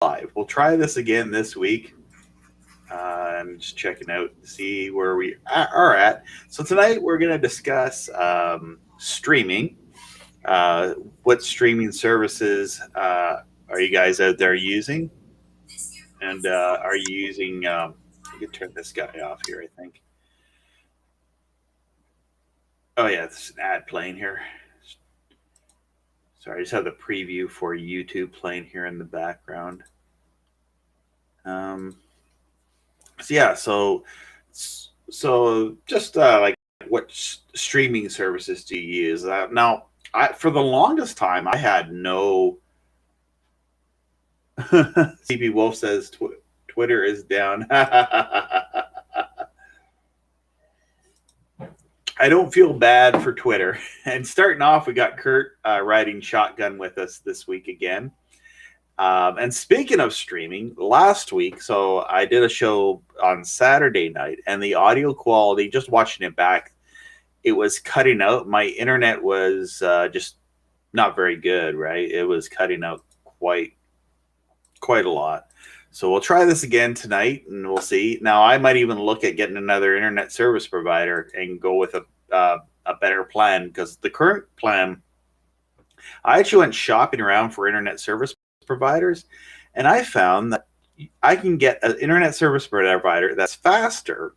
live. We'll try this again this week. I'm just checking out to see where we are at. So tonight we're going to discuss streaming. What streaming services are you guys out there using? And are you using? I can turn this guy off here, I think. Oh yeah, there's an ad playing here. Sorry, I just have the preview for YouTube playing here in the background. So yeah, so just like what streaming services do you use? Now, for the longest time, I had no. CP Wolf says Twitter is down. I don't feel bad for Twitter. And starting off, we got Kurt riding shotgun with us this week again. And speaking of streaming, last week, so I did a show on Saturday night, and the audio quality, just watching it back, it was cutting out. My internet was just not very good, right? It was cutting out quite a lot. So we'll try this again tonight, and we'll see. Now, I might even look at getting another internet service provider and go with a better plan, because the current plan, I actually went shopping around for internet service providers, and I found that I can get an internet service provider that's faster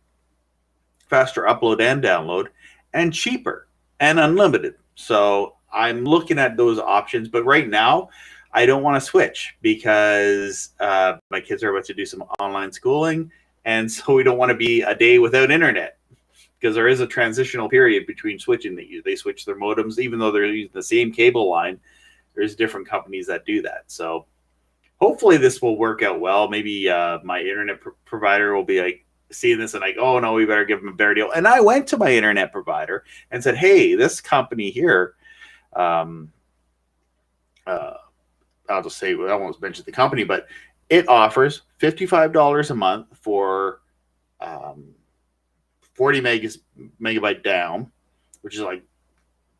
upload and download, and cheaper and unlimited. So I'm looking at those options, but right now I don't want to switch because my kids are about to do some online schooling, and so we don't want to be a day without internet, because there is a transitional period between switching. They switch their modems, even though they're using the same cable line. There's different companies that do that. So hopefully this will work out well. Maybe my internet provider will be like seeing this and like, oh no, we better give them a better deal. And I went to my internet provider and said, hey, this company here, I'll just say, I won't mention the company, but it offers $55 a month for 40 megabyte down, which is like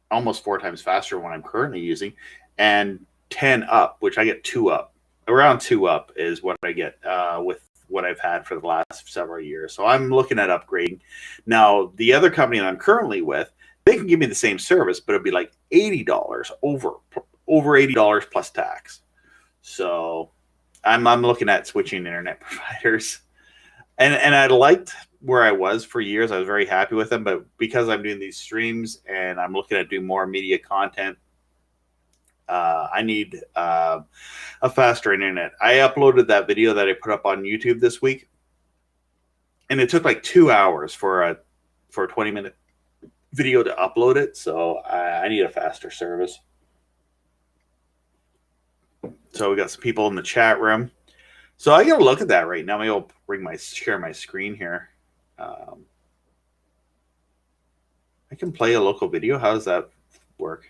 almost 4 times faster than what I'm currently using, and 10 up, which I get 2 up. Around 2 up is what I get with what I've had for the last several years. So I'm looking at upgrading. Now, the other company that I'm currently with, they can give me the same service, but it'd be like $80 over $80 plus tax. So I'm looking at switching internet providers, and I liked where I was for years. I was very happy with them, but because I'm doing these streams and I'm looking at doing more media content, I need a faster internet. I uploaded that video that I put up on YouTube this week, and it took like 2 hours for a 20-minute video to upload it. So I need a faster service. So we got some people in the chat room. So I got to look at that right now. Maybe I'll share my screen here. I can play a local video. How does that work?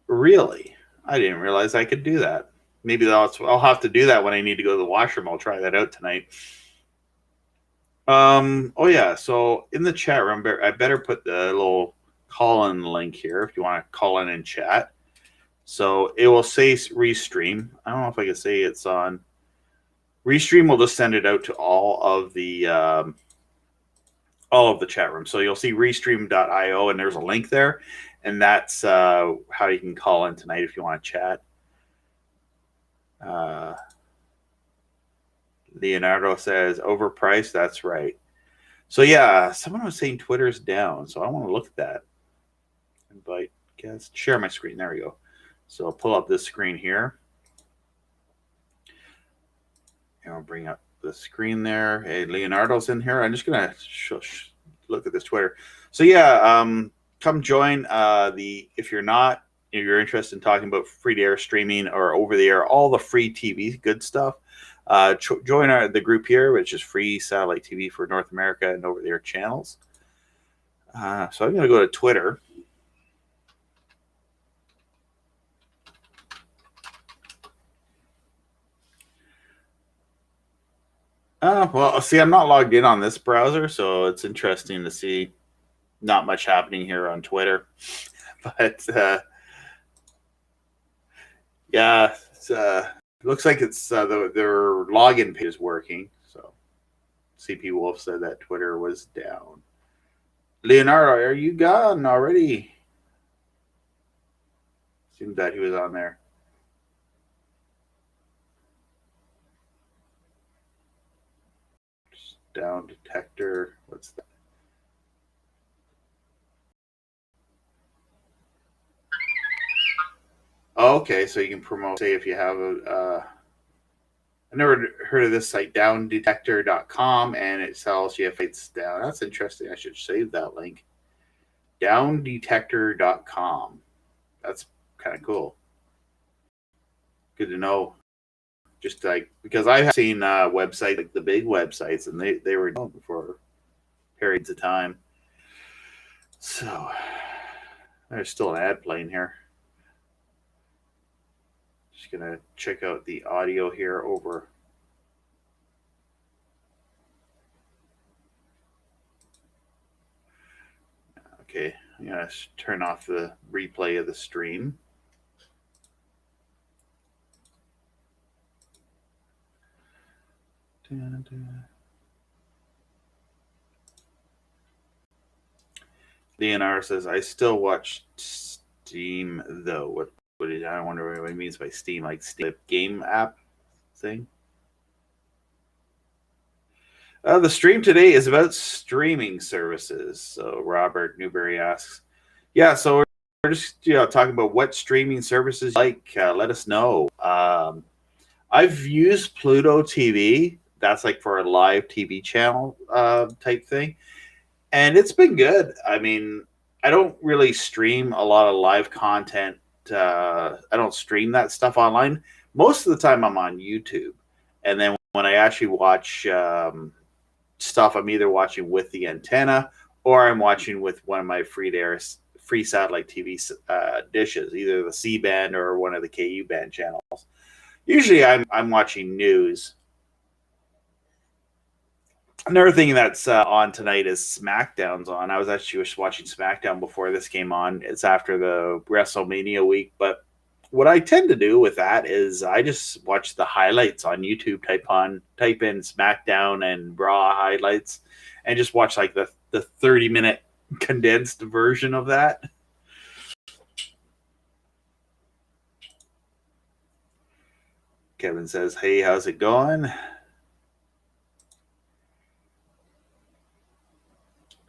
Really? I didn't realize I could do that. Maybe I'll have to do that when I need to go to the washroom. I'll try that out tonight. Oh yeah. So in the chat room, I better put the little call-in link here if you want to call in and chat. So it will say Restream. I don't know if I can say it's on. Restream will just send it out to all of the chat rooms. So you'll see restream.io, and there's a link there, and that's how you can call in tonight if you want to chat. Leonardo says overpriced. That's right. So yeah, someone was saying Twitter's down, so I want to look at that. Invite guest. Share my screen. There we go. So I'll pull up this screen here. And I'll bring up the screen there. Hey, Leonardo's in here. I'm just going to look at this Twitter. So yeah, come join if you're interested in talking about free-to-air streaming or over-the-air, all the free TV good stuff, join the group here, which is free satellite TV for North America and over-the-air channels. So I'm going to go to Twitter. Well, see, I'm not logged in on this browser, so it's interesting to see not much happening here on Twitter. But yeah, looks like it's their login page is working. So CP Wolf said that Twitter was down. Leonardo, are you gone already? Seemed that he was on there. Just down detector. What's that? Oh, okay, so you can promote, say, if you have a. I've never heard of this site, downdetector.com, and it sells GFAs down. That's interesting. I should save that link. Downdetector.com. That's kind of cool. Good to know. Just like, because I have seen websites, like the big websites, and they were known for periods of time. So there's still an ad playing here. Just gonna check out the audio here over. Okay, I'm gonna turn off the replay of the stream. DNR says, I still watch Steam though. What is, I wonder what he means by Steam, like Steam game app thing. The stream today is about streaming services. So Robert Newberry asks, yeah, so we're just talking about what streaming services you like. Let us know. I've used Pluto TV. That's like for a live TV channel type thing. And it's been good. I mean, I don't really stream a lot of live content. I don't stream that stuff online. Most of the time I'm on YouTube. And then when I actually watch stuff, I'm either watching with the antenna or I'm watching with one of my free satellite TV dishes, either the C-band or one of the KU band channels. Usually I'm watching news. Another thing that's on tonight is SmackDown's on. I was actually just watching SmackDown before this came on. It's after the WrestleMania week. But what I tend to do with that is I just watch the highlights on YouTube. Type in SmackDown and Raw highlights, and just watch like the 30-minute condensed version of that. Kevin says, "Hey, how's it going?"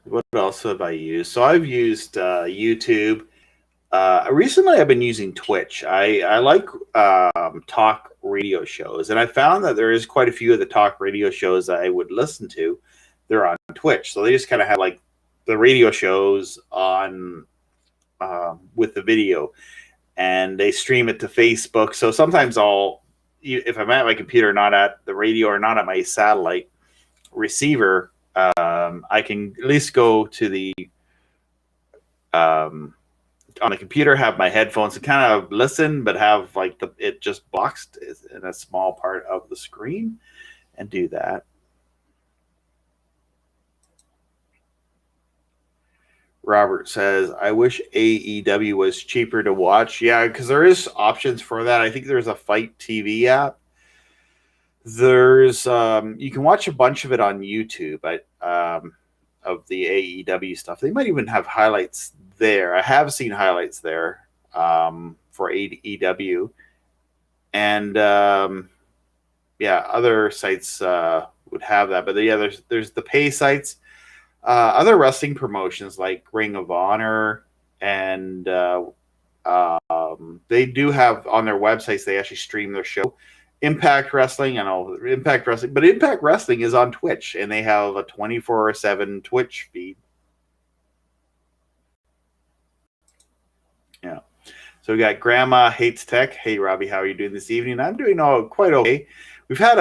What else have I used? So I've used YouTube. Recently, I've been using Twitch. I like talk radio shows, and I found that there is quite a few of the talk radio shows that I would listen to. They're on Twitch, so they just kind of have like the radio shows on with the video, and they stream it to Facebook. So sometimes if I'm at my computer, not at the radio or not at my satellite receiver, I can at least go to the on the computer, have my headphones and kind of listen, but have like it just boxed in a small part of the screen and do that. Robert says, I wish AEW was cheaper to watch. Yeah, because there is options for that. I think there's a Fight TV app. There's you can watch a bunch of it on YouTube, of the AEW stuff. They might even have highlights there. I have seen highlights there for AEW, and yeah, other sites would have that. But yeah, there's the pay sites. Other wrestling promotions like Ring of Honor and they do have on their websites, they actually stream their show. Impact Wrestling, I know Impact Wrestling, but Impact Wrestling is on Twitch and they have a 24/7 Twitch feed. Yeah. So we got Grandma Hates Tech. Hey Robbie, how are you doing this evening? I'm doing quite okay. We've had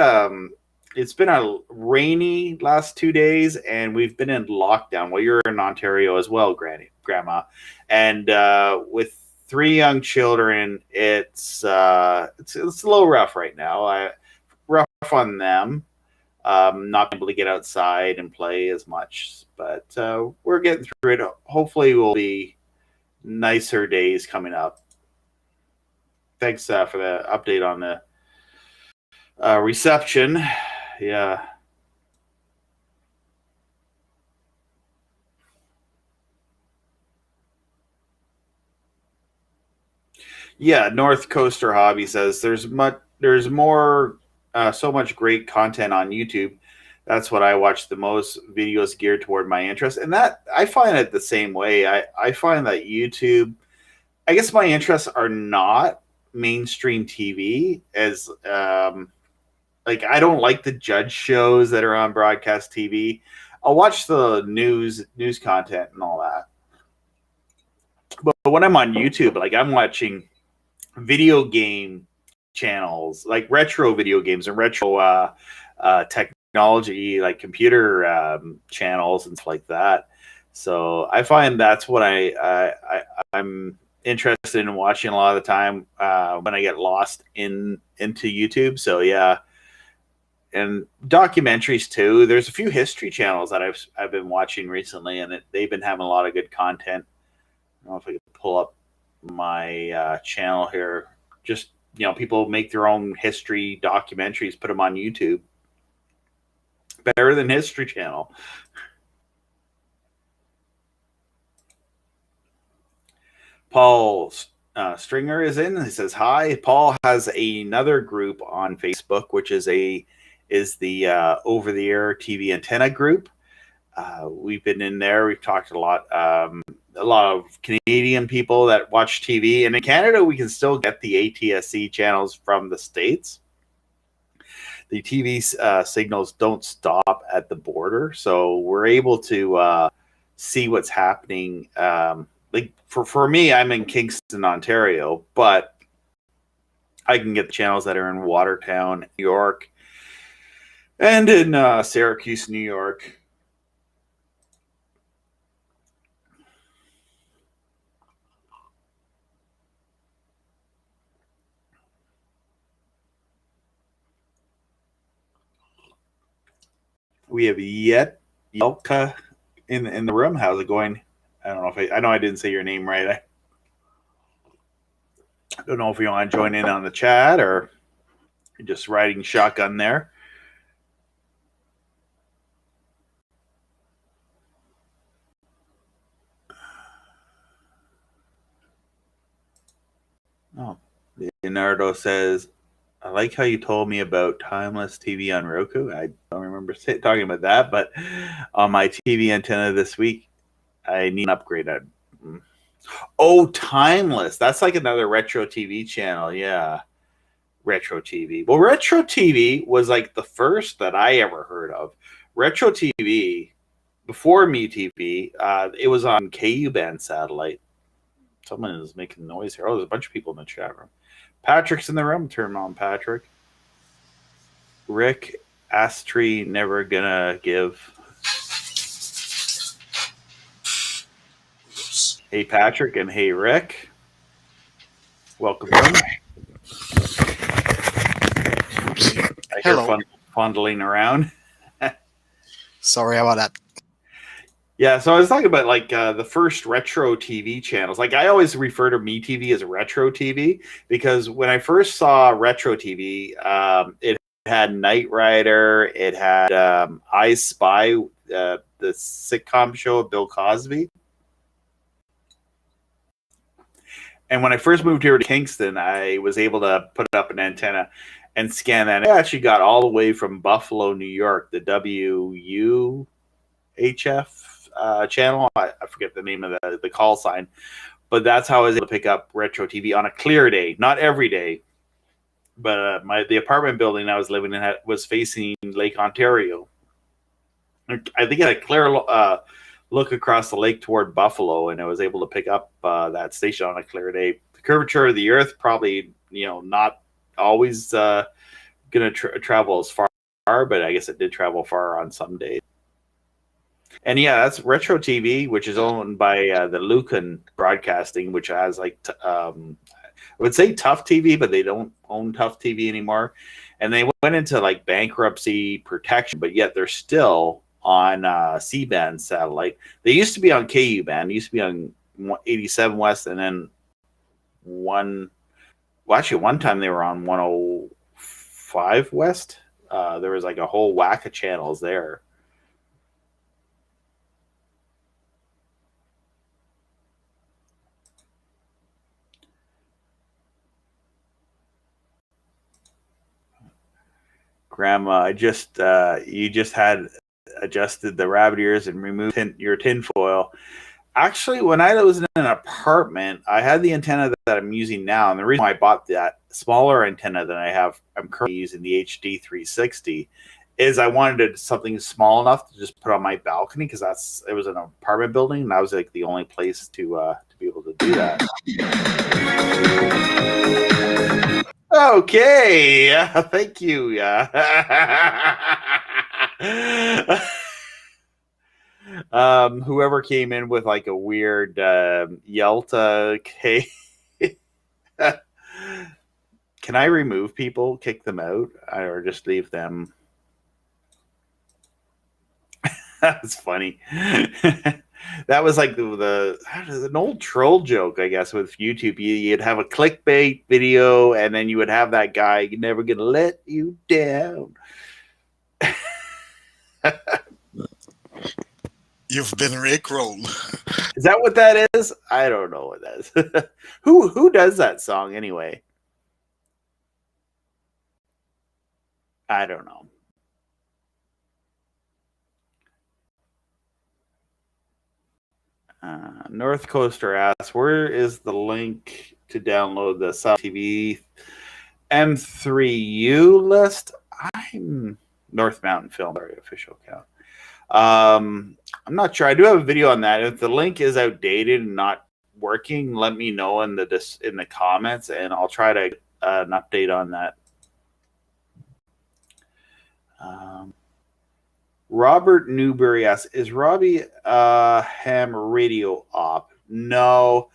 it's been a rainy last 2 days, and we've been in lockdown. Well, you're in Ontario as well, Grandma, and with 3 young children, it's a little rough right now. Rough on them, not able to get outside and play as much, but we're getting through it. Hopefully, will be nicer days coming up. Thanks for the update on the reception. Yeah. Yeah, North Coaster Hobby says there's more so much great content on YouTube. That's what I watch the most, videos geared toward my interest. And that I find it the same way. I find that YouTube, I guess my interests are not mainstream TV as like I don't like the judge shows that are on broadcast TV. I'll watch the news content and all that. But when I'm on YouTube, like I'm watching video game channels, like retro video games and retro technology, like computer channels and stuff like that. So I find that's what I'm interested in watching a lot of the time when I get lost into YouTube. So yeah, and documentaries too. There's a few history channels that I've been watching recently, and they've been having a lot of good content. I don't know if I could pull up my channel here. Just people make their own history documentaries, put them on YouTube. Better than History Channel. Paul Stringer is in. He says hi. Paul has another group on Facebook, which is the over the air TV antenna group. We've been in there. We've talked a lot of Canadian people that watch TV, and in Canada we can still get the ATSC channels from the States. The TV signals don't stop at the border, so we're able to see what's happening. Like for me, I'm in Kingston, Ontario, but I can get the channels that are in Watertown, New York, and in Syracuse, New York. We have Yelka in the room. How's it going? I don't know if I know I didn't say your name right. I don't know if you want to join in on the chat or just riding shotgun there. Oh, Leonardo says, I like how you told me about timeless TV on Roku. I don't remember talking about that, but on my TV antenna this week, I need an upgrade. Oh, timeless. That's like another retro TV channel. Yeah. Retro TV. Well, retro TV was like the first that I ever heard of. Retro TV, before MeTV, it was on KU band satellite. Someone is making noise here. Oh, there's a bunch of people in the chat room. Patrick's in the room. Turn on Patrick. Rick Astri never gonna give. Hey Patrick and hey Rick. Welcome. Hello. Fondling around. Sorry about that. Yeah, so I was talking about like the first retro TV channels. Like I always refer to MeTV as retro TV because when I first saw retro TV, it had Knight Rider, it had I Spy, the sitcom show of Bill Cosby. And when I first moved here to Kingston, I was able to put up an antenna and scan that. I actually got all the way from Buffalo, New York, the WUHF channel. I forget the name of the call sign, but that's how I was able to pick up retro TV on a clear day. Not every day, but the apartment building I was living in was facing Lake Ontario. I think I had a clear look across the lake toward Buffalo, and I was able to pick up that station on a clear day. The curvature of the Earth probably not always going to travel as far, but I guess it did travel far on some days. And yeah, that's Retro TV, which is owned by the Lucan Broadcasting, which has like I would say Tough TV, but they don't own Tough TV anymore. And they went into like bankruptcy protection, but yet they're still on C-band satellite. They used to be on KU band. They used to be on 87 West and then Well, actually, one time they were on 105 West. There was like a whole whack of channels there. Grandma, you just had adjusted the rabbit ears and removed your tinfoil. Actually, when I was in an apartment, I had the antenna that I'm using now, and the reason why I bought that smaller antenna than I'm currently using, the HD 360, is I wanted something small enough to just put on my balcony, because it was an apartment building, and that was like the only place to be able to do that. Okay, thank you. Whoever came in with like a weird Yelta K. Can I remove people, kick them out, or just leave them? That's funny. That was like an old troll joke, I guess, with YouTube. You'd have a clickbait video, and then you would have that guy, never gonna let you down. You've been rickrolled. Is that what that is? I don't know what that is. Who does that song anyway? I don't know. North Coaster asks, where is the link to download the TV M3U list? I'm North Mountain Film, sorry, official account. I'm not sure. I do have a video on that. If the link is outdated and not working, let me know in the comments, and I'll try to an update on that. Robert Newberry asks, is Robbie ham radio op? No.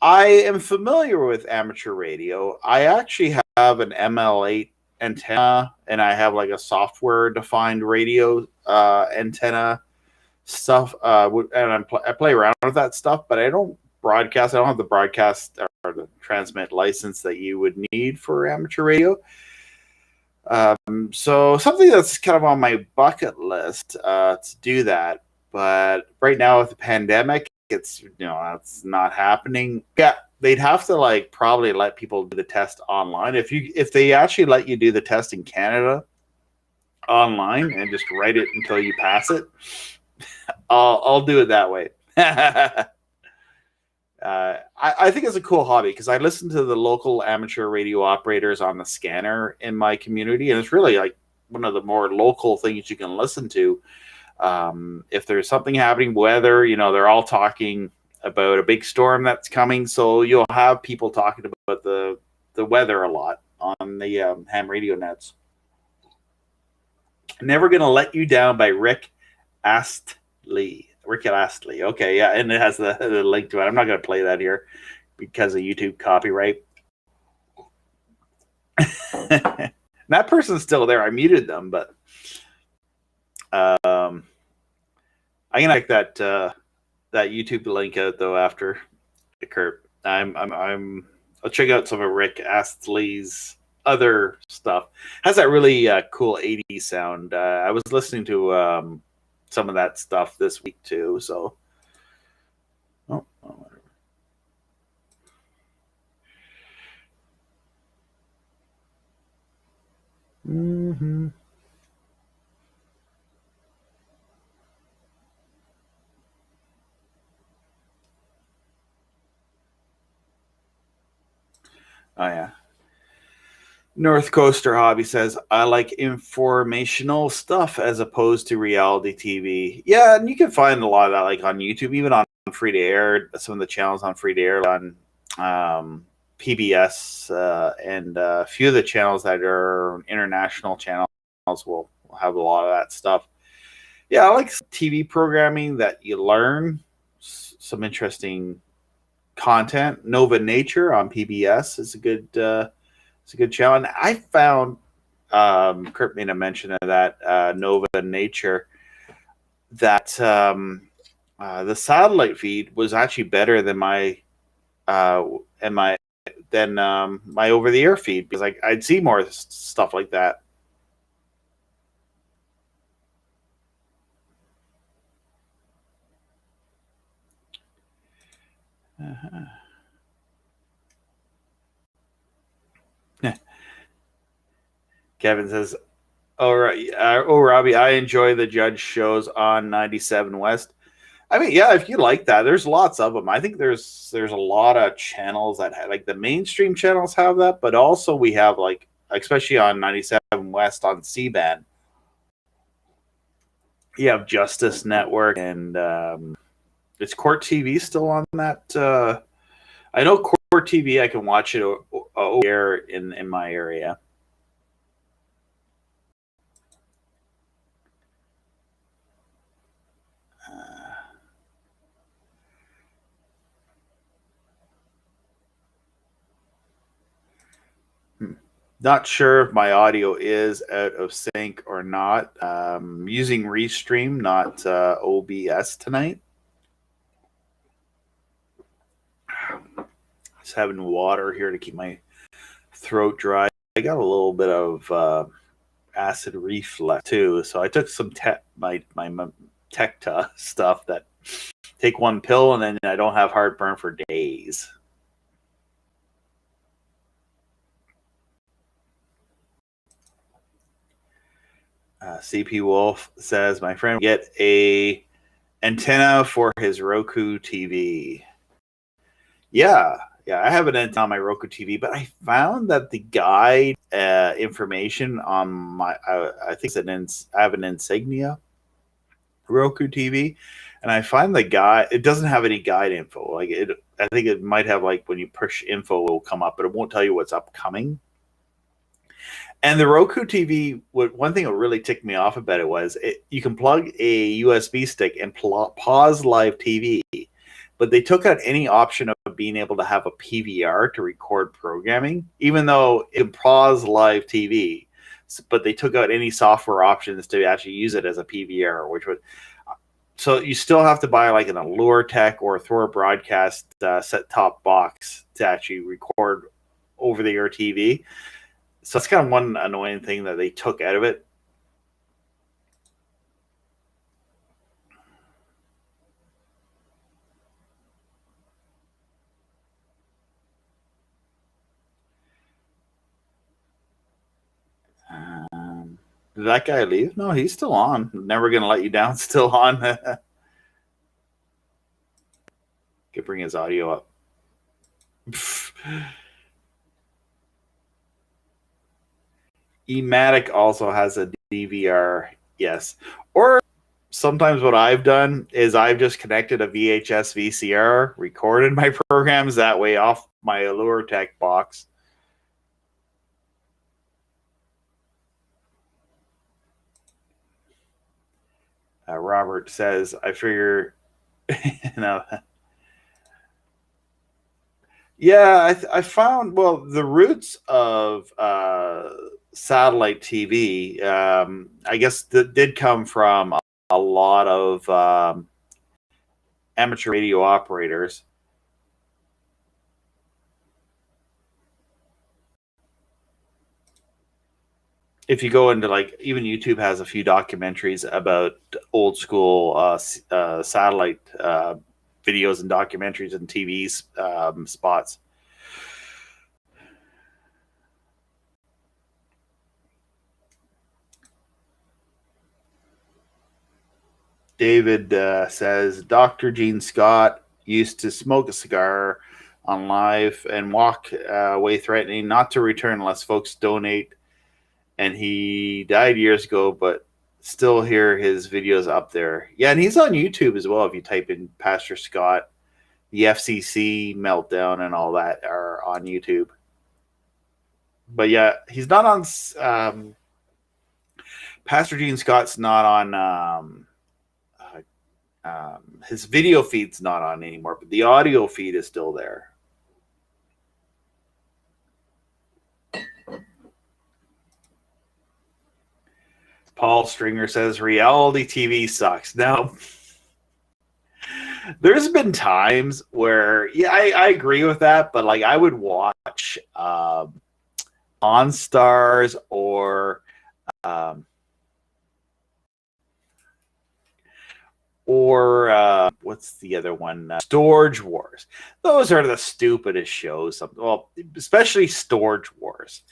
I am familiar with amateur radio. I actually have an ML8 antenna, and I have like a software-defined radio antenna stuff, and I play around with that stuff, but I don't broadcast. I don't have the broadcast or the transmit license that you would need for amateur radio. So something that's kind of on my bucket list to do that, but right now with the pandemic, it's not happening. Yeah, they'd have to probably let people do the test online. If they actually let you do the test in Canada online and just write it until you pass it, I'll do it that way. I think it's a cool hobby because I listen to the local amateur radio operators on the scanner in my community, and it's really like one of the more local things you can listen to. If there's something happening, weather, they're all talking about a big storm that's coming, so you'll have people talking about the weather a lot on the ham radio nets. Never Gonna Let You Down by Rick Astley. Okay, yeah, and it has the link to it. I'm not going to play that here because of YouTube copyright. That person's still there. I muted them, but I'm gonna check that YouTube link out though after the Kurt. I'll check out some of Rick Astley's other stuff. Has that really cool 80s sound. I was listening to some of that stuff this week too, so whatever. Oh yeah. North Coaster Hobby says, I like informational stuff as opposed to reality TV. Yeah, and you can find a lot of that like on YouTube, even on free to air. Some of the channels on free to air on PBS and a few of the channels that are international channels will have a lot of that stuff. Yeah, I like TV programming that you learn some interesting content. Nova Nature on PBS is a good channel. And I found Kurt made a mention of that Nova Nature, that the satellite feed was actually better than my than my over-the-air feed, because I'd see more stuff like that. Kevin says, "Oh, Robbie, I enjoy the Judge shows on 97 West." I mean, yeah, if you like that, there's lots of them. I think there's a lot of channels that have, like, the mainstream channels have that, but also we have, like, especially on 97 West on C-band, you have Justice Network, and is Court TV still on that? I know Court TV, I can watch it over here in my area. Not sure if my audio is out of sync or not. Using Restream, not OBS tonight. Just having water here to keep my throat dry. I got a little bit of acid reflux too, so I took some my Tecta stuff that take one pill and then I don't have heartburn for days. CP Wolf says, my friend get a antenna for his Roku TV. Yeah, I have an antenna on my Roku TV, but I found that the guide information on my, I think I have an Insignia Roku TV, and I find the guide, it doesn't have any guide info. Like, I think it might have, like, when you push info, it will come up, but it won't tell you what's upcoming. And the Roku TV, one thing that really ticked me off about it was you can plug a USB stick and pause live TV, but they took out any option of being able to have a PVR to record programming, even though it can pause live TV. But they took out any software options to actually use it as a PVR, which would. So you still have to buy like an Allure Tech or Thor Broadcast set-top box to actually record over-the-air TV. So that's kind of one annoying thing that they took out of it. Did that guy leave? No, he's still on. Never going to let you down. Still on. Could bring his audio up. Ematic also has a DVR, yes. Or sometimes what I've done is I've just connected a VHS VCR, recorded my programs that way off my Allure Tech box. Robert says, I figure, yeah, I found, well, the roots of satellite TV, I guess that did come from a lot of amateur radio operators. If you go into, like, even YouTube has a few documentaries about old school satellite videos and documentaries and TV spots. David says, Dr. Gene Scott used to smoke a cigar on live and walk away threatening not to return unless folks donate. And he died years ago, but still hear his videos up there. Yeah, and he's on YouTube as well. If you type in Pastor Scott, the FCC meltdown and all that are on YouTube. But yeah, he's not on. Pastor Gene Scott's not on. His video feed's not on anymore, but the audio feed is still there. Paul Stringer says reality TV sucks. Now, there's been times where, yeah, I agree with that, but like I would watch Pawn Stars or what's the other one? Storage Wars. Those are the stupidest shows. Well, especially Storage Wars.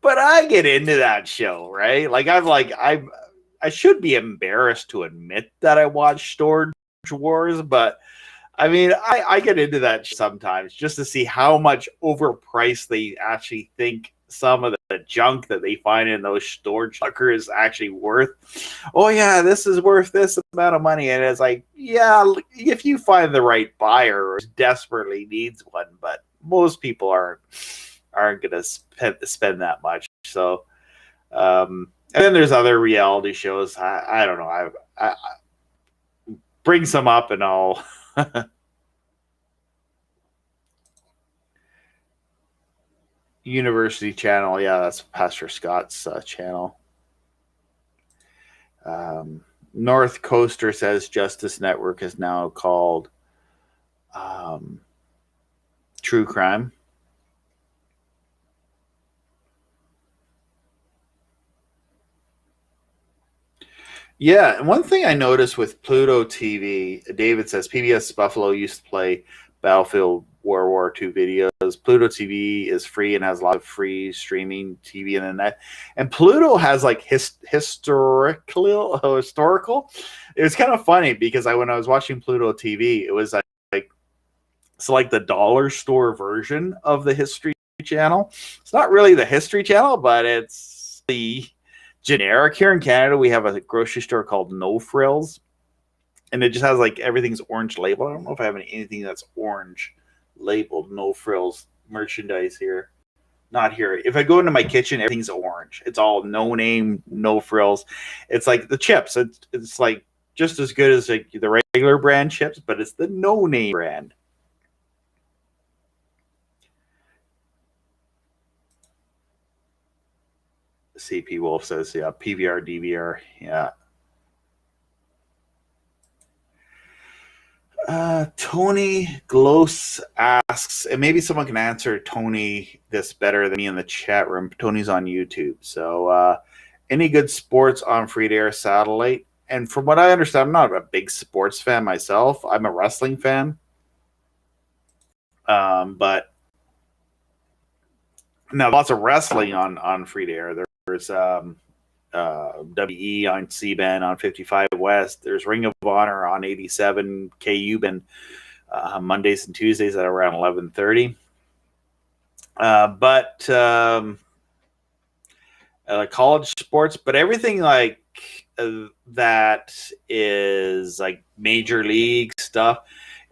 But I get into that show, right? I should be embarrassed to admit that I watch Storage Wars, but I mean, I get into that sometimes just to see how much overpriced they actually think some of the junk that they find in those storage lockers is actually worth. Oh yeah, this is worth this amount of money, and it's like, yeah, if you find the right buyer or desperately needs one, but most people aren't going to spend that much. So, and then there's other reality shows. I don't know. I bring some up and I'll. University channel, yeah, that's Pastor Scott's channel. North Coaster says Justice Network is now called True Crime. Yeah, and one thing I noticed with Pluto TV, David says PBS Buffalo used to play Battlefield World War II videos. Pluto TV is free and has a lot of free streaming TV and the net. And Pluto has like historical. It was kind of funny because when I was watching Pluto TV, it was it's like the dollar store version of the History Channel. It's not really the History Channel, but it's the generic. Here in Canada, we have a grocery store called No Frills, and it just has like everything's orange labeled. I don't know if I have anything that's orange labeled. No Frills merchandise here. Not here. If I go into my kitchen, everything's orange. It's all no name, no frills. It's like the chips. It's like just as good as like the regular brand chips, but it's the no name brand. CP Wolf says, yeah, PVR, DVR, yeah. Tony Gloss asks, and maybe someone can answer Tony this better than me in the chat room. Tony's on YouTube. So, any good sports on free-to-air satellite? And from what I understand, I'm not a big sports fan myself. I'm a wrestling fan. But now lots of wrestling on free-to-air. There's WE on C-band on 55 West. There's Ring of Honor on 87 KU band Mondays and Tuesdays at around 11:30. But college sports, but everything like that is like major league stuff.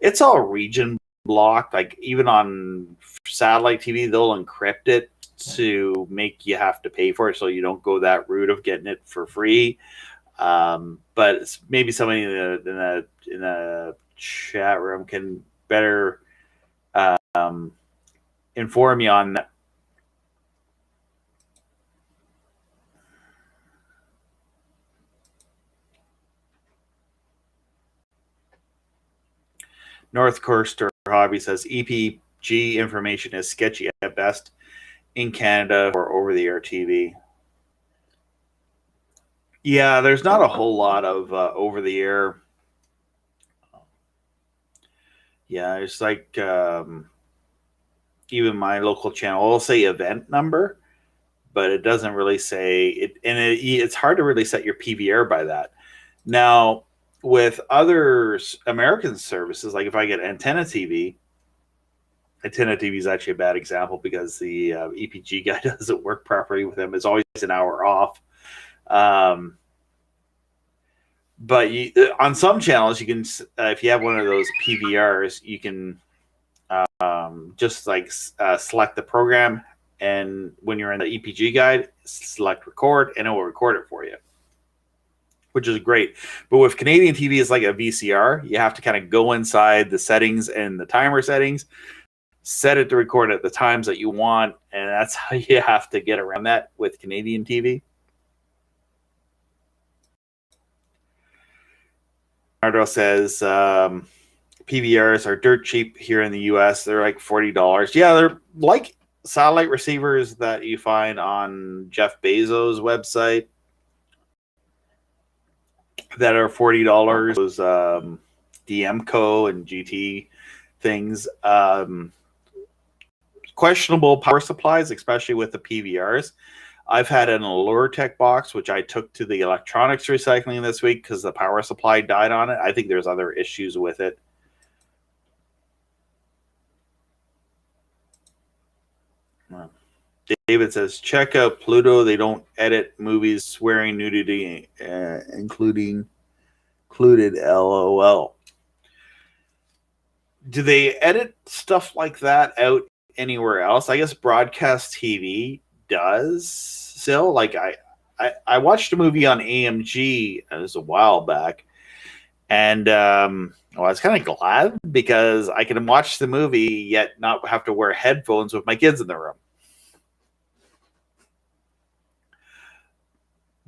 It's all region blocked. Like even on satellite TV, they'll encrypt it to make you have to pay for it, so you don't go that route of getting it for free. But maybe somebody in the chat room can better inform you on that. North Coaster Hobby says EPG information is sketchy at best in Canada or over-the-air TV. Yeah, there's not a whole lot of over-the-air. Yeah, it's like even my local channel will say event number, but it doesn't really say it, and it's hard to really set your PVR by that. Now, with other American services, like if I get Antenna TV is actually a bad example because the EPG guy doesn't work properly with them. It's always an hour off. But on some channels, you can, if you have one of those PVRs, you can just like select the program, and when you're in the EPG guide, select record, and it will record it for you, which is great. But with Canadian TV, it's like a VCR. You have to kind of go inside the settings and the timer settings, set it to record at the times that you want, and that's how you have to get around that with Canadian TV. Nardo says PVRs are dirt cheap here in the US. They're like $40. Yeah, they're like satellite receivers that you find on Jeff Bezos' website that are $40. Those DMCO and GT things. Questionable power supplies, especially with the PVRs. I've had an AllureTech box, which I took to the electronics recycling this week because the power supply died on it. I think there's other issues with it. David says, check out Pluto. They don't edit movies swearing nudity, included LOL. Do they edit stuff like that out anywhere else? I guess broadcast TV does still. Like I watched a movie on AMG, it was a while back, and I was kind of glad because I can watch the movie yet not have to wear headphones with my kids in the room.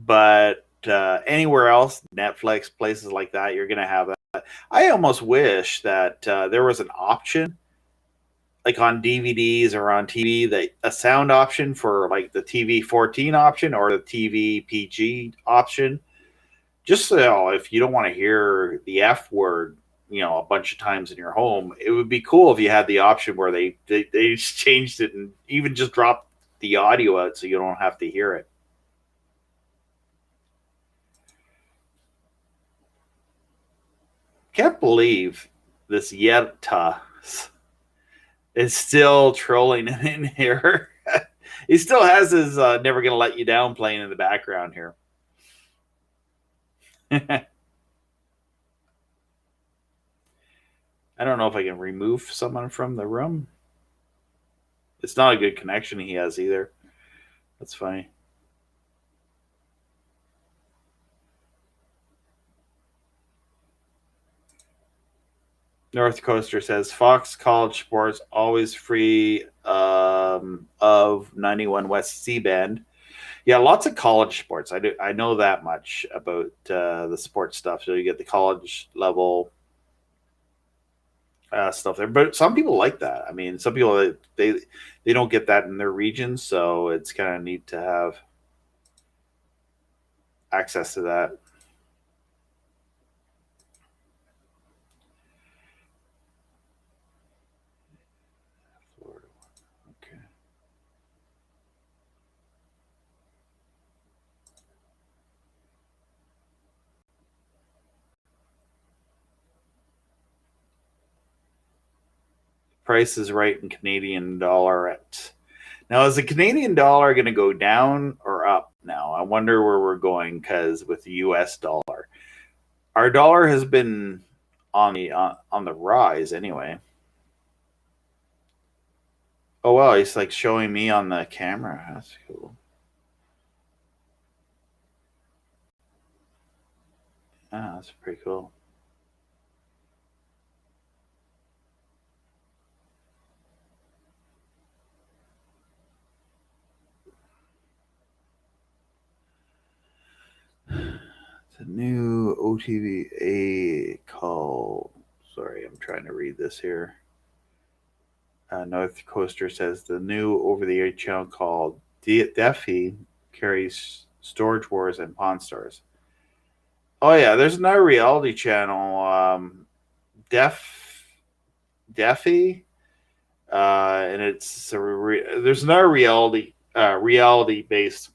But anywhere else, Netflix, places like that, you're going to have that. I almost wish that there was an option, like on DVDs or on TV, that a sound option for like the TV 14 option or the TV PG option. Just so if you don't want to hear the F word, a bunch of times in your home, it would be cool if you had the option where they just changed it and even just dropped the audio out so you don't have to hear it. Can't believe this Yetta is still trolling in here. He still has his Never Gonna Let You Down playing in the background here. I don't know if I can remove someone from the room. It's not a good connection he has either. That's funny. North Coaster says Fox College Sports always free of 91 West C-band. Yeah, lots of college sports. I know that much about the sports stuff. So you get the college level stuff there, but some people like that. I mean, some people they don't get that in their region, so it's kind of neat to have access to that. Price is right in Canadian dollar at now. Is the Canadian dollar going to go down or up now? I wonder where we're going, because with the US dollar, our dollar has been on the rise anyway. Oh wow, he's like showing me on the camera. That's cool. Ah, that's pretty cool. It's a new OTVA call. Sorry, I'm trying to read this here. North Coaster says the new over-the-air channel called Defi carries Storage Wars and Pawn Stars. Oh yeah, there's another reality channel, Defi, and it's there's another reality based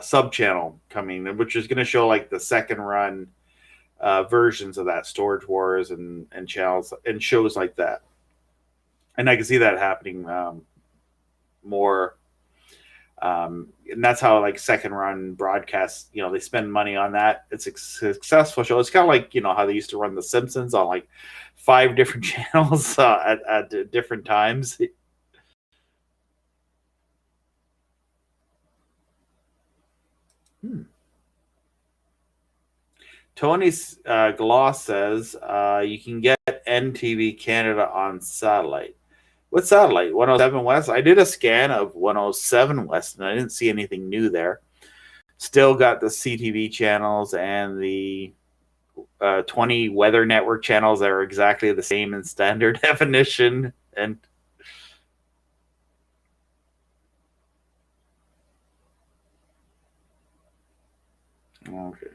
sub channel coming, which is going to show like the second run versions of that Storage Wars and channels and shows like that. And I can see that happening more. And that's how like second run broadcasts, they spend money on that. It's a successful show. It's kind of like, how they used to run The Simpsons on like 5 different channels at different times. Tony Gloss says you can get NTV Canada on satellite. What satellite? 107 West? I did a scan of 107 West, and I didn't see anything new there. Still got the CTV channels and the 20 weather network channels that are exactly the same in standard definition. And okay.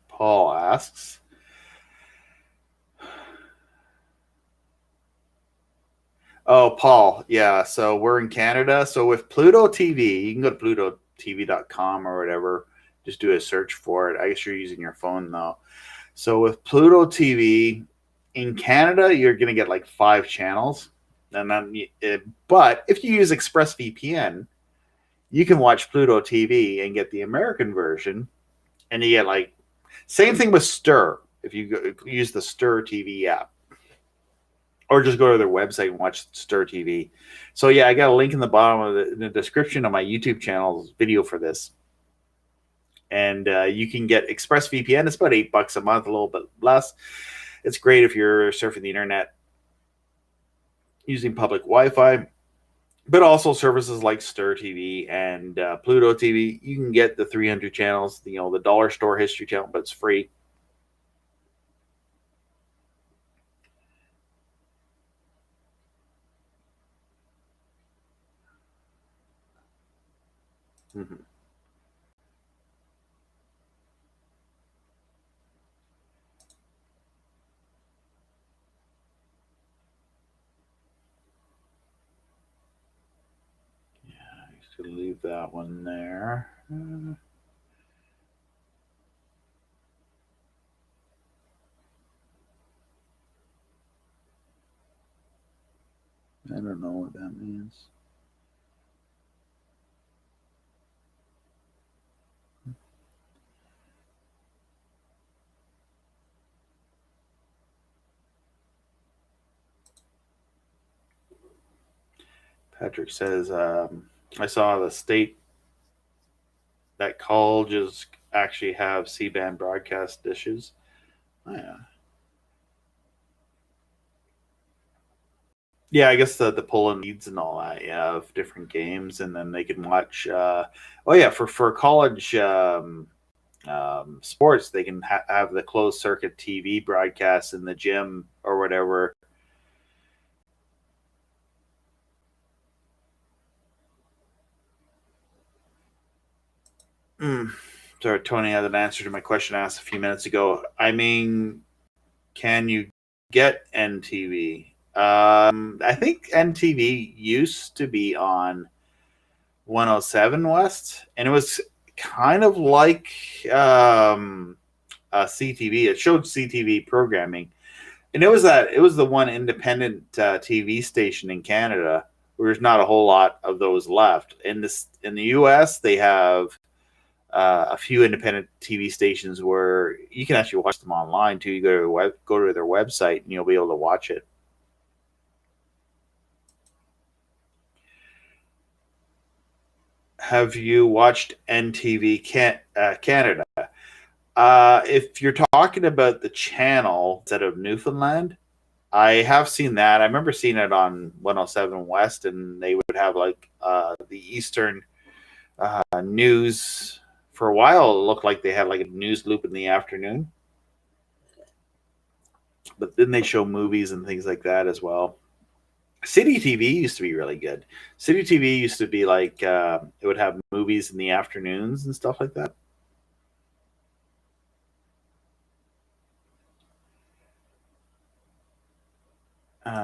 Paul asks, oh, Paul, yeah. So we're in Canada. So with Pluto TV, you can go to plutotv.com or whatever. Just do a search for it. I guess you're using your phone though. So with Pluto TV in Canada, you're going to get like 5 channels. And then, but if you use ExpressVPN, you can watch Pluto TV and get the American version. And you get like, same thing with Stir. If you use the Stir TV app, or just go to their website and watch Stir TV. So yeah, I got a link in the bottom of the description of my YouTube channel's video for this. And you can get ExpressVPN. It's about $8 a month, a little bit less. It's great if you're surfing the internet using public Wi-Fi, but also services like Stir TV and Pluto TV. You can get the 300 channels, the dollar store history channel, but it's free. Mm-hmm. To leave that one there. I don't know what that means. Patrick says, I saw the state that colleges actually have C-band broadcast dishes. Oh, yeah. Yeah, I guess the pulling leads and all that, yeah, of different games, and then they can watch. For college sports, they can have the closed circuit TV broadcast in the gym or whatever. Sorry, Tony had an answer to my question asked a few minutes ago. I mean, can you get NTV? I think NTV used to be on 107 West, and it was kind of like CTV. It showed CTV programming, and it was the one independent TV station in Canada. There's not a whole lot of those left. In the US, they have a few independent TV stations where you can actually watch them online too. You go to their website and you'll be able to watch it. Have you watched NTV Canada? If you're talking about the channel instead of Newfoundland, I have seen that. I remember seeing it on 107 West, and they would have like the Eastern news. For a while, it looked like they had like a news loop in the afternoon, but then they show movies and things like that as well. City TV used to be really good. City TV used to be like it would have movies in the afternoons and stuff like that.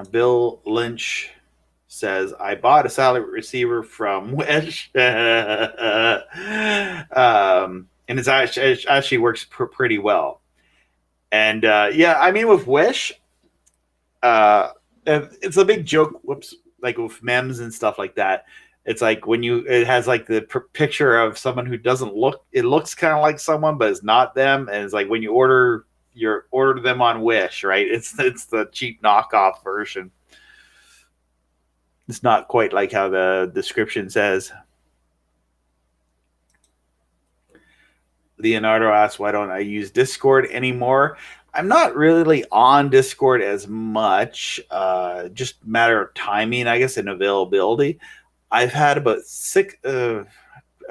Bill Lynch says, I bought a satellite receiver from Wish. And it actually works pretty well. And yeah, I mean, with Wish, it's a big joke. Whoops, like with memes and stuff like that. It's like when it has like the picture of someone who doesn't look. It looks kind of like someone, but it's not them. And it's like when you order them on Wish, right? It's the cheap knockoff version. It's not quite like how the description says. Leonardo asks, why don't I use Discord anymore? I'm not really on Discord as much, just matter of timing, I guess, and availability. I've had about a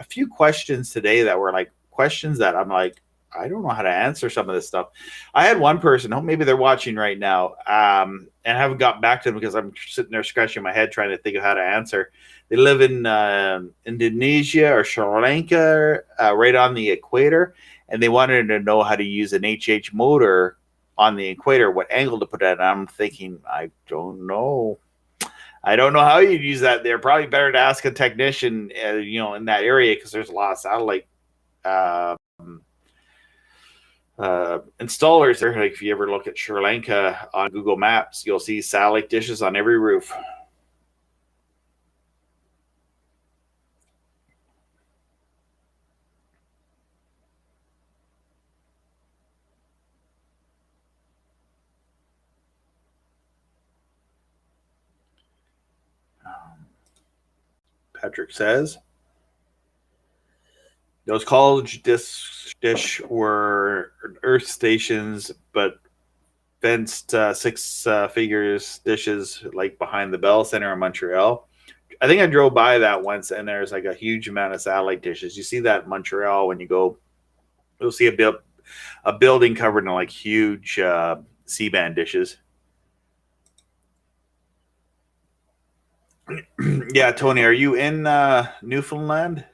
few questions today that were like questions that I'm like, I don't know how to answer some of this stuff. I had one person, maybe they're watching right now, and I haven't gotten back to them because I'm sitting there scratching my head trying to think of how to answer. They live in Indonesia or Sri Lanka, right on the equator, and they wanted to know how to use an HH motor on the equator, what angle to put it at. And I'm thinking, I don't know. I don't know how you'd use that there. Probably better to ask a technician, in that area, because there's a lot of satellite installers there. Like if you ever look at Sri Lanka on Google Maps, you'll see satellite dishes on every roof. Patrick says those college dish were Earth stations, but fenced six figures dishes like behind the Bell Center in Montreal. I think I drove by that once, and there's like a huge amount of satellite dishes. You see that in Montreal when you go, you'll see a building covered in like huge C-band dishes. Yeah, Tony, are you in Newfoundland?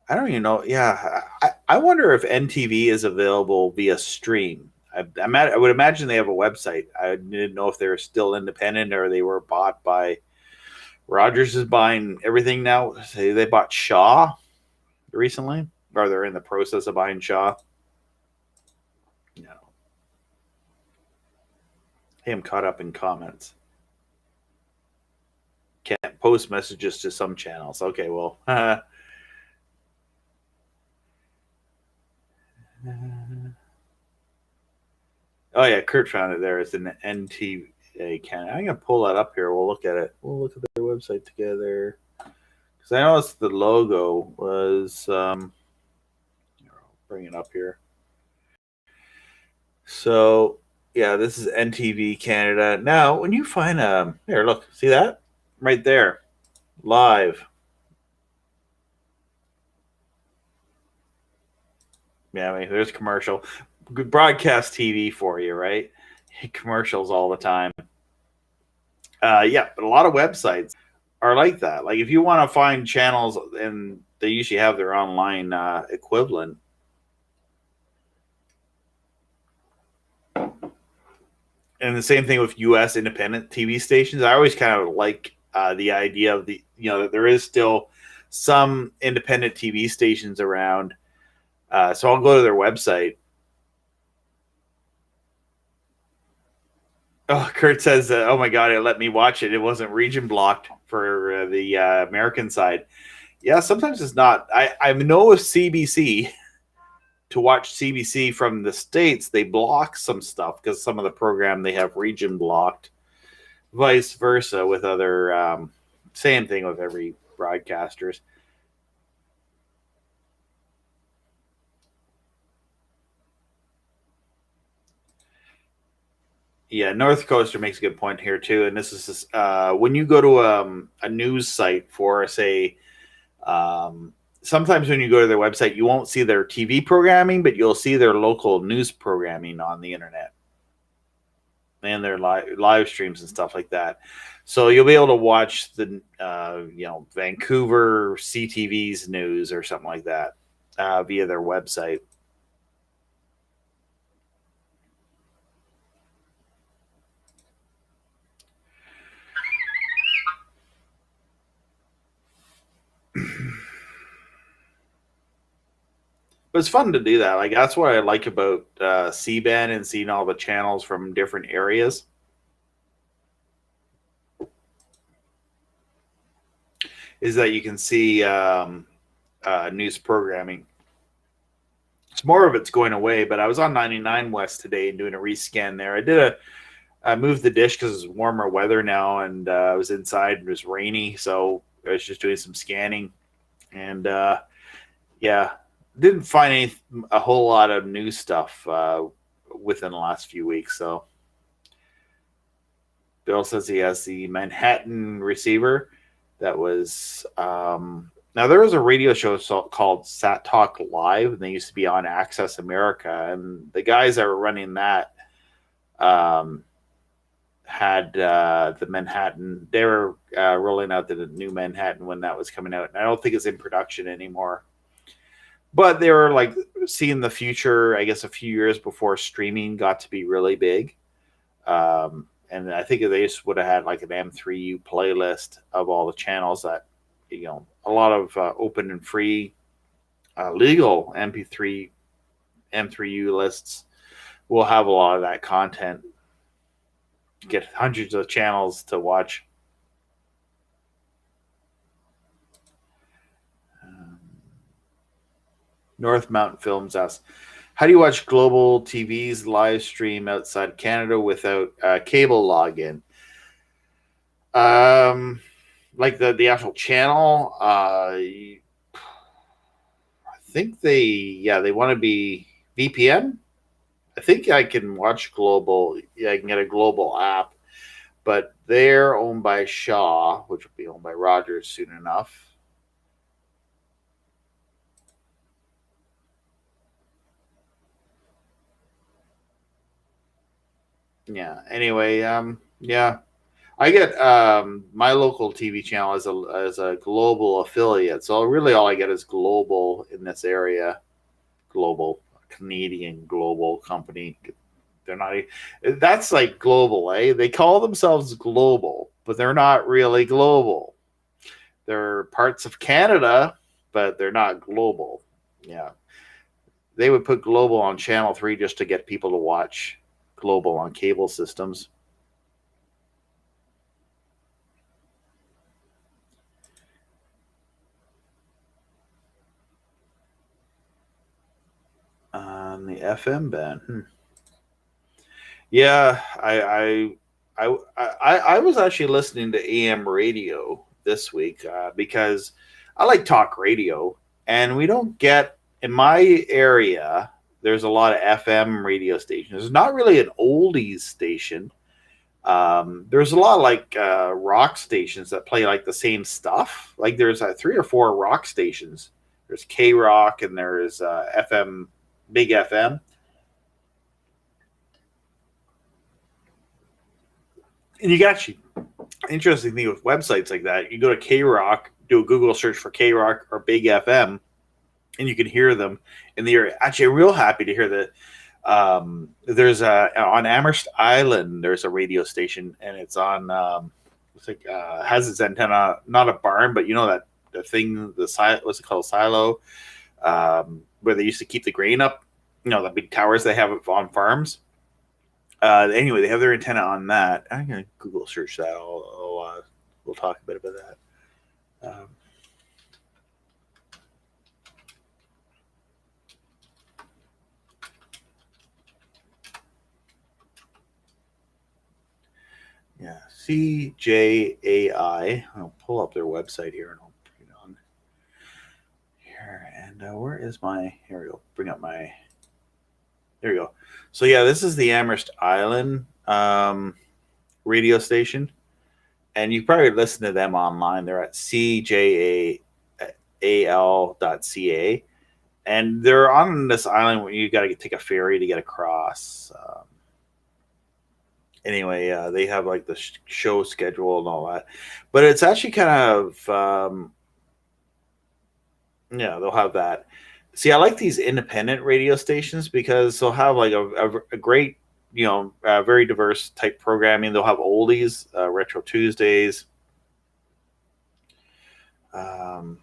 I don't even know. Yeah, I wonder if NTV is available via stream. I would imagine they have a website. I didn't know if they're still independent or they were bought by Rogers is buying everything now. They bought Shaw recently, or they're in the process of buying Shaw. No. Hey, I'm caught up in comments. Can't post messages to some channels. Okay, well. Oh yeah, Kurt found it there. It's an NTA Canada. I'm gonna pull that up here. We'll look at it. We'll look at their website together. Because I noticed the logo was I'll bring it up here. So yeah, this is NTV Canada. Now, when you find here, look, see that? Right there. Live. Yeah, I mean, there's commercial. Good broadcast TV for you, right? Commercials all the time. Yeah, but a lot of websites are like that. Like if you want to find channels, and they usually have their online equivalent. And the same thing with U.S. independent TV stations. I always kind of like the idea of that there is still some independent TV stations around. So I'll go to their website. Oh, Kurt says, "Oh my God, it let me watch it. It wasn't region blocked for the American side." Yeah, sometimes it's not. I know with CBC, to watch CBC from the States, they block some stuff because some of the program they have region blocked. Vice versa with other, same thing with every broadcasters. Yeah, North Coaster makes a good point here too, and this is when you go to a news site for, say, sometimes when you go to their website, you won't see their TV programming, but you'll see their local news programming on the internet and their live streams and stuff like that. So you'll be able to watch the Vancouver CTV's news or something like that via their website. But it's fun to do that. Like that's what I like about C-band and seeing all the channels from different areas. Is that you can see news programming. It's more of it's going away, but I was on 99 West today and doing a rescan there. I moved the dish because it's warmer weather now, and I was inside and it was rainy, so I was just doing some scanning, and yeah, didn't find a whole lot of new stuff within the last few weeks. So Bill says he has the Manhattan receiver that was now there was a radio show called Sat Talk Live, and they used to be on Access America, and the guys that were running that had the Manhattan. They were rolling out the new Manhattan when that was coming out, and I don't think it's in production anymore. But they were like seeing the future, I guess, a few years before streaming got to be really big. And I think they just would have had like an M3U playlist of all the channels that, you know, a lot of open and free legal M3U lists will have a lot of that content. Get hundreds of channels to watch. North Mountain Films asks, how do you watch global TV's live stream outside Canada without cable login? Like the actual channel, I think they want to be VPN. I think I can watch global. Yeah, I can get a global app, but they're owned by Shaw, which will be owned by Rogers soon enough. Yeah. Anyway, yeah, I get my local TV channel as a global affiliate, so really all I get is global in this area. Global Canadian global company. They're not. That's like global, eh? They call themselves global, but they're not really global. They're parts of Canada, but they're not global. Yeah, they would put global on Channel 3 just to get people to watch global on cable systems. On the FM band, yeah, I was actually listening to AM radio this week because I like talk radio, and we don't get in my area. There's a lot of FM radio stations. There's not really an oldies station. There's a lot of like rock stations that play like the same stuff. Like there's 3 or 4 rock stations. There's K Rock and there's FM, Big FM. And you can actually, interesting thing with websites like that, you go to K Rock, do a Google search for K Rock or Big FM, and you can hear them. And they're actually real happy to hear that. There's on Amherst Island, there's a radio station, and it's on, it's like has its antenna, not a barn, but you know that the thing, what's it called, silo, where they used to keep the grain up, you know, the big towers they have on farms. Anyway, they have their antenna on that. I'm gonna Google search that. We'll talk a bit about that. Yeah, CJAI. I'll pull up their website here and I'll put it on here. And where is my? Here we go. Bring up my. There we go. So yeah, this is the Amherst Island radio station, and you probably listen to them online. They're at cjaal.ca, and they're on this island where you got to take a ferry to get across. Anyway, they have like the show schedule and all that, but it's actually kind of yeah, they'll have that. See, I like these independent radio stations because they'll have like a great, you know, very diverse type programming. They'll have oldies, Retro Tuesdays, you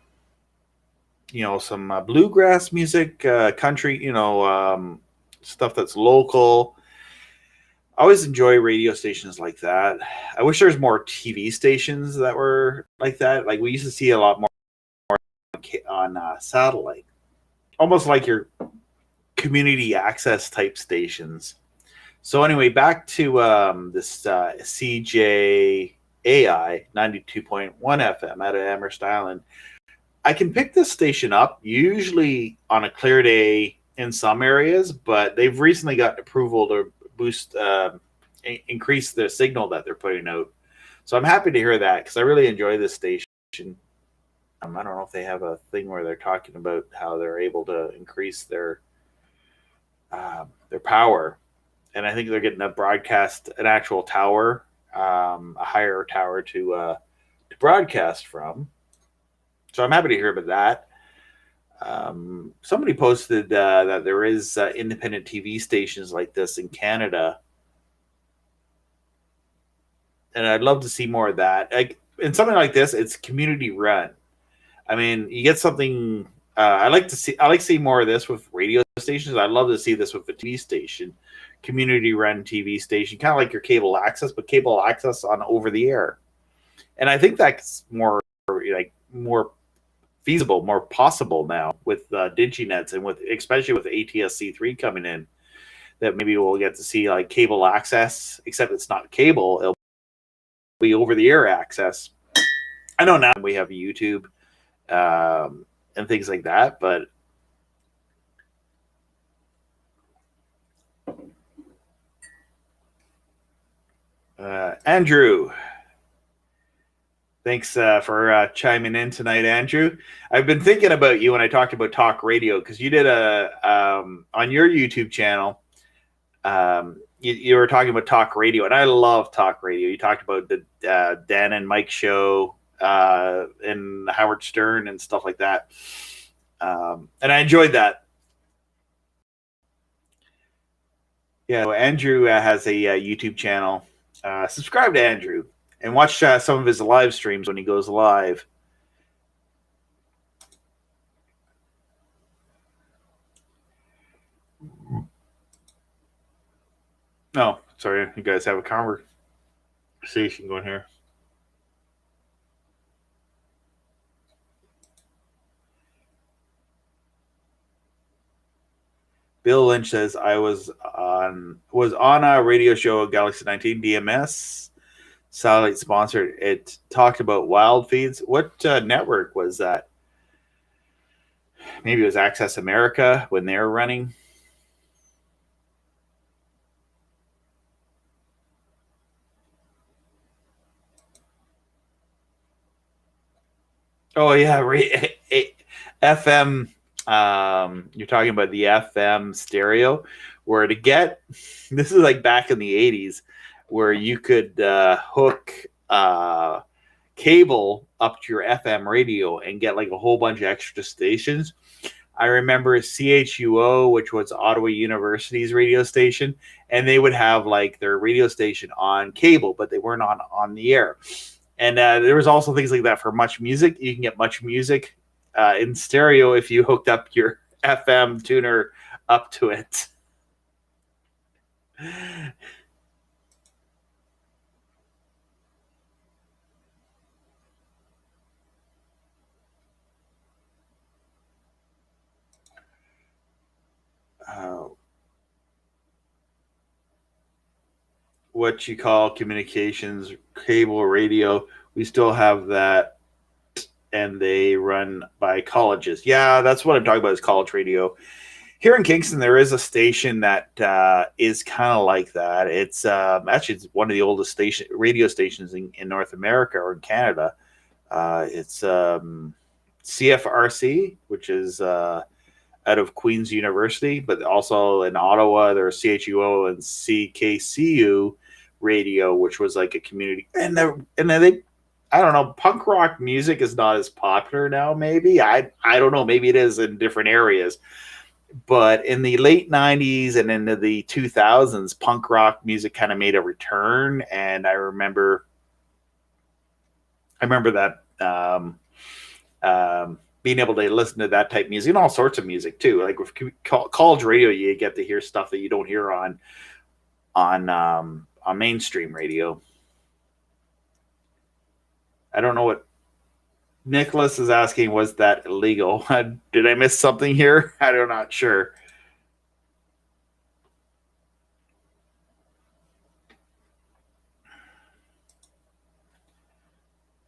know, some bluegrass music, country, you know, stuff that's local. I always enjoy radio stations like that. I wish there was more TV stations that were like that. Like we used to see a lot more on satellite. Almost like your community access type stations. So anyway, back to this CJAI 92.1 FM out of Amherst Island. I can pick this station up usually on a clear day in some areas, but they've recently gotten approval to boost, increase the signal that they're putting out. So I'm happy to hear that because I really enjoy this station. I don't know if they have a thing where they're talking about how they're able to increase their power, and I think they're getting a broadcast, an actual tower, a higher tower to broadcast from. So I'm happy to hear about that. Somebody posted that there is independent TV stations like this in Canada, and I'd love to see more of that. Like in something like this, it's community run. I mean, you get something. I like seeing more of this with radio stations. I'd love to see this with a TV station, community run TV station, kind of like your cable access, but cable access on over the air. And I think that's more feasible, more possible now with DigiNets and with especially with ATSC3 coming in. That maybe we'll get to see like cable access, except it's not cable; it'll be over the air access. I know now we have YouTube and things like that, but Andrew, thanks for chiming in tonight, Andrew. I've been thinking about you when I talked about talk radio because you did on your YouTube channel. You were talking about talk radio, and I love talk radio. You talked about the Dan and Mike show and Howard Stern and stuff like that, and I enjoyed that. Yeah, so Andrew has a YouTube channel. Subscribe to Andrew and watch some of his live streams when he goes live. No, sorry, you guys have a conversation going here. Bill Lynch says I was on a radio show, Galaxy 19 DMS satellite sponsored. It talked about wild feeds. What network was that? Maybe it was Access America when they were running. Oh yeah, FM. You're talking about the FM stereo, where to get this is like back in the 80s, where you could hook cable up to your FM radio and get like a whole bunch of extra stations. I remember CHUO, which was Ottawa University's radio station, and they would have like their radio station on cable, but they weren't on the air. And there was also things like that for Much Music. You can get Much Music in stereo if you hooked up your FM tuner up to it. What you call communications, cable radio, we still have that, and they run by colleges. Yeah, that's what I'm talking about is college radio. Here in Kingston, there is a station that is kind of like that. It's actually it's one of the oldest radio stations in North America or in Canada. It's CFRC, which is out of Queen's University, but also in Ottawa, there's CHUO and CKCU radio, which was like a community. And then they, I don't know, punk rock music is not as popular now. Maybe I don't know. Maybe it is in different areas. But in the late 90s and into the 2000s, punk rock music kind of made a return. And I remember that being able to listen to that type of music and all sorts of music too. Like with college radio, you get to hear stuff that you don't hear on mainstream radio. I don't know what Nicholas is asking. Was that illegal? Did I miss something here? I'm not sure.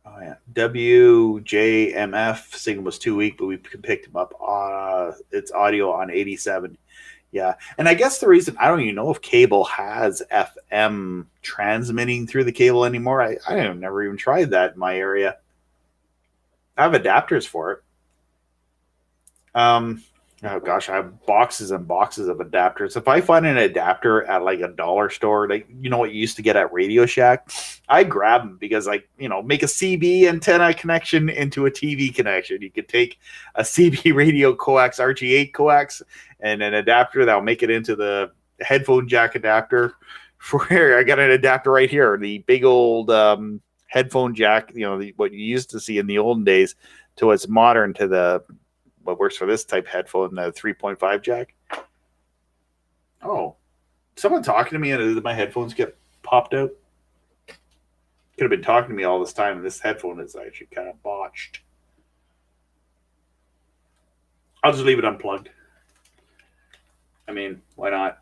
Oh yeah, WJMF signal was too weak, but we picked him up. It's audio on 87. Yeah. And I guess the reason, I don't even know if cable has FM transmitting through the cable anymore. I have never even tried that in my area. I have adapters for it. Oh gosh, I have boxes and boxes of adapters. If I find an adapter at like a dollar store, like what you used to get at Radio Shack, I grab them because make a CB antenna connection into a TV connection. You could take a CB radio coax, RG8 coax, and an adapter that'll make it into the headphone jack adapter. For I got an adapter right here, the big old headphone jack, what you used to see in the olden days, to what's modern to the what works for this type headphone, the 3.5 jack. Oh, someone talking to me and my headphones get popped out. Could have been talking to me all this time, and this headphone is actually kind of botched. I'll just leave it unplugged. I mean, why not?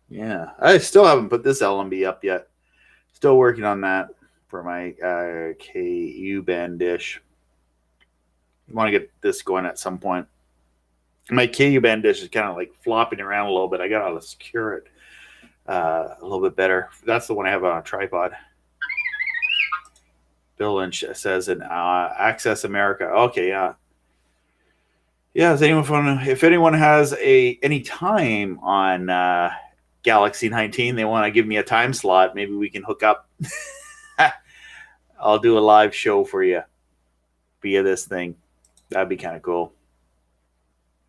Yeah, I still haven't put this LMB up yet. Still working on that for my KU band dish. I want to get this going at some point. My KU band dish is kind of like flopping around a little bit. I got to secure it a little bit better. That's the one I have on a tripod. Bill Lynch says in Access America. Okay, yeah. Yeah, if anyone has any time on Galaxy 19, they want to give me a time slot, maybe we can hook up. I'll do a live show for you via this thing. That'd be kind of cool.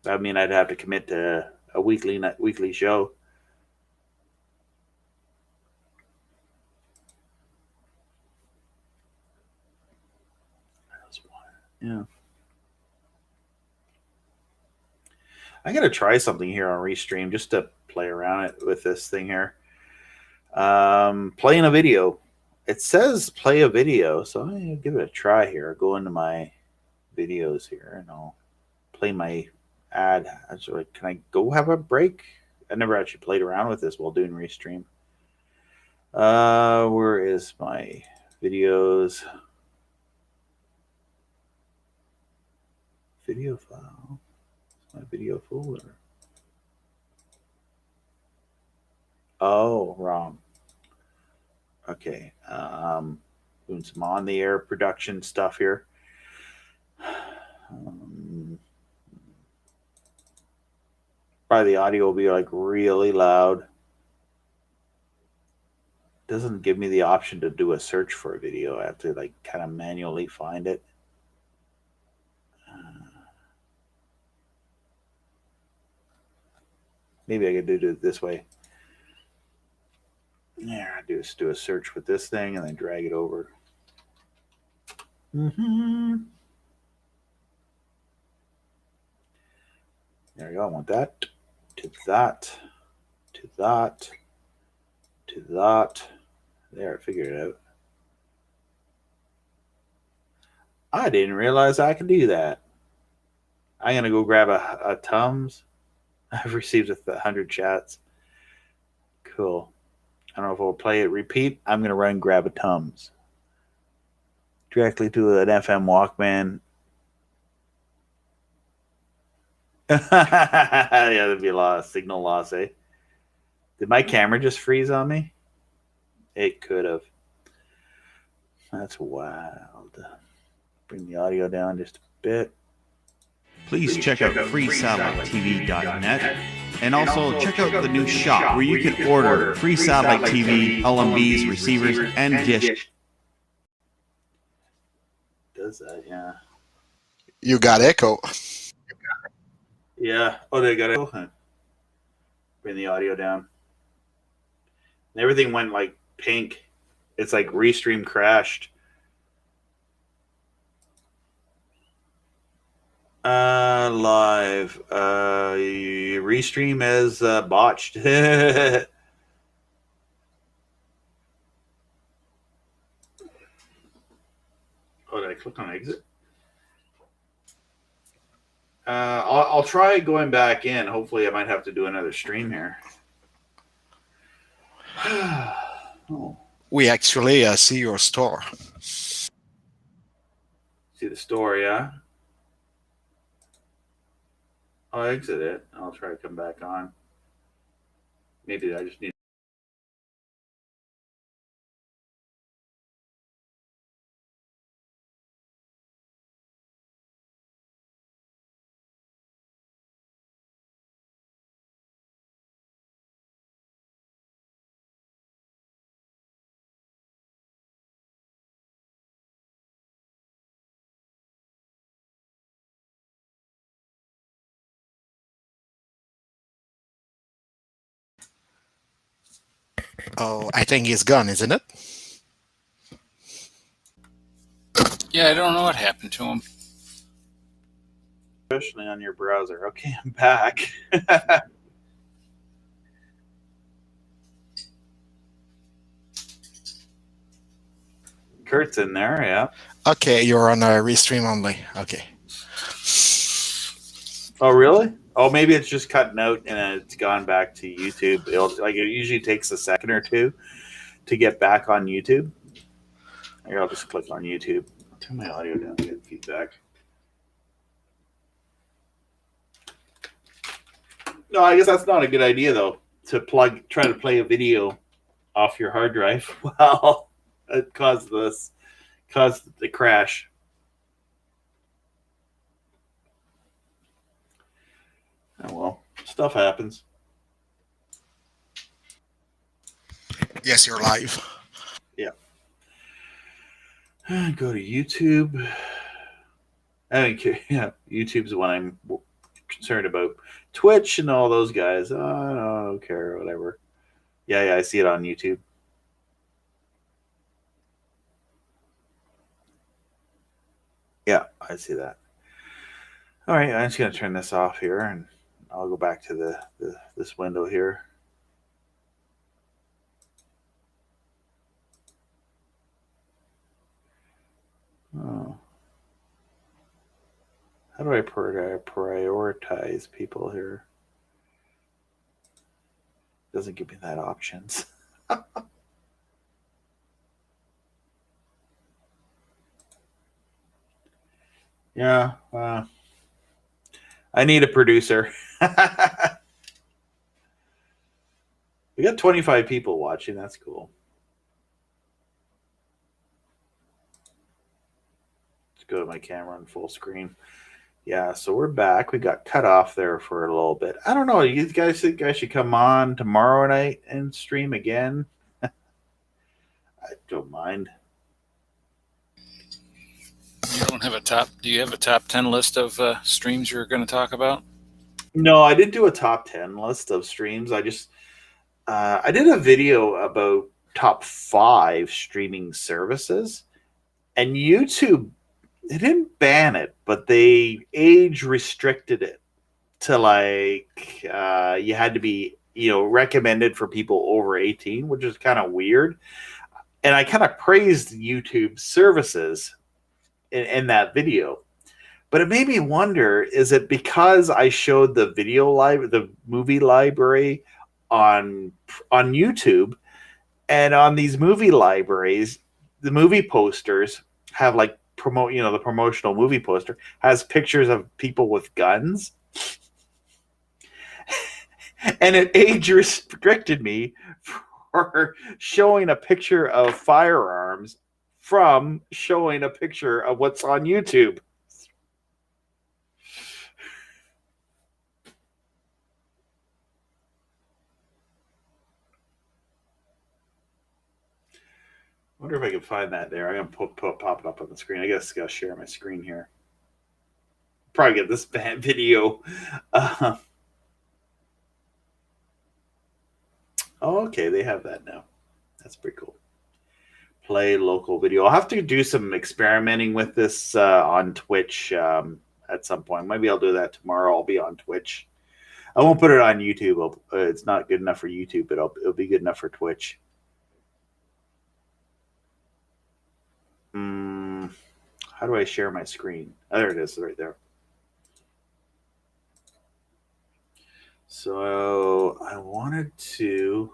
That'd mean I'd have to commit to a weekly show. Yeah. I got to try something here on Restream just to play around with this thing here. Playing a video. It says play a video, so I'm going to give it a try here. I'll go into my videos here, and I'll play my ad. Actually, can I go have a break? I never actually played around with this while doing Restream. Where is my videos? Video file. My video folder. Oh, wrong. Okay. Doing some on the air production stuff here. Probably the audio will be like really loud. Doesn't give me the option to do a search for a video. I have to like kind of manually find it. Maybe I could do it this way. Yeah, I do a search with this thing and then drag it over. There we go. I want that to that to that to that. There, I figured it out. I didn't realize I could do that. I'm gonna go grab a Tums. I've received 100 chats. Cool. I don't know if I'll play it repeat. I'm gonna run and grab a Tums. Directly to an FM Walkman. Yeah, there'd be a lot of signal loss, eh? Did my camera just freeze on me? It could have. That's wild. Bring the audio down just a bit. Please check out freesatellitetv.net and also check out the new shop where you can order free satellite TV, LMBs, receivers, and dish. Does that, yeah. You got echo. Yeah. Oh, they got it. Bring the audio down. And everything went like pink. It's like Restream crashed. Live. Restream is botched. Oh, did I click on exit? I'll try going back in. Hopefully, I might have to do another stream here. Oh, We actually see your store. see the store, yeah? I'll exit it. I'll try to come back on. Maybe I just need. Oh, I think it's gone, isn't it? Yeah, I don't know what happened to him. Especially on your browser. Okay, I'm back. Kurt's in there, yeah. Okay, you're on a restream only. Okay. Oh, really? Oh, maybe it's just cutting out and it's gone back to YouTube. It usually takes a second or two to get back on YouTube. Here, I'll just click on YouTube. I'll turn my audio down to get feedback. No, I guess that's not a good idea though. To try to play a video off your hard drive. Well, it caused the crash. Oh well, stuff happens. Yes, you're live. Yeah. Go to YouTube. I mean, yeah, YouTube's the one I'm concerned about. Twitch and all those guys, I don't care, whatever. Yeah, I see it on YouTube. Yeah, I see that. All right, I'm just gonna turn this off here, and I'll go back to this window here. Oh. How do I prioritize people here? Doesn't give me that options. Yeah, I need a producer. We got 25 people watching. That's cool. Let's go to my camera on full screen. Yeah, so we're back. We got cut off there for a little bit. I don't know. You guys think I should come on tomorrow night and stream again? I don't mind. You don't have a top. Do you have a top 10 list of streams you're going to talk about? No, I didn't do a top 10 list of streams. I just I did a video about top 5 streaming services, and YouTube, they didn't ban it, but they age restricted it to like you had to be recommended for people over 18, which is kind of weird. And I kind of praised YouTube services in that video, but it made me wonder, is it because I showed the movie library on YouTube, and on these movie libraries the movie posters have like the promotional movie poster has pictures of people with guns, and it age restricted me for showing a picture of firearms from showing a picture of what's on YouTube. I wonder if I can find that there. I'm going to pop it up on the screen. I guess I got to share my screen here. Probably get this bad video. Oh, okay, they have that now. That's pretty cool. Play local video. I'll have to do some experimenting with this on Twitch at some point. Maybe I'll do that tomorrow. I'll be on Twitch. I won't put it on YouTube. It's not good enough for YouTube, but it'll be good enough for Twitch. How do I share my screen? Oh, there it is, right there. So I wanted to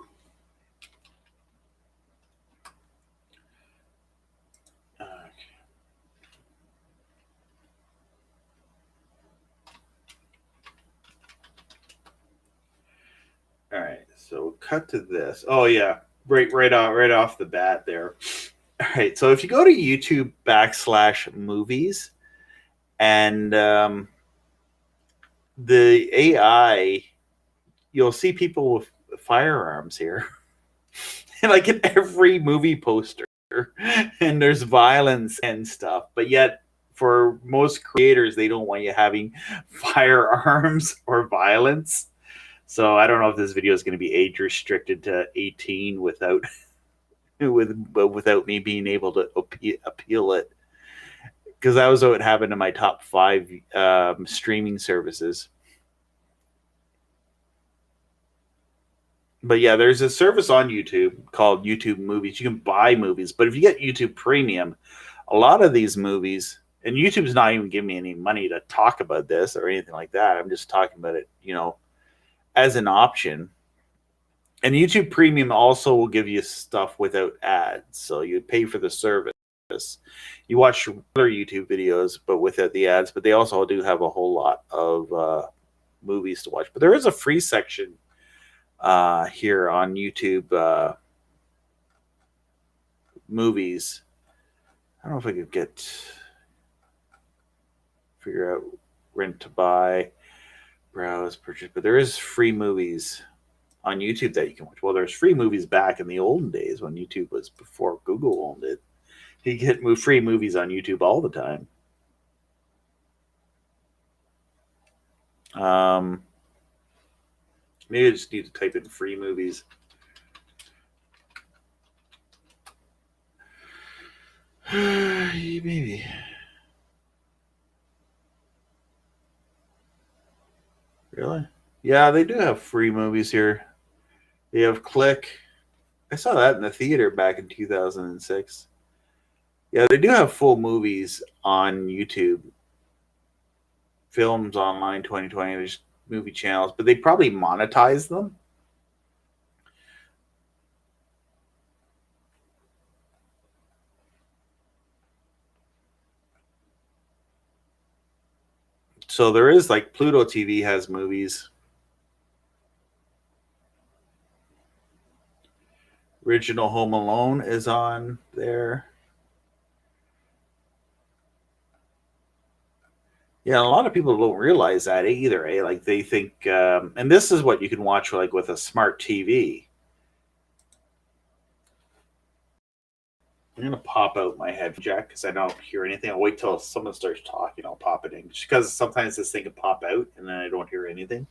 So cut to this. Oh yeah, right off the bat there. All right. So if you go to YouTube /movies and the AI, you'll see people with firearms here, like in every movie poster, and there's violence and stuff. But yet, for most creators, they don't want you having firearms or violence. So I don't know if this video is going to be age restricted to 18 without without me being able to appeal it, because that was what happened to my top 5 streaming services. But yeah, there's a service on YouTube called YouTube Movies. You can buy movies, but if you get YouTube Premium, a lot of these movies, and YouTube's not even giving me any money to talk about this or anything like that. I'm just talking about it, as an option. And YouTube Premium also will give you stuff without ads. So you pay for the service. You watch other YouTube videos, but without the ads. But they also do have a whole lot of movies to watch. But there is a free section here on YouTube movies. I don't know if I could figure out rent to buy, browse, purchase, but there is free movies on YouTube that you can watch. Well, there's free movies back in the olden days when YouTube was before Google owned it. You get free movies on YouTube all the time. Maybe I just need to type in free movies. Maybe. Really? Yeah, they do have free movies here. They have Click. I saw that in the theater back in 2006. Yeah, they do have full movies on YouTube. Films Online 2020. There's movie channels, but they probably monetize them. So there is, like, Pluto TV has movies. Original Home Alone is on there. Yeah, a lot of people don't realize that either. Like, they think, and this is what you can watch like with a smart TV. I'm gonna pop out my head jack because I don't hear anything. I'll wait till someone starts talking. I'll pop it in, just because sometimes this thing can pop out and then I don't hear anything.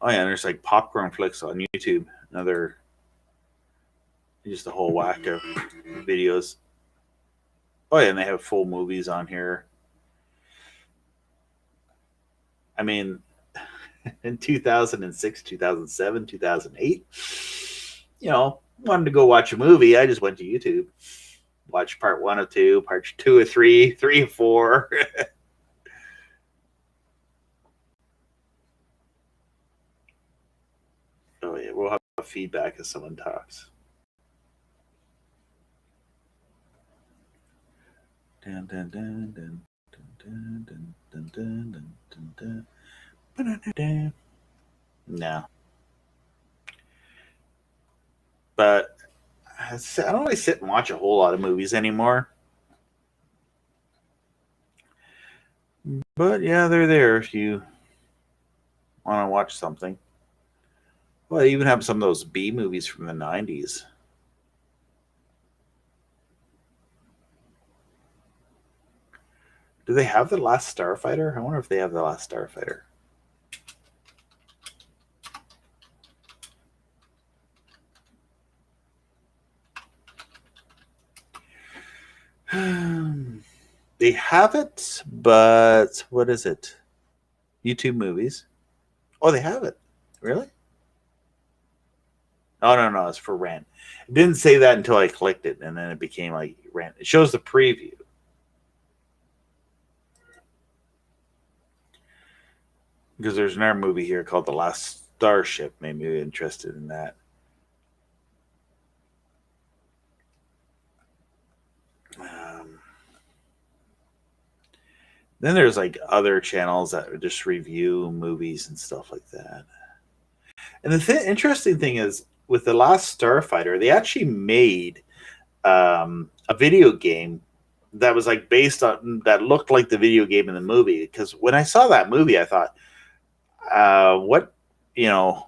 Oh yeah, there's like popcorn flicks on YouTube. Another, just a whole whack of videos. Oh yeah, and they have full movies on here. I mean, in 2006, 2007, 2008, wanted to go watch a movie. I just went to YouTube, watched part 1 of 2, part 2 of 3, 3 of 4. Oh yeah, we'll have feedback as someone talks. Dun, dun, dun, dun, dun, dun, dun, dun, dun, dun, dun. No. But I don't really sit and watch a whole lot of movies anymore. But yeah, they're there if you want to watch something. Well, they even have some of those B movies from the 90s. Do they have The Last Starfighter? I wonder if they have The Last Starfighter. They have it, but what is it? YouTube movies. Oh, they have it. Really? Oh, no, it's for rent. It didn't say that until I clicked it, and then it became like rent. It shows the preview. Because there's another movie here called The Last Starship. Maybe you're interested in that. Then there's like other channels that just review movies and stuff like that. And the interesting thing is, with The Last Starfighter, they actually made a video game that was like based on, that looked like the video game in the movie. Because when I saw that movie, I thought, what, no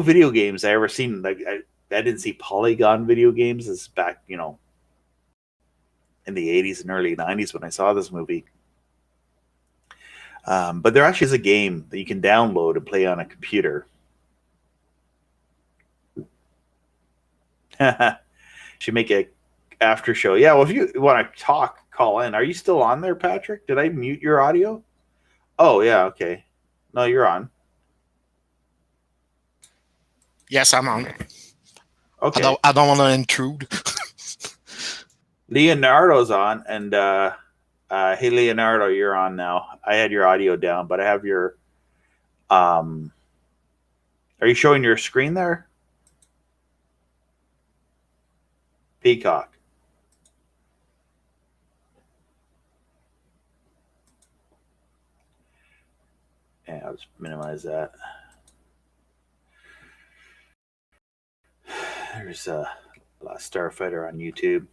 video games I ever seen. Like I didn't see polygon video games as back, in the 80s and early 90s when I saw this movie. But there actually is a game that you can download and play on a computer. Should make a after show. Yeah, well, if you want to talk, call in. Are you still on there, Patrick? Did I mute your audio? Oh, yeah, okay. No, you're on. Yes, I'm on. Okay. I don't want to intrude. Leonardo's on, and hey, Leonardo, you're on now. I had your audio down, but I have your. Are you showing your screen there? Peacock. Yeah, I'll just minimize that. There's Last Starfighter on YouTube.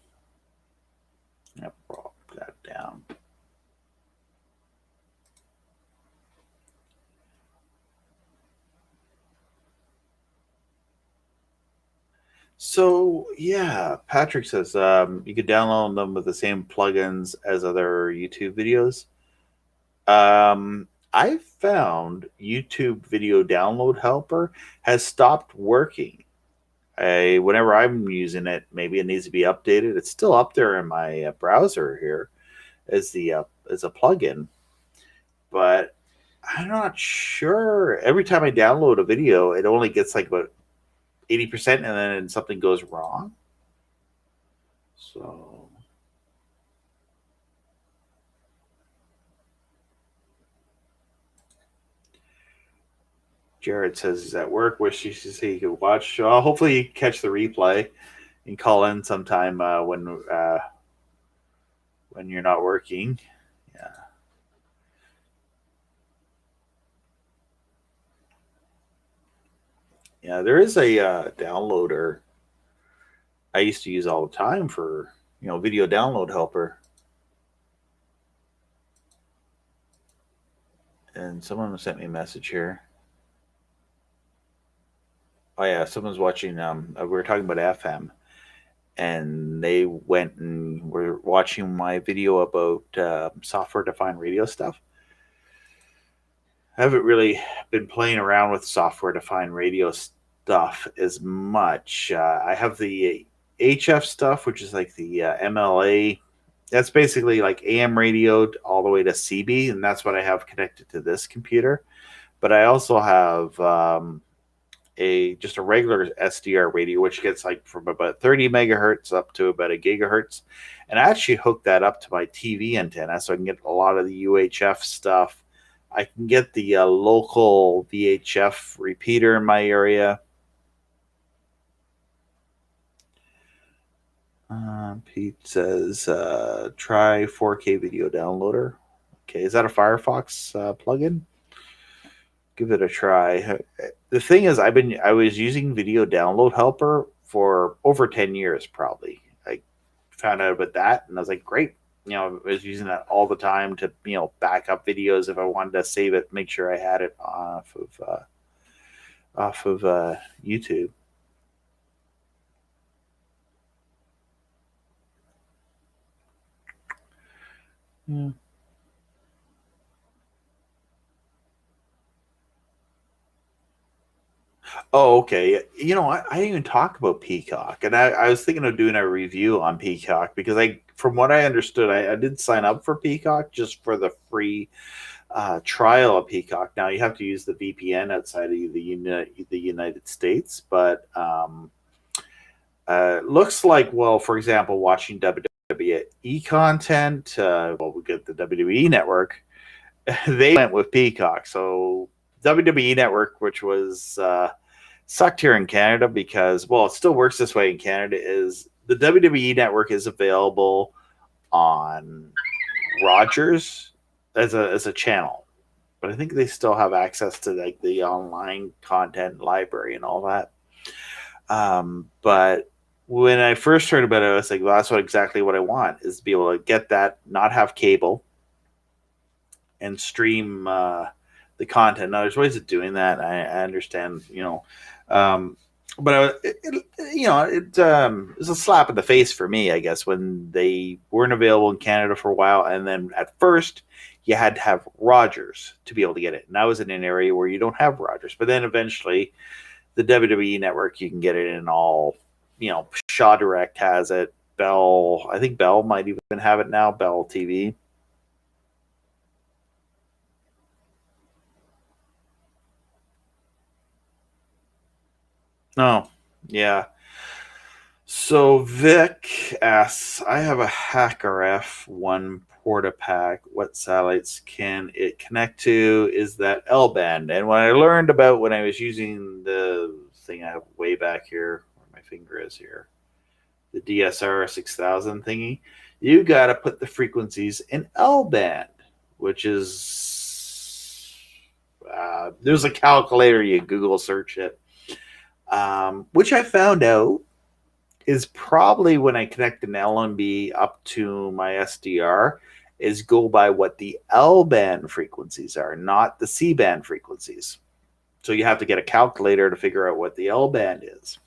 Yep, roll that down. So yeah, Patrick says you could download them with the same plugins as other YouTube videos. I found YouTube Video Download Helper has stopped working. Whenever I'm using it, maybe it needs to be updated. It's still up there in my browser here as a plugin, but I'm not sure. Every time I download a video, it only gets like about 80%, and then something goes wrong. So Jared says he's at work. Wish you could see he could watch. Hopefully you catch the replay and call in sometime when you're not working. Yeah. Yeah, there is a downloader I used to use all the time for, Video Download Helper. And someone sent me a message here. Oh yeah, someone's watching. We were talking about FM, and they went and were watching my video about software-defined radio stuff. I haven't really been playing around with software-defined radio stuff as much. I have the HF stuff, which is like the MLA. That's basically like AM radio all the way to CB, and that's what I have connected to this computer. But I also have just a regular SDR radio, which gets like from about 30 megahertz up to about a gigahertz. And I actually hooked that up to my TV antenna, so I can get a lot of the UHF stuff. I can get the local VHF repeater in my area. Pete says, try 4K video downloader. Okay, is that a Firefox plugin? Give it a try. The thing is, I was using Video Download Helper for over 10 years, probably. I found out about that, and I was like, great. I was using that all the time to, back up videos if I wanted to save it, make sure I had it off of YouTube. Yeah. Oh, okay. I didn't even talk about Peacock, and I was thinking of doing a review on Peacock because from what I understood, I did sign up for Peacock just for the free trial of Peacock. Now you have to use the VPN outside of the United States, but looks like, well, for example, watching WWE content, we get the WWE Network. They went with Peacock, so WWE Network, which was sucked here in Canada because, well, it still works this way in Canada, is the WWE Network is available on Rogers as a channel, but I think they still have access to like the online content library and all that. But when I first heard about it, I was like, well, that's exactly what I want, is to be able to get that, not have cable, and stream the content. Now, there's ways of doing that. I understand, but it was a slap in the face for me, I guess, when they weren't available in Canada for a while. And then at first, you had to have Rogers to be able to get it. And I was in an area where you don't have Rogers. But then eventually, the WWE Network, you can get it in all, Shaw Direct has it. Bell, I think Bell might even have it now, Bell TV. Oh, yeah. So Vic asks, I have a Hacker F1 Porta Pack. What satellites can it connect to? Is that L-band? And what I learned about when I was using the thing I have way back here, where my finger is here, the DSR 6000 thingy, you got to put the frequencies in L-band, which is, there's a calculator, you Google search it. Which I found out is probably when I connect an LNB up to my SDR, is go by what the L-band frequencies are, not the C-band frequencies. So you have to get a calculator to figure out what the L-band is.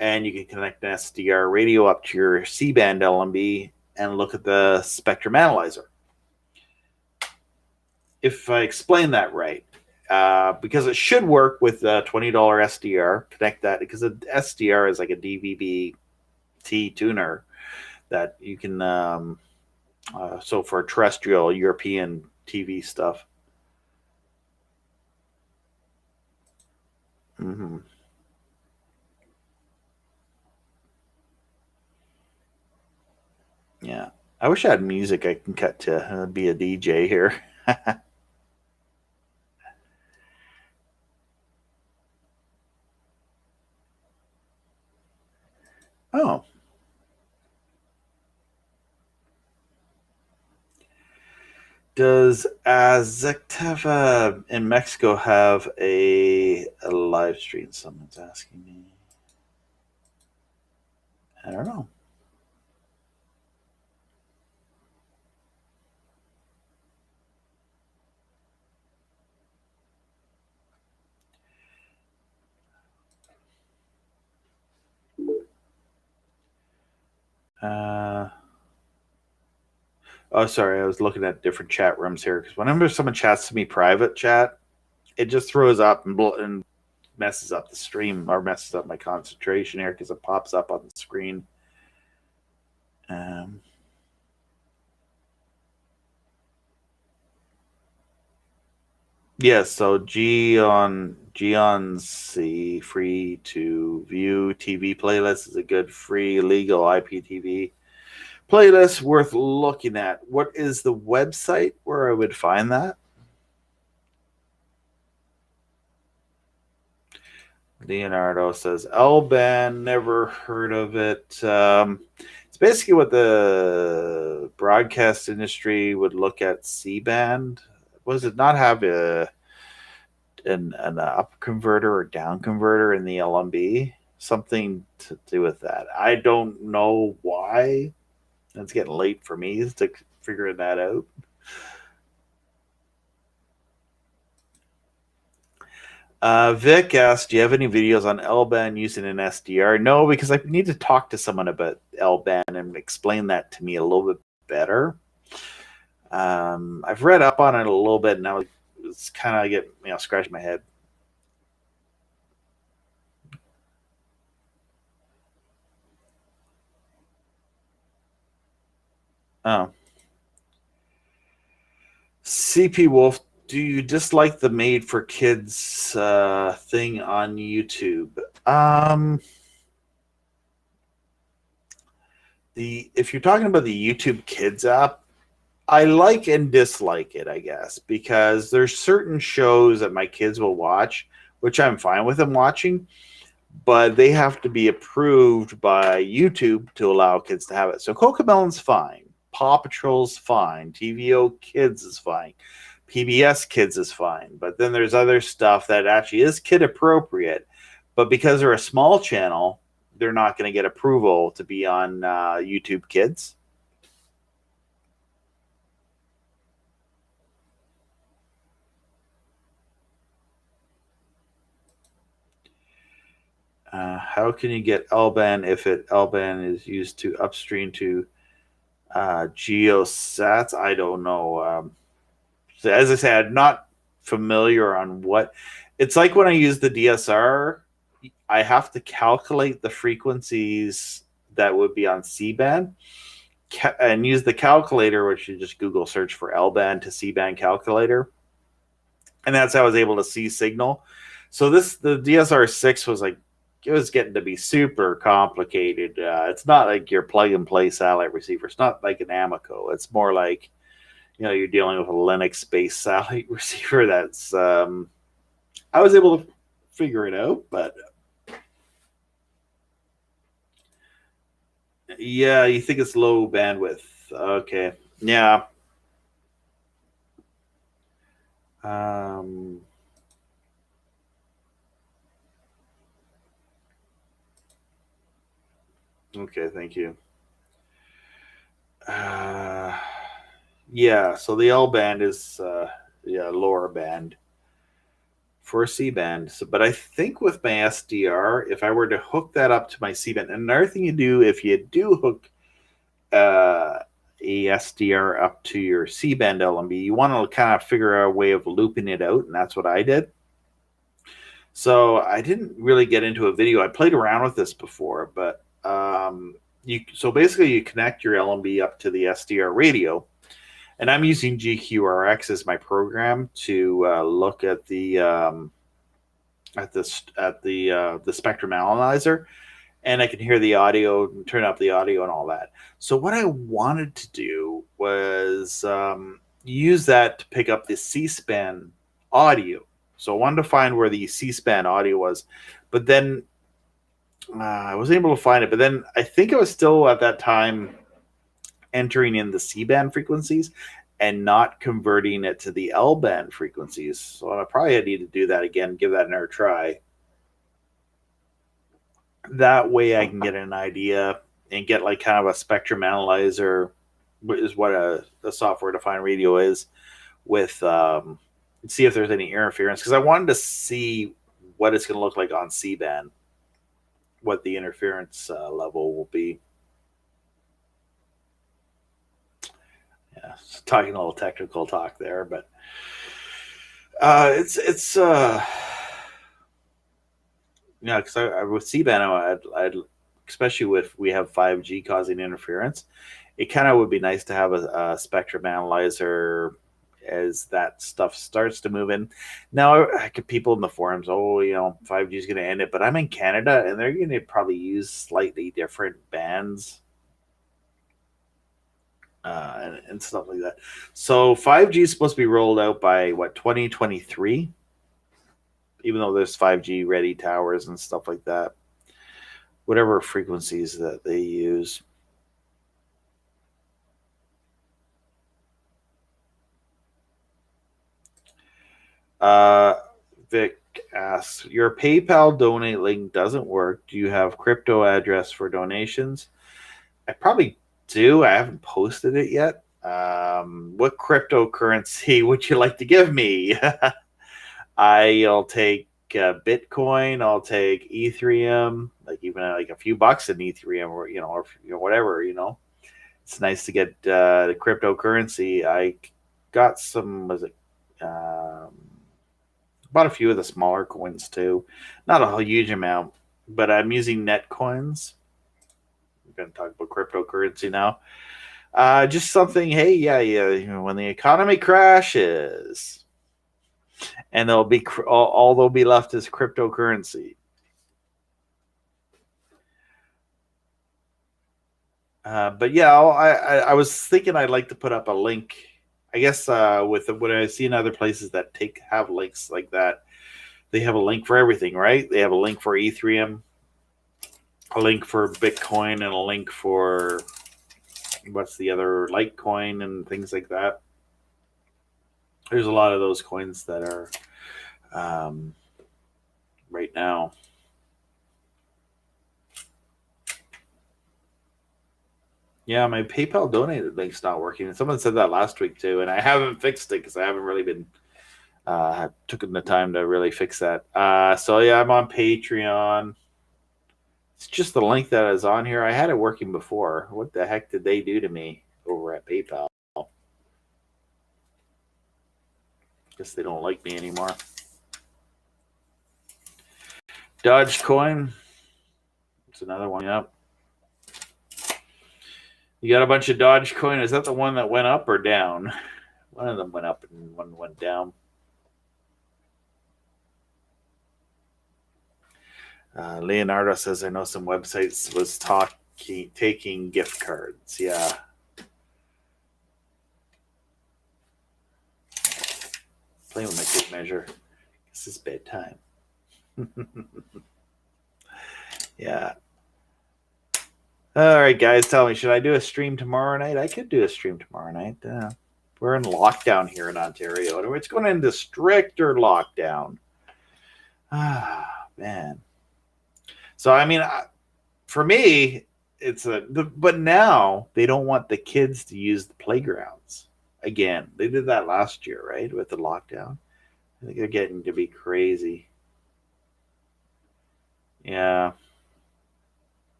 And you can connect an SDR radio up to your C-band LNB and look at the spectrum analyzer. If I explain that right. Because it should work with a $20 SDR. Connect that, because the SDR is like a DVB-T tuner that you can, so for terrestrial European TV stuff. Mm-hmm. Yeah. I wish I had music I can cut to be a DJ here. Oh. Does Azteca in Mexico have a live stream? Someone's asking me. I don't know. Oh, sorry. I was looking at different chat rooms here, because whenever someone chats to me private chat, it just throws up and messes up the stream, or messes up my concentration here, because it pops up on the screen. Yes, so Geon's the free to view TV playlist is a good free legal IPTV playlist worth looking at. What is the website where I would find that? Leonardo says L-band, never heard of it. It's basically what the broadcast industry would look at C-band. Was it not have an up converter or down converter in the LMB? Something to do with that. I don't know why. It's getting late for me to figure that out. Vic asked, do you have any videos on L-band using an SDR? No, because I need to talk to someone about L-band and explain that to me a little bit better. I've read up on it a little bit, and now it's kind of scratching my head. Oh. CP Wolf, do you dislike the made for kids thing on YouTube? If you're talking about the YouTube Kids app, I like and dislike it, I guess, because there's certain shows that my kids will watch, which I'm fine with them watching, but they have to be approved by YouTube to allow kids to have it. So Cocomelon's fine. Paw Patrol's fine. TVO Kids is fine. PBS Kids is fine. But then there's other stuff that actually is kid appropriate. But because they're a small channel, they're not going to get approval to be on YouTube Kids. How can you get LBAN if LBAN is used to upstream to geosats? I don't know. So as I said, I'm not familiar on what it's like when I use the DSR. I have to calculate the frequencies that would be on C-band and use the calculator, which you just Google search for L-band to C-band calculator. And that's how I was able to see signal. So the DSR-6 was like, it was getting to be super complicated. It's not like your plug-and-play satellite receiver. It's not like an Amico. It's more like, you're dealing with a Linux-based satellite receiver that's... I was able to figure it out, but... Yeah, you think it's low bandwidth. Okay. Yeah. Okay, thank you. Yeah, so the L band is lower band for C band. So, but I think with my SDR, if I were to hook that up to my C band, and another thing you do if you do hook a SDR up to your C band LMB, you want to kind of figure out a way of looping it out, and that's what I did. So I didn't really get into a video. I played around with this before, but so basically you connect your LMB up to the SDR radio, and I'm using GQRX as my program to look at the spectrum analyzer, and I can hear the audio, turn up the audio and all that. So what I wanted to do was use that to pick up the C-SPAN audio. So I wanted to find where the C-SPAN audio was, but then I wasn't able to find it. But then I think I was still at that time entering in the C-band frequencies and not converting it to the L-band frequencies. So I probably need to do that again, give that another try. That way I can get an idea and get like kind of a spectrum analyzer, which is what a software-defined radio is, with see if there's any interference. Because I wanted to see what it's going to look like on C-band, what the interference level will be. Yeah, talking a little technical talk there, but it's because with C-band, I'd especially if we have 5G causing interference, it kind of would be nice to have a spectrum analyzer as that stuff starts to move in. Now, I get people in the forums, 5G is going to end it, but I'm in Canada, and they're going to probably use slightly different bands and stuff like that. So 5G is supposed to be rolled out by, 2023? Even though there's 5G ready towers and stuff like that. Whatever frequencies that they use. Vic asks, your PayPal donate link doesn't work. Do you have crypto address for donations? I probably do. I haven't posted it yet. What cryptocurrency would you like to give me? I'll take Bitcoin. I'll take Ethereum, like even like a few bucks in Ethereum, or whatever. It's nice to get the cryptocurrency. I got some. Bought a few of the smaller coins too, not a huge amount, but I'm using NetCoins. We're going to talk about cryptocurrency now. Just something. Hey, yeah. When the economy crashes, and there'll be all there'll be left is cryptocurrency. But yeah, I was thinking I'd like to put up a link. I guess with what I see in other places that have links like that, they have a link for everything, right? They have a link for Ethereum, a link for Bitcoin, and a link for what's the other, Litecoin and things like that. There's a lot of those coins that are right now. Yeah, my PayPal donated link's not working. And someone said that last week too, and I haven't fixed it because I haven't really been taken the time to really fix that. So yeah, I'm on Patreon. It's just the link that is on here. I had it working before. What the heck did they do to me over at PayPal? Guess they don't like me anymore. Dogecoin. It's another one. Yep. You got a bunch of Dogecoin. Is that the one that went up or down? One of them went up and one went down. Leonardo says, I know some websites was taking gift cards. Yeah. Playing with my tape measure. This is bedtime. Yeah. All right, guys, tell me, should I do a stream tomorrow night? I could do a stream tomorrow night. We're in lockdown here in Ontario. It's going into stricter lockdown. Ah, man. So, I mean, for me, but now they don't want the kids to use the playgrounds again. They did that last year, right, with the lockdown. I think they're getting to be crazy. Yeah.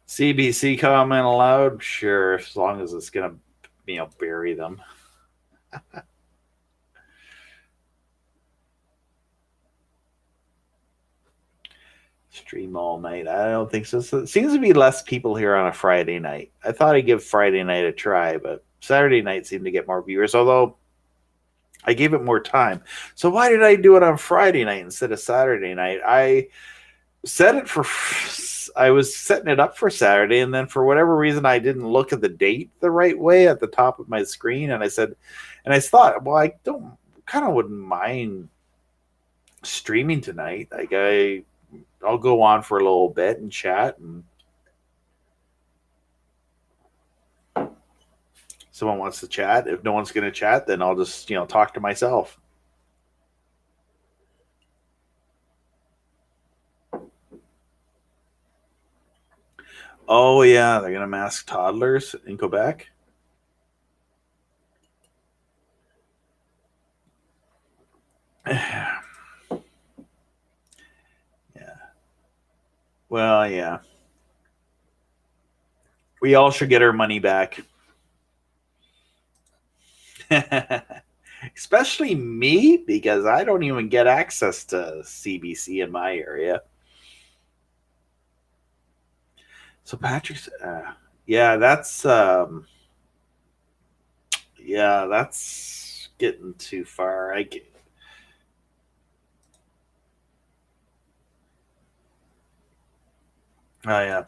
CBC comment allowed? Sure, as long as it's going to, bury them. Stream all night. I don't think so. So it seems to be less people here on a Friday night. I thought I'd give Friday night a try, but Saturday night seemed to get more viewers, although I gave it more time. So why did I do it on Friday night instead of Saturday night? I was setting it up for Saturday, and then for whatever reason, I didn't look at the date the right way at the top of my screen. And I thought, well, I wouldn't mind streaming tonight. Like I'll go on for a little bit and chat, and someone wants to chat. If no one's going to chat, then I'll just, talk to myself. Oh, yeah, they're going to mask toddlers in Quebec. Yeah. Well, yeah. We all should get our money back. Especially me, because I don't even get access to CBC in my area. So Patrick's, that's getting too far. Oh yeah,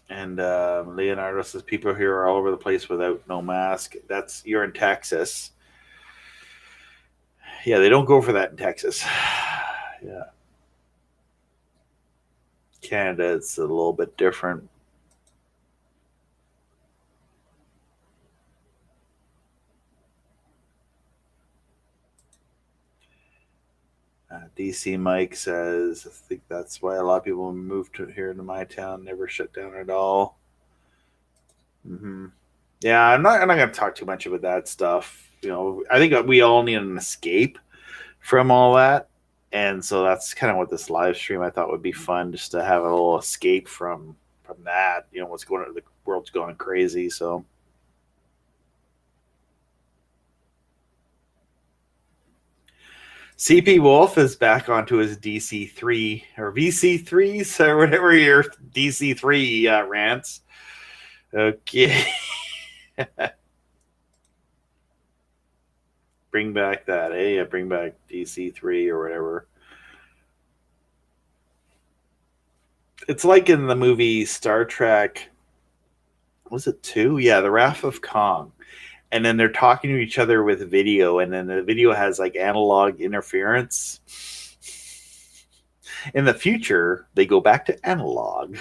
and Leonardo says people here are all over the place without no mask. You're in Texas. Yeah, they don't go for that in Texas. Yeah. Canada, it's a little bit different. DC Mike says, I think that's why a lot of people moved here to my town, never shut down at all. Yeah, I'm not going to talk too much about that stuff. I think we all need an escape from all that. And so that's kind of what this live stream I thought would be fun, just to have a little escape from that. What's going on, the world's going crazy. So CP Wolf is back onto his DC3 or VC3s or whatever your DC3 rants. Okay. Bring back that, Yeah, bring back DC3 or whatever. It's like in the movie Star Trek, was it 2? Yeah, The Wrath of Kong. And then they're talking to each other with video, and then the video has like analog interference. In the future, they go back to analog.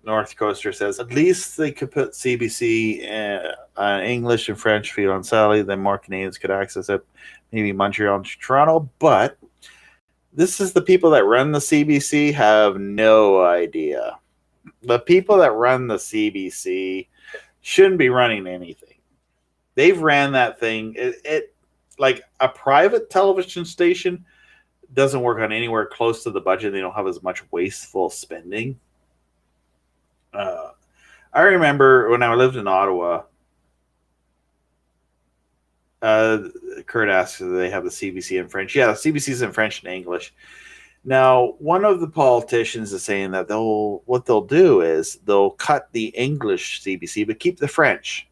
North Coaster says, at least they could put CBC English and French feed on Sally, then more Canadians could access it. Maybe Montreal and Toronto, but this is the people that run the CBC have no idea. The people that run the CBC shouldn't be running anything. They've ran that thing. It like a private television station doesn't work on anywhere close to the budget. They don't have as much wasteful spending. I remember when I lived in Ottawa, Kurt asked if they have the CBC in French. Yeah, the CBC is in French and English. Now, one of the politicians is saying that what they'll do is they'll cut the English CBC but keep the French.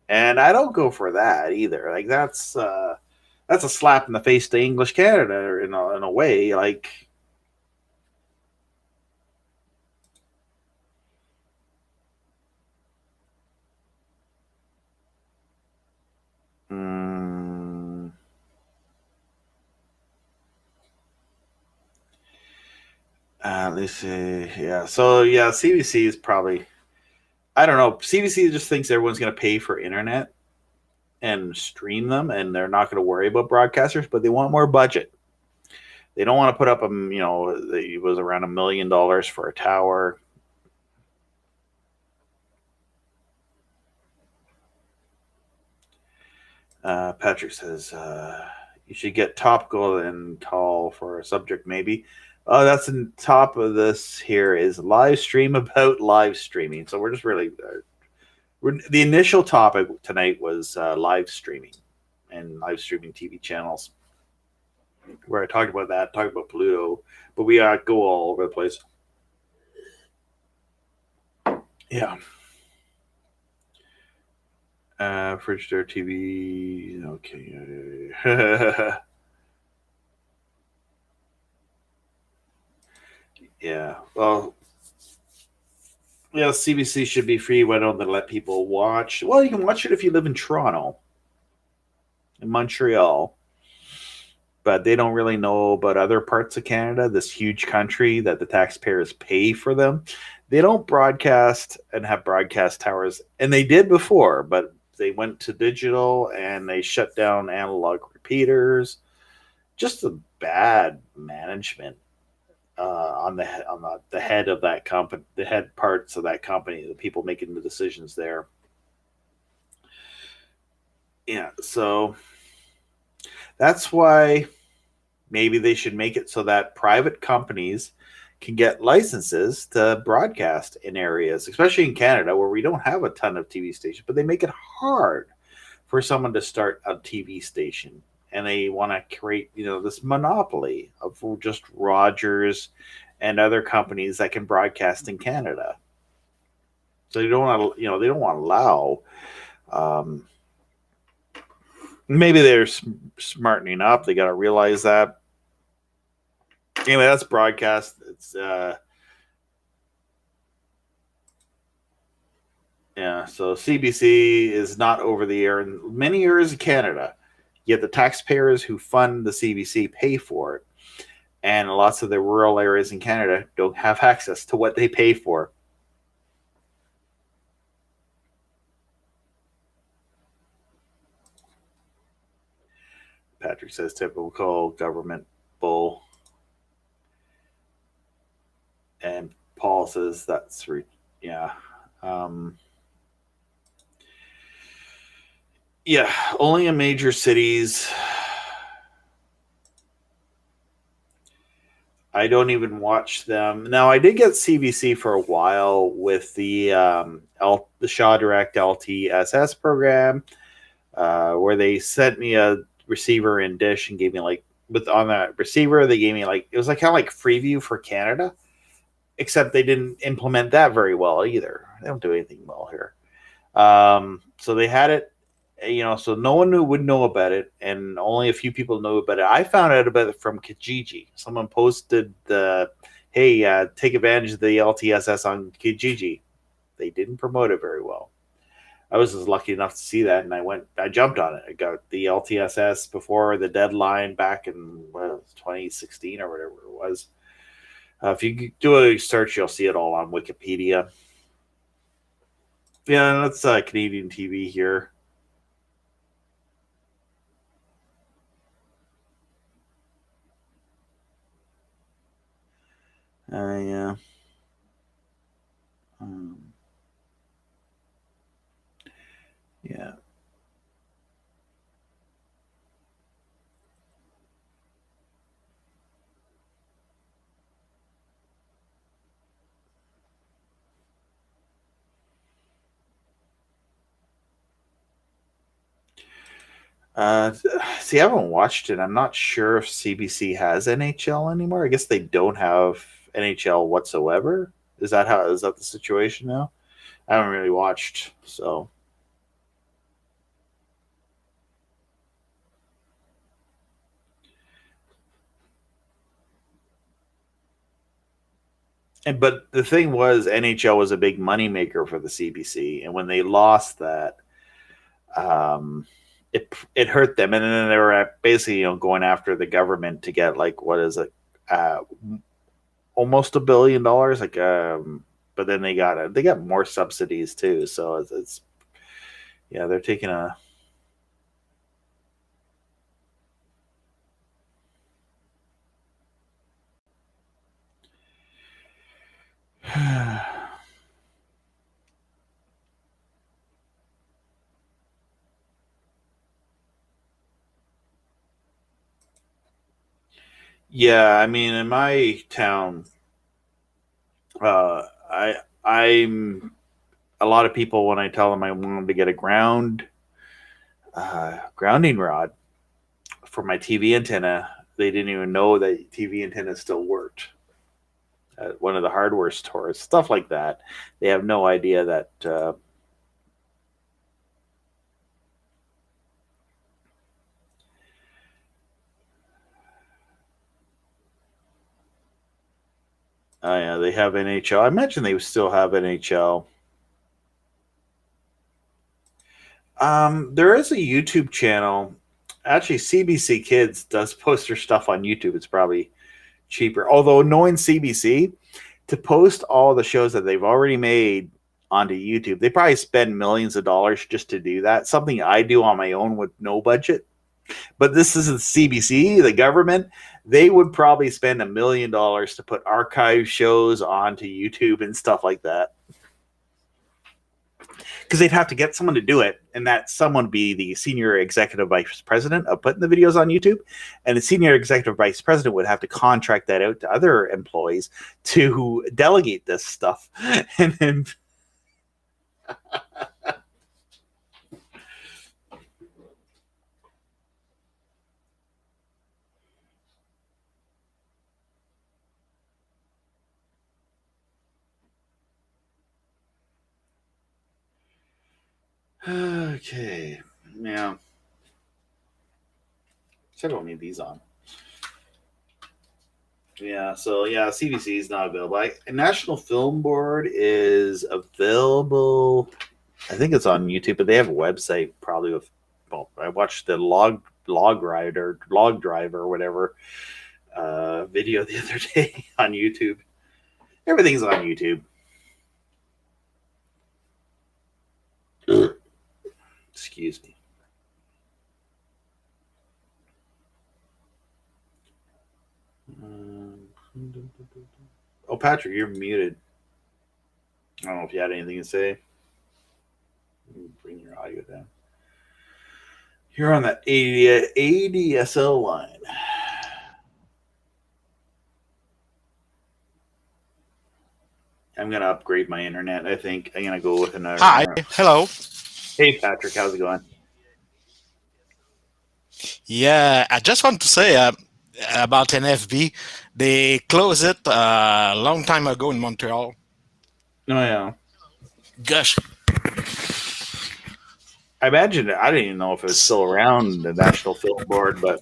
And I don't go for that either. Like that's a slap in the face to English Canada in a way. Like, let's see. Yeah. So yeah, CBC is probably, I don't know. CBC just thinks everyone's going to pay for internet and stream them, and they're not going to worry about broadcasters, but they want more budget. They don't want to put up it was around $1 million for a tower. Patrick says you should get topical and tall for a subject, maybe. Oh, that's on top of this here is live stream about live streaming. So we're just really the initial topic tonight was live streaming and live streaming TV channels, where I talked about that, talked about Pluto, but we go all over the place. Yeah. Frigidaire TV. Okay. Yeah. Well, yeah, CBC should be free. Why don't they let people watch? Well, you can watch it if you live in Toronto, in Montreal, but they don't really know about other parts of Canada, this huge country that the taxpayers pay for them. They don't broadcast and have broadcast towers, and they did before, but they went to digital and they shut down analog repeaters. Just a bad management on the head of that company, the head parts of that company, the people making the decisions there. Yeah, so that's why maybe they should make it so that private companies can get licenses to broadcast in areas, especially in Canada, where we don't have a ton of TV stations, but they make it hard for someone to start a TV station. And they want to create, this monopoly of just Rogers and other companies that can broadcast in Canada. So they don't want to, they don't want to allow. Maybe they're smartening up. They got to realize that. Anyway, that's broadcast. It's yeah. So CBC is not over the air in many areas of Canada. Yet the taxpayers who fund the CBC pay for it. And lots of the rural areas in Canada don't have access to what they pay for. Patrick says typical government bull. And Paul says that's, yeah. Yeah, only in major cities. I don't even watch them. Now, I did get CBC for a while with the Shaw Direct LTSS program, where they sent me a receiver in Dish and gave me on that receiver, they gave me it was kind of like Freeview for Canada, except they didn't implement that very well either. They don't do anything well here. So they had it. so no one would know about it, and only a few people know about it. I found out about it from Kijiji. Someone posted hey, take advantage of the LTSS on Kijiji. They didn't promote it very well. I was just lucky enough to see that, and I jumped on it. I got the LTSS before the deadline back in 2016 or whatever it was. If you do a search, you'll see it all on Wikipedia. Yeah, that's Canadian TV here. Yeah. Yeah. See, I haven't watched it. I'm not sure if CBC has NHL anymore. I guess they don't have NHL whatsoever. Is that the situation now? I haven't really watched, so. But the thing was, NHL was a big moneymaker for the CBC, and when they lost that, it hurt them, and then they were basically going after the government to get almost $1 billion, but then they got more subsidies too. So it's they're taking a. Yeah, I mean, in my town, I'm a lot of people, when I tell them I wanted to get a grounding rod for my TV antenna, they didn't even know that TV antenna still worked at one of the hardware stores, stuff like that. They have no idea that yeah, they have NHL. I imagine they still have NHL. There is a YouTube channel. Actually, CBC Kids does post their stuff on YouTube. It's probably cheaper. Although knowing CBC, to post all the shows that they've already made onto YouTube, they probably spend millions of dollars just to do that. Something I do on my own with no budget. But this isn't CBC, the government. They would probably spend $1 million to put archive shows onto YouTube and stuff like that. Because they'd have to get someone to do it, and that someone be the senior executive vice president of putting the videos on YouTube, and the senior executive vice president would have to contract that out to other employees to delegate this stuff. And then okay, yeah. I don't need these on. Yeah, so yeah, CBC is not available. National Film Board is available. I think it's on YouTube, but they have a website probably with. Well, I watched the log driver or whatever video the other day on YouTube. Everything's on YouTube. Excuse me. Oh, Patrick, you're muted. I don't know if you had anything to say. Bring your audio down. You're on that ADSL line. I'm going to upgrade my internet, I think. I'm going to go with another. Hi. Hello. Hey, Patrick. How's it going? Yeah, I just want to say about NFB. They closed it a long time ago in Montreal. Oh, yeah. Gosh. I imagine I didn't even know if it was still around, the National Film Board, but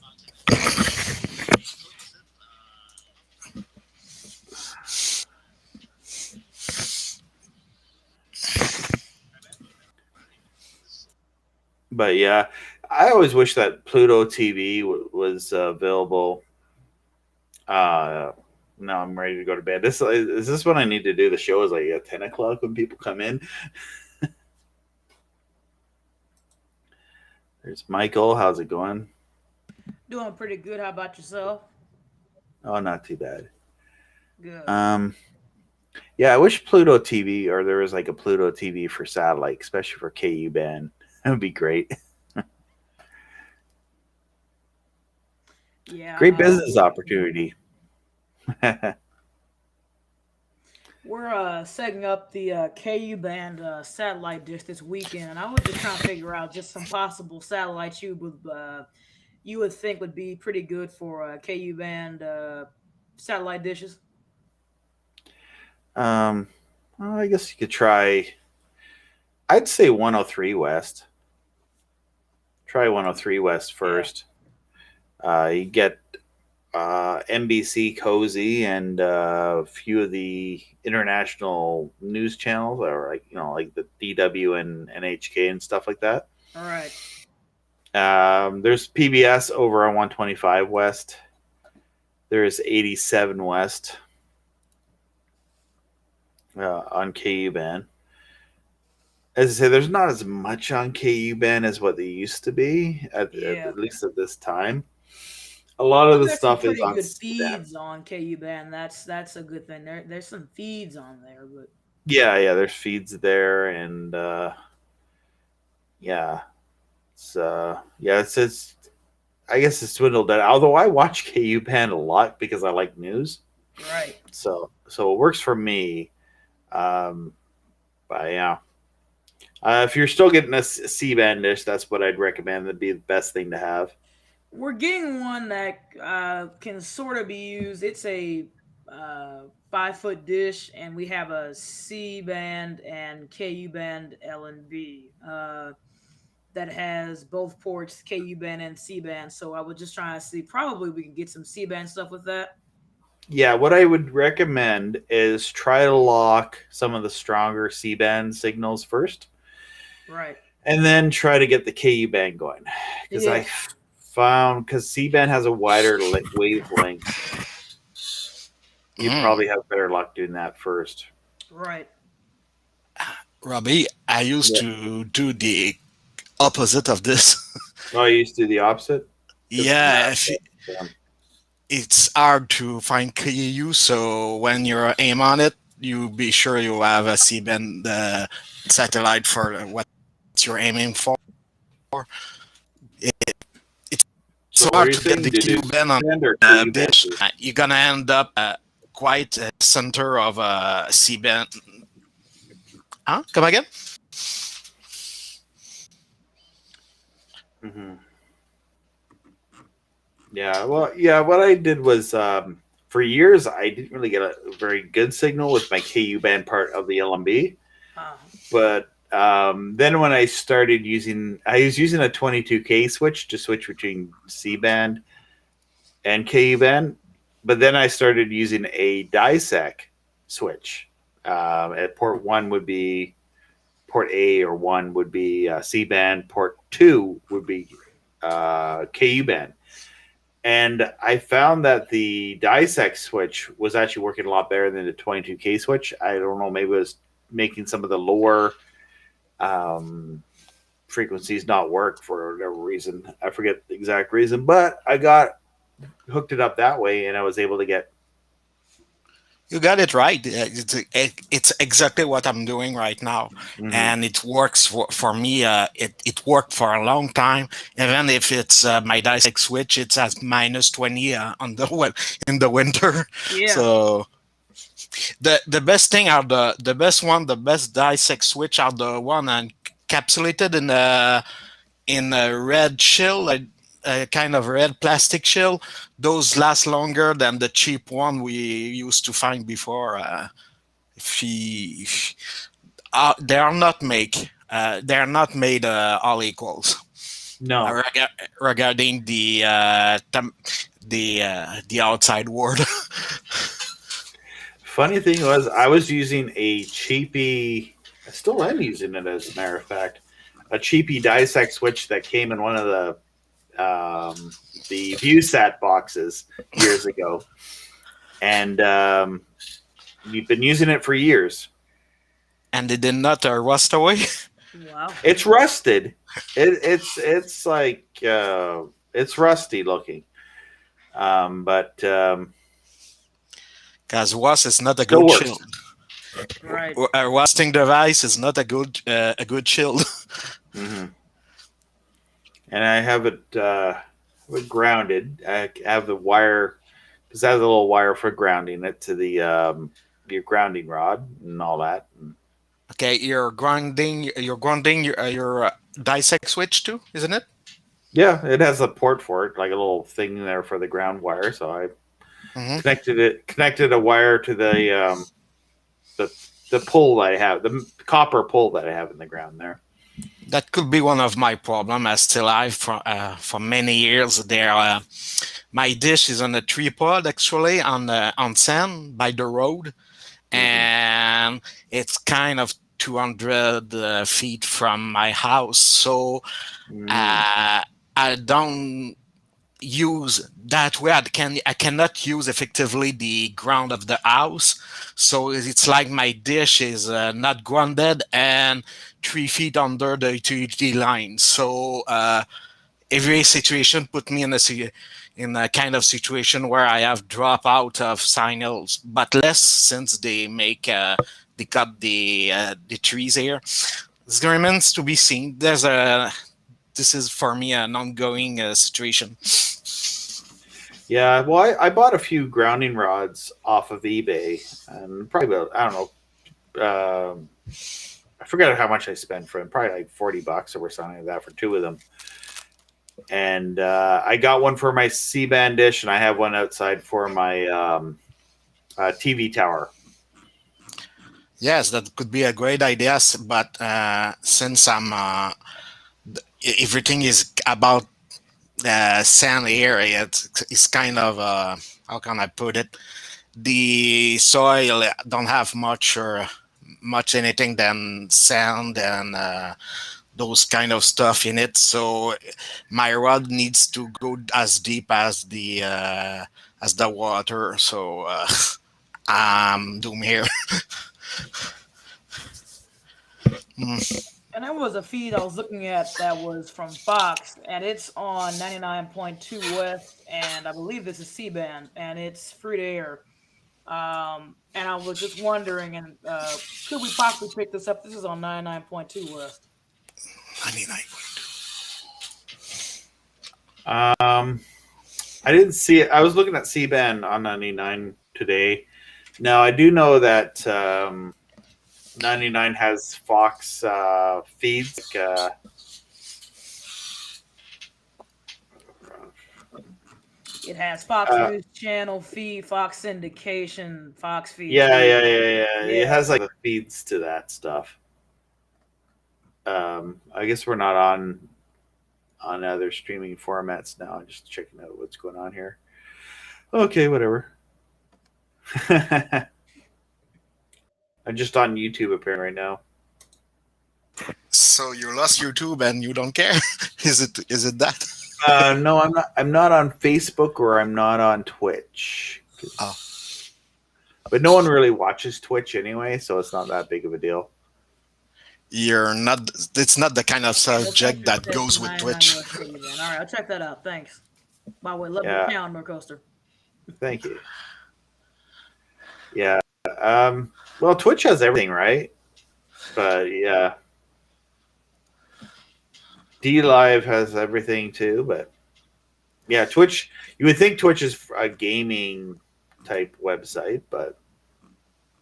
yeah, I always wish that Pluto TV was available. Now I'm ready to go to bed. Is this when I need to do the show? Is like at 10 o'clock when people come in? There's Michael. How's it going? Doing pretty good. How about yourself? Oh, not too bad. Good. Yeah, I wish Pluto TV, or there was like a Pluto TV for satellite, especially for KU band. That would be great. Yeah. Great business opportunity. We're setting up the KU band satellite dish this weekend, and I was just trying to figure out just some possible satellites you would think would be pretty good for KU band satellite dishes. Well, I guess you could try. I'd say 103 West. Try 103 West first. Yeah. You get NBC Cozy and a few of the international news channels, or like the DW and NHK and stuff like that. All right. There's PBS over on 125 West. There's 87 West on KU band. As I say, there's not as much on KU band as what they used to be, at least at this time. A lot of the stuff is on good feeds on KU band. That's a good thing. There's some feeds on there, but yeah, there's feeds there, and it's I guess it's dwindled down. Although I watch KU band a lot because I like news, right? So it works for me. But yeah, if you're still getting a C-band dish, that's what I'd recommend. That'd be the best thing to have. We're getting one that can sort of be used. It's a 5-foot dish, and we have a C-band and KU band LNB that has both ports, KU band and C-band. So I was just trying to see, probably we can get some C-band stuff with that. Yeah, what I would recommend is try to lock some of the stronger C-band signals first. Right. And then try to get the KU band going. Because I found, because C-band has a wider wavelength, you probably have better luck doing that first. Right. Robbie, I used to do the opposite of this. Oh, you used to do the opposite? Yeah. It's hard to find KU, so when you aim on it, you be sure you have a C-band satellite for what you're aiming for. It's so hard to get the KU band on the dish. You're gonna end up quite a center of a C-band. Huh? Come again? Mm-hmm. Yeah, well, what I did was for years I didn't really get a very good signal with my KU band part of the LMB. But then when I started I was using a 22K switch to switch between C band and KU band. But then I started using a dissect switch. At port 1 would be port A, or 1 would be C band, port 2 would be KU band. And I found that the dissect switch was actually working a lot better than the 22K switch. I don't know, maybe it was making some of the lower frequencies not work for whatever reason. I forget the exact reason, but I hooked it up that way, and I was able to get. You got it right. It's exactly what I'm doing right now, and it works for me. It worked for a long time, even if it's my dissect switch. It's at -20 in the winter. Yeah. So the best thing are the best dissect switch are the one encapsulated in a red shell, a kind of red plastic shell. Those last longer than the cheap one we used to find before. They are not make they're not made all equals. No. Regarding the outside world. Funny thing was, I was using a cheapy. I still am using it, as a matter of fact. A cheapy dissect switch that came in one of the ViewSat boxes years ago, and we've been using it for years. And it did not rust away. Wow. It's rusted. It's like it's rusty looking, but because rust is not a good shield. Right. A rusting device is not a good shield. Mm-hmm. And I have it grounded. I have the wire, because I have a little wire for grounding it to the your grounding rod and all that. Okay, you're grounding your dissect switch too, isn't it? Yeah, it has a port for it, like a little thing there for the ground wire. So I connected a wire to the pull that I have, the copper pull that I have in the ground there. That could be one of my problems. I still have for many years. There, my dish is on a tripod actually on sand by the road, and it's kind of 200 feet from my house. So I don't use that way. I cannot use effectively the ground of the house. So it's like my dish is not grounded and 3 feet under the utility line. So every situation put me in a kind of situation where I have drop out of signals, but less since they cut the trees here. This remains to be seen. This is for me an ongoing situation. Yeah, well, I bought a few grounding rods off of eBay, and probably about, I don't know, I forgot how much I spent for them. Probably like $40 or something like that for 2 of them. And I got one for my C-band dish, and I have one outside for my TV tower. Yes, that could be a great idea, but since everything is about sand area, it's kind of how can I put it? The soil don't have much anything than sand and those kind of stuff in it. So my rod needs to go as deep as the water. So I'm doomed here. And there was a feed I was looking at that was from Fox, and it's on 99.2 West, and I believe this is C-band, and it's free to air. And I was just wondering, and could we possibly pick this up? This is on 99.2 West. 99.2. I didn't see it. I was looking at C-band on 99 today. Now I do know that 99 has Fox feeds. It has Fox News Channel feed, Fox Syndication, Fox feed. Yeah. It has like the feeds to that stuff. I guess we're not on other streaming formats now. I'm just checking out what's going on here. Okay, whatever. I'm just on YouTube apparently right now. So you lost YouTube and you don't care? Is it that? No, I'm not. I'm not on Facebook or I'm not on Twitch. Oh. But no one really watches Twitch anyway, so it's not that big of a deal. You're not. It's not the kind of subject that goes with Twitch. All right, I'll check that out. Thanks. By the way, love Yeah. your pound, Mercoaster. Thank you. Yeah. Well, Twitch has everything, right? But yeah. DLive has everything too, but yeah, Twitch, you would think Twitch is a gaming type website, but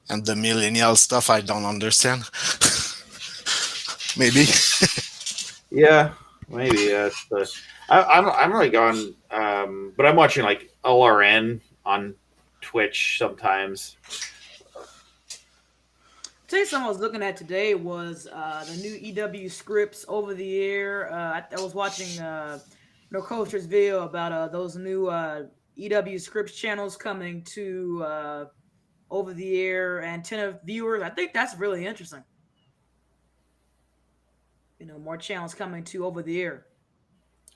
and the millennial stuff I don't understand. Maybe. Yeah, maybe. I'm like on but I'm watching like LRN on Twitch sometimes. Tell you something I was looking at today was the new EW scripts over the air. I was watching No Culture's video about those new EW scripts channels coming to over the air antenna viewers. I think that's really interesting. More channels coming to over the air.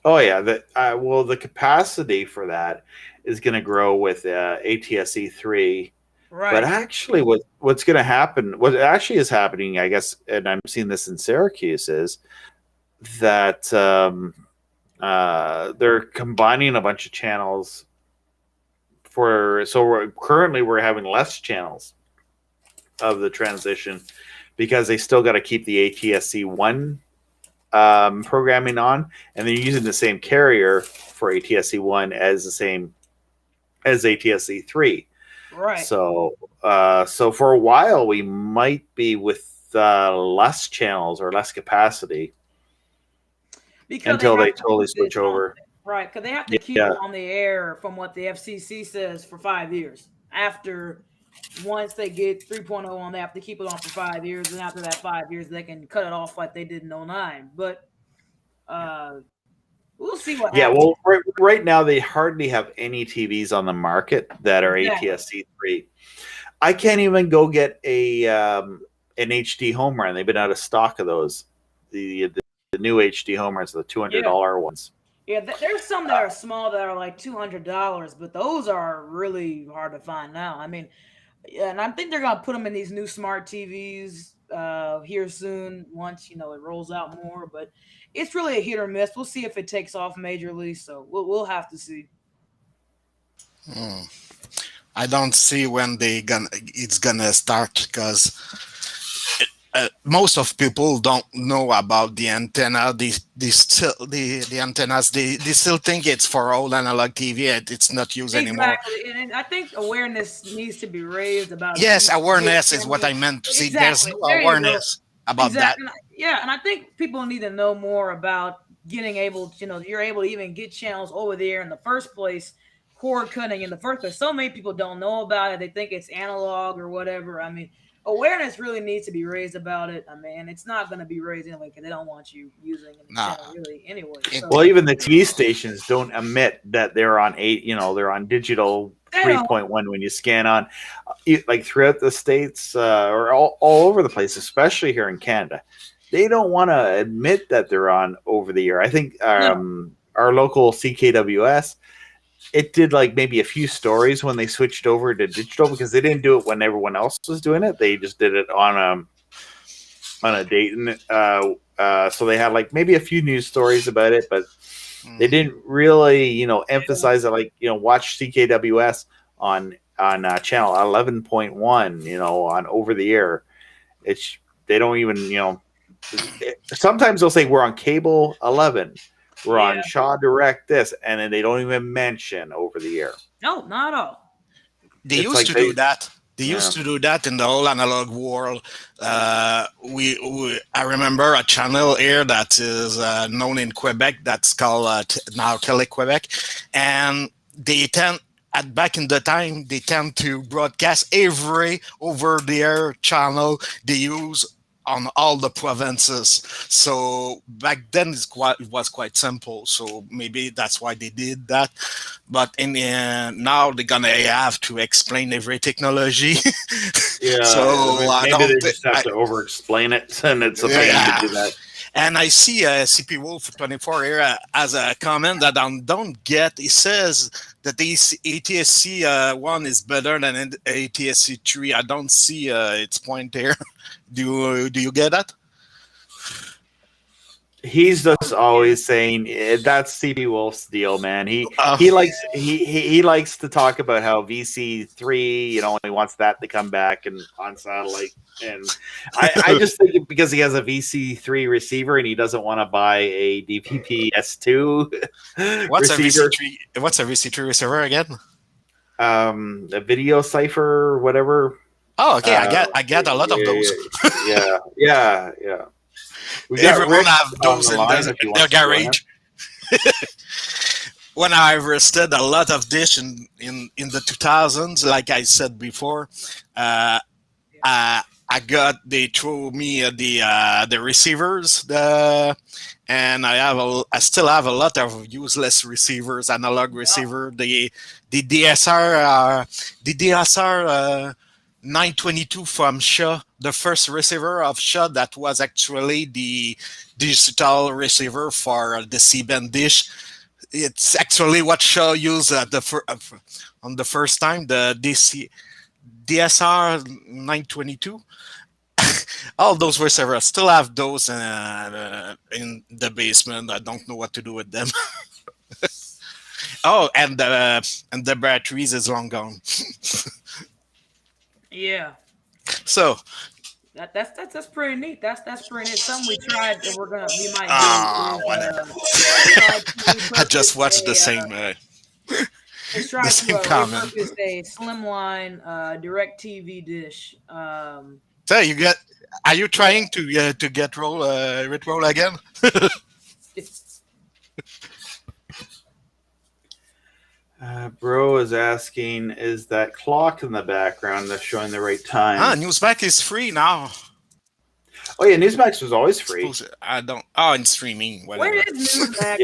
Oh yeah, the capacity for that is going to grow with ATSC 3. Right. But actually, what's going to happen? What actually is happening, I guess, and I'm seeing this in Syracuse, is that they're combining a bunch of channels. Currently we're having less channels of the transition because they still got to keep the ATSC 1 programming on, and they're using the same carrier for ATSC 1 as the same as ATSC 3. Right. So for a while we might be with less channels or less capacity until they totally switch over. Right, because they have to keep it on the air from what the FCC says for 5 years. Once they get 3.0 on, they have to keep it on for 5 years, and after that 5 years, they can cut it off like they did in 09. But we'll see what happens. Yeah, well, right now they hardly have any TVs on the market that are ATSC 3. I can't even go get an HD home run. They've been out of stock of those. The new HD home runs, the $200 ones. Yeah, there's some that are small that are like $200, but those are really hard to find now. I mean, and I think they're gonna put them in these new smart TVs here soon. Once it rolls out more, but it's really a hit or miss. We'll see if it takes off majorly. So we'll have to see. I don't see when it's gonna start because most of people don't know about the antenna. The antennas they still think it's for old analog TV. It's not used anymore. Exactly, and I think awareness needs to be raised about. Yes, awareness is what I meant to see. There's no awareness about that. And I think people need to know more about getting able to, you're able to even get channels over there in the first place, cord cutting in the first place. So many people don't know about it. They think it's analog or whatever. I mean, awareness really needs to be raised about it. I mean, it's not going to be raised anyway because they don't want you using the channel really anyway. So. Well, even the TV stations don't admit that they're on they're on digital 3.1 when you scan on, like throughout the States or all over the place, especially here in Canada. They don't want to admit that they're on over the air. I think our local CKWS, it did like maybe a few stories when they switched over to digital because they didn't do it when everyone else was doing it. They just did it on a date, and so they had like maybe a few news stories about it, but they didn't really emphasize it. Like watch CKWS on channel 11.1, on over the air. They don't even sometimes they'll say we're on cable 11. We're on Shaw Direct this, and then they don't even mention over the air. No, not at all. They used to do that. They used to do that in the whole analog world. I remember a channel here that is known in Quebec that's called now Tele-Quebec, and they back in the time they tend to broadcast every over-the-air channel they use on all the provinces. So back then it was quite simple. So maybe that's why they did that. But now they're gonna have to explain every technology. Yeah. So maybe they just have to over-explain it, and it's a pain to do that. And I see CP Wolf 24 here as a comment that I don't get. He says that the ATSC 1 is better than ATSC 3. I don't see its point here. Do you get that? He's just always saying that's CP Wolf's deal, man. He likes to talk about how VC3, he wants that to come back and on satellite. And I just think because he has a VC3 receiver and he doesn't want to buy a DVP-S2 What's receiver. What's a VC3 receiver again? A video cipher, whatever. Oh, okay. I get a lot of those. Yeah. Everyone have those in their garage. When I rested a lot of dish in the 2000s, like I said before, they throw me the receivers, and I still have a lot of useless receivers, analog receiver, the DSR 922 from Shaw, the first receiver of Shaw that was actually the digital receiver for the C-band dish. It's actually what Shaw used on the first time, the DSR 922. All those receivers, still have those in the basement. I don't know what to do with them. Oh, and the batteries is long gone. Yeah. So That's pretty neat. That's pretty neat. Something we tried that we might do whatever. is I just watched the same let's try the to same comment. repurpose a slimline direct TV dish. So are you trying to get roll again? Bro is asking, is that clock in the background that's showing the right time? Newsmax is free now. Oh yeah, Newsmax was always free. I don't. Oh, in streaming. Whatever. Where is Newsmax?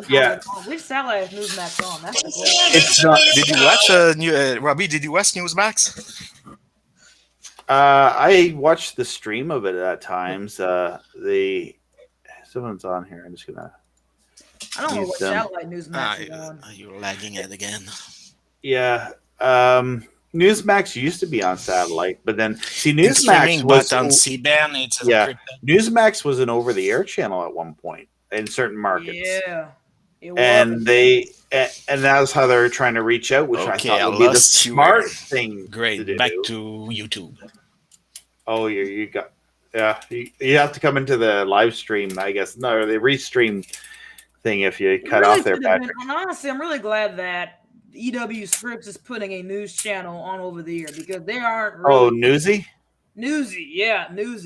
Yeah. Which satellite is Newsmax on? That's the question. It's not. Did you watch Robbie? Did you watch Newsmax? I watched the stream of it at times. Someone's on here. I'm just gonna. I don't know what satellite Newsmax is on. You're lagging it again. Yeah. Newsmax used to be on satellite, but then Newsmax was on C-band. It's Newsmax was an over-the-air channel at one point in certain markets. Yeah. And that's how they're trying to reach out, which I thought would be the smart thing. Great. To do. Back to YouTube. Oh, you got you have to come into the live stream, I guess. No, the restream thing if you cut off their battery. Honestly, I'm really glad that EW Scripts is putting a news channel on over the air because they aren't really Newsy? Newsy.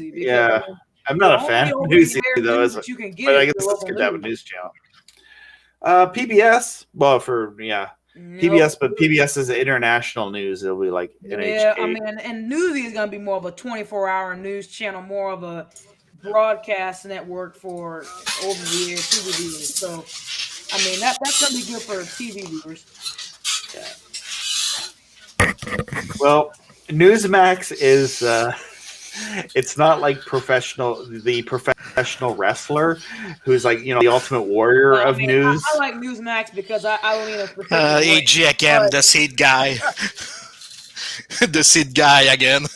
Because yeah. I'm not a fan of Newsy though, but I guess it's good to have a news channel. PBS, well, PBS, but PBS is international news. It'll be like NHK. Yeah, I mean, and Newsy is going to be more of a 24-hour news channel, more of a broadcast network for over-the-air TV viewers. So, I mean, that's going to be good for TV viewers. Yeah. Well, Newsmax is it's not like the professional wrestler who's like, the ultimate warrior of news. I like Newsmax because I lean AG again, the seed guy. The seed guy again.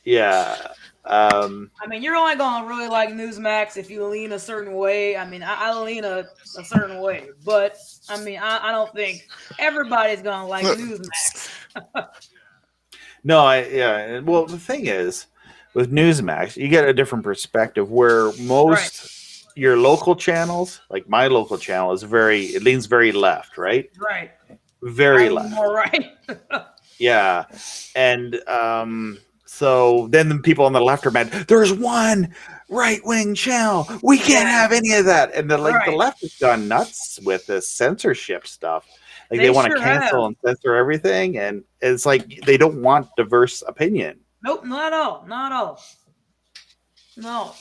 Yeah. I mean, you're only gonna really like Newsmax if you lean a certain way. I mean, I lean a certain way, but I mean, I don't think everybody's gonna like Newsmax. No, well, the thing is, with Newsmax, you get a different perspective where most your local channels, like my local channel, it leans very left, right? Right. Very left. More right. Yeah. And so then the people on the left are mad. There's one right-wing channel. We can't have any of that. And the left has gone nuts with this censorship stuff. Like they want to cancel and censor everything, and it's like they don't want diverse opinion. Nope, not at all. No,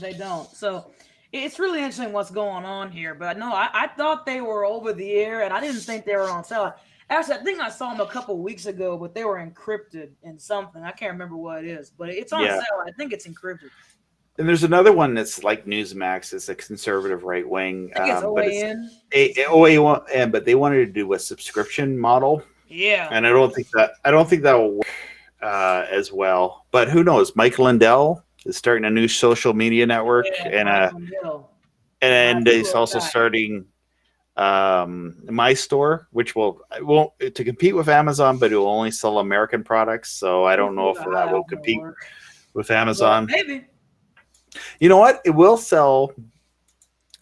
they don't. So it's really interesting what's going on here. But no, I thought they were over the air, and I didn't think they were on satellite. Actually, I think I saw them a couple of weeks ago, but they were encrypted in something. I can't remember what it is, but it's on satellite. I think it's encrypted. And there's another one that's like Newsmax. It's a conservative right wing. I think it's OAN, but they wanted to do a subscription model. Yeah. And I don't think that will work as well. But who knows? Mike Lindell is starting a new social media network, and he's also starting My Store, which won't to compete with Amazon, but it will only sell American products. So I don't know if that will compete with Amazon. Well, maybe. You know what? It will sell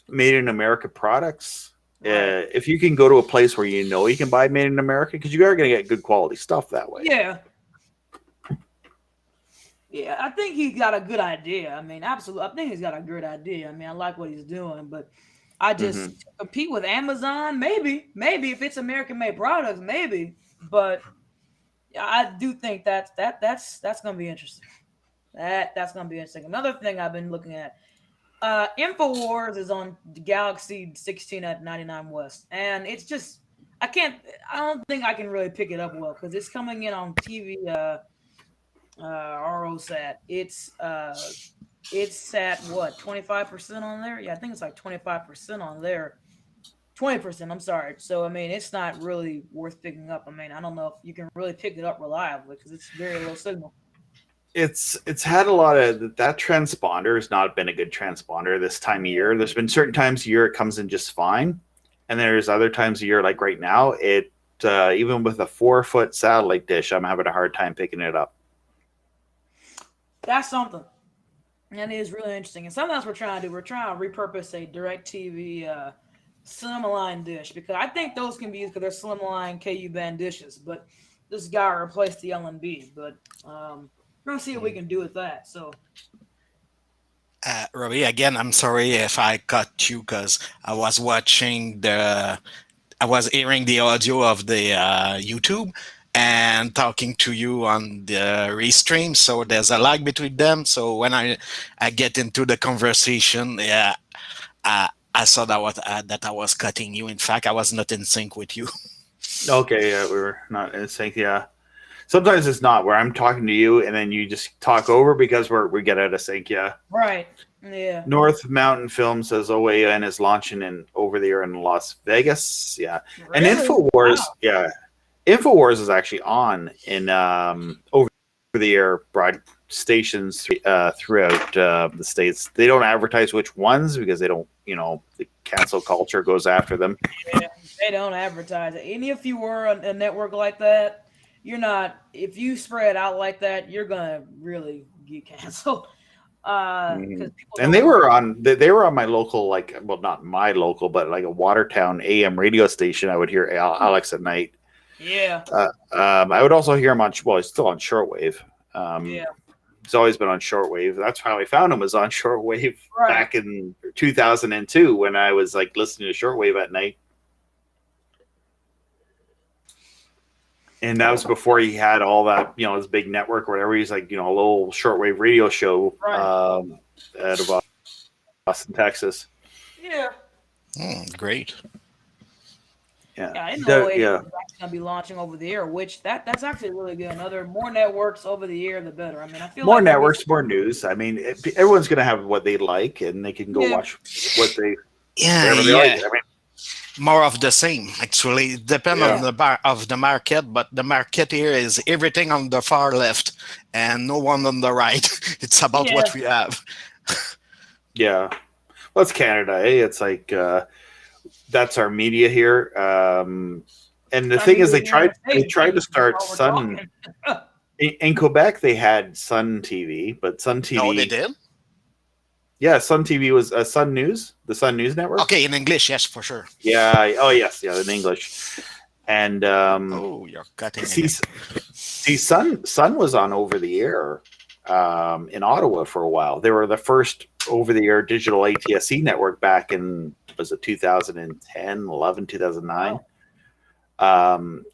made in America products. If you can go to a place where you can buy made in America, because you are going to get good quality stuff that way. Yeah. Yeah, I think he's got a good idea. I mean, absolutely. I think he's got a good idea. I mean, I like what he's doing, but I just compete with Amazon. Maybe if it's American-made products, maybe. But I do think that's going to be interesting. That's going to be interesting. Another thing I've been looking at, InfoWars is on Galaxy 16 at 99 West, and it's just I don't think I can really pick it up well because it's coming in on TV. ROSAT. It's at what 25% on there? Yeah, I think it's like 25% on there. 20%. I'm sorry. So I mean, it's not really worth picking up. I mean, I don't know if you can really pick it up reliably because it's very low signal. It's had a lot of that transponder has not been a good transponder this time of year. There's been certain times a year it comes in just fine, and there's other times a year like right now it even with a 4-foot satellite dish, I'm having a hard time picking it up. That's something. And it is really interesting. And something else we're trying to do, we're trying to repurpose a DirecTV slimline dish because I think those can be used because they're slimline KU band dishes. But this guy replaced the LNB. But we're going to see what we can do with that. So, Robbie, again, I'm sorry if I cut you because I was hearing the audio of the YouTube and talking to you on the restream, so there's a lag between them. So when I get into the conversation, I saw that I was cutting you. In fact, I was not in sync with you. Okay, yeah, we were not in sync. Yeah, sometimes it's not where I'm talking to you and then you just talk over because we get out of sync. Yeah, right. Yeah. North Mountain Film says OAN is launching over the air in Las Vegas. Yeah, Really? and InfoWars. Wow. Yeah. InfoWars is actually on in over the air broad stations throughout the states. They don't advertise which ones because they don't, the cancel culture goes after them. Yeah, they don't advertise it. And if you were a network like that, you're not. If you spread out like that, you're gonna really get canceled. And they were on my local, not my local, but like a Watertown AM radio station. I would hear Alex at night. Yeah. I would also hear him on, he's still on shortwave. Yeah. He's always been on shortwave. That's how I found him, was on shortwave Right. back in 2002 when I was like listening to shortwave at night. And that was before he had all that, his big network or whatever. He's like, a little shortwave radio show out of Austin, Texas. Yeah. Great. Yeah, I know it's actually gonna be launching over the air, which that's actually really good. More networks over the air, the better. I mean, I feel more like networks, more news. I mean, everyone's gonna have what they like, and they can go watch what they like. I mean, more of the same. Actually, it depends on the market, but the market here is everything on the far left and no one on the right. It's about what we have. Yeah, well, it's Canada. It's like. That's our media here, and the thing is, they tried to start Sun in Quebec. They had Sun TV, but Sun TV. Oh, they did. Yeah, Sun TV was Sun News, the Sun News Network. Okay, in English, yes, for sure. Yeah. Oh, yes. Yeah, in English. And you're cutting. See, Sun was on over the air in Ottawa for a while. They were the first over the air digital ATSC network back in. Was it 2010, 11, 2009?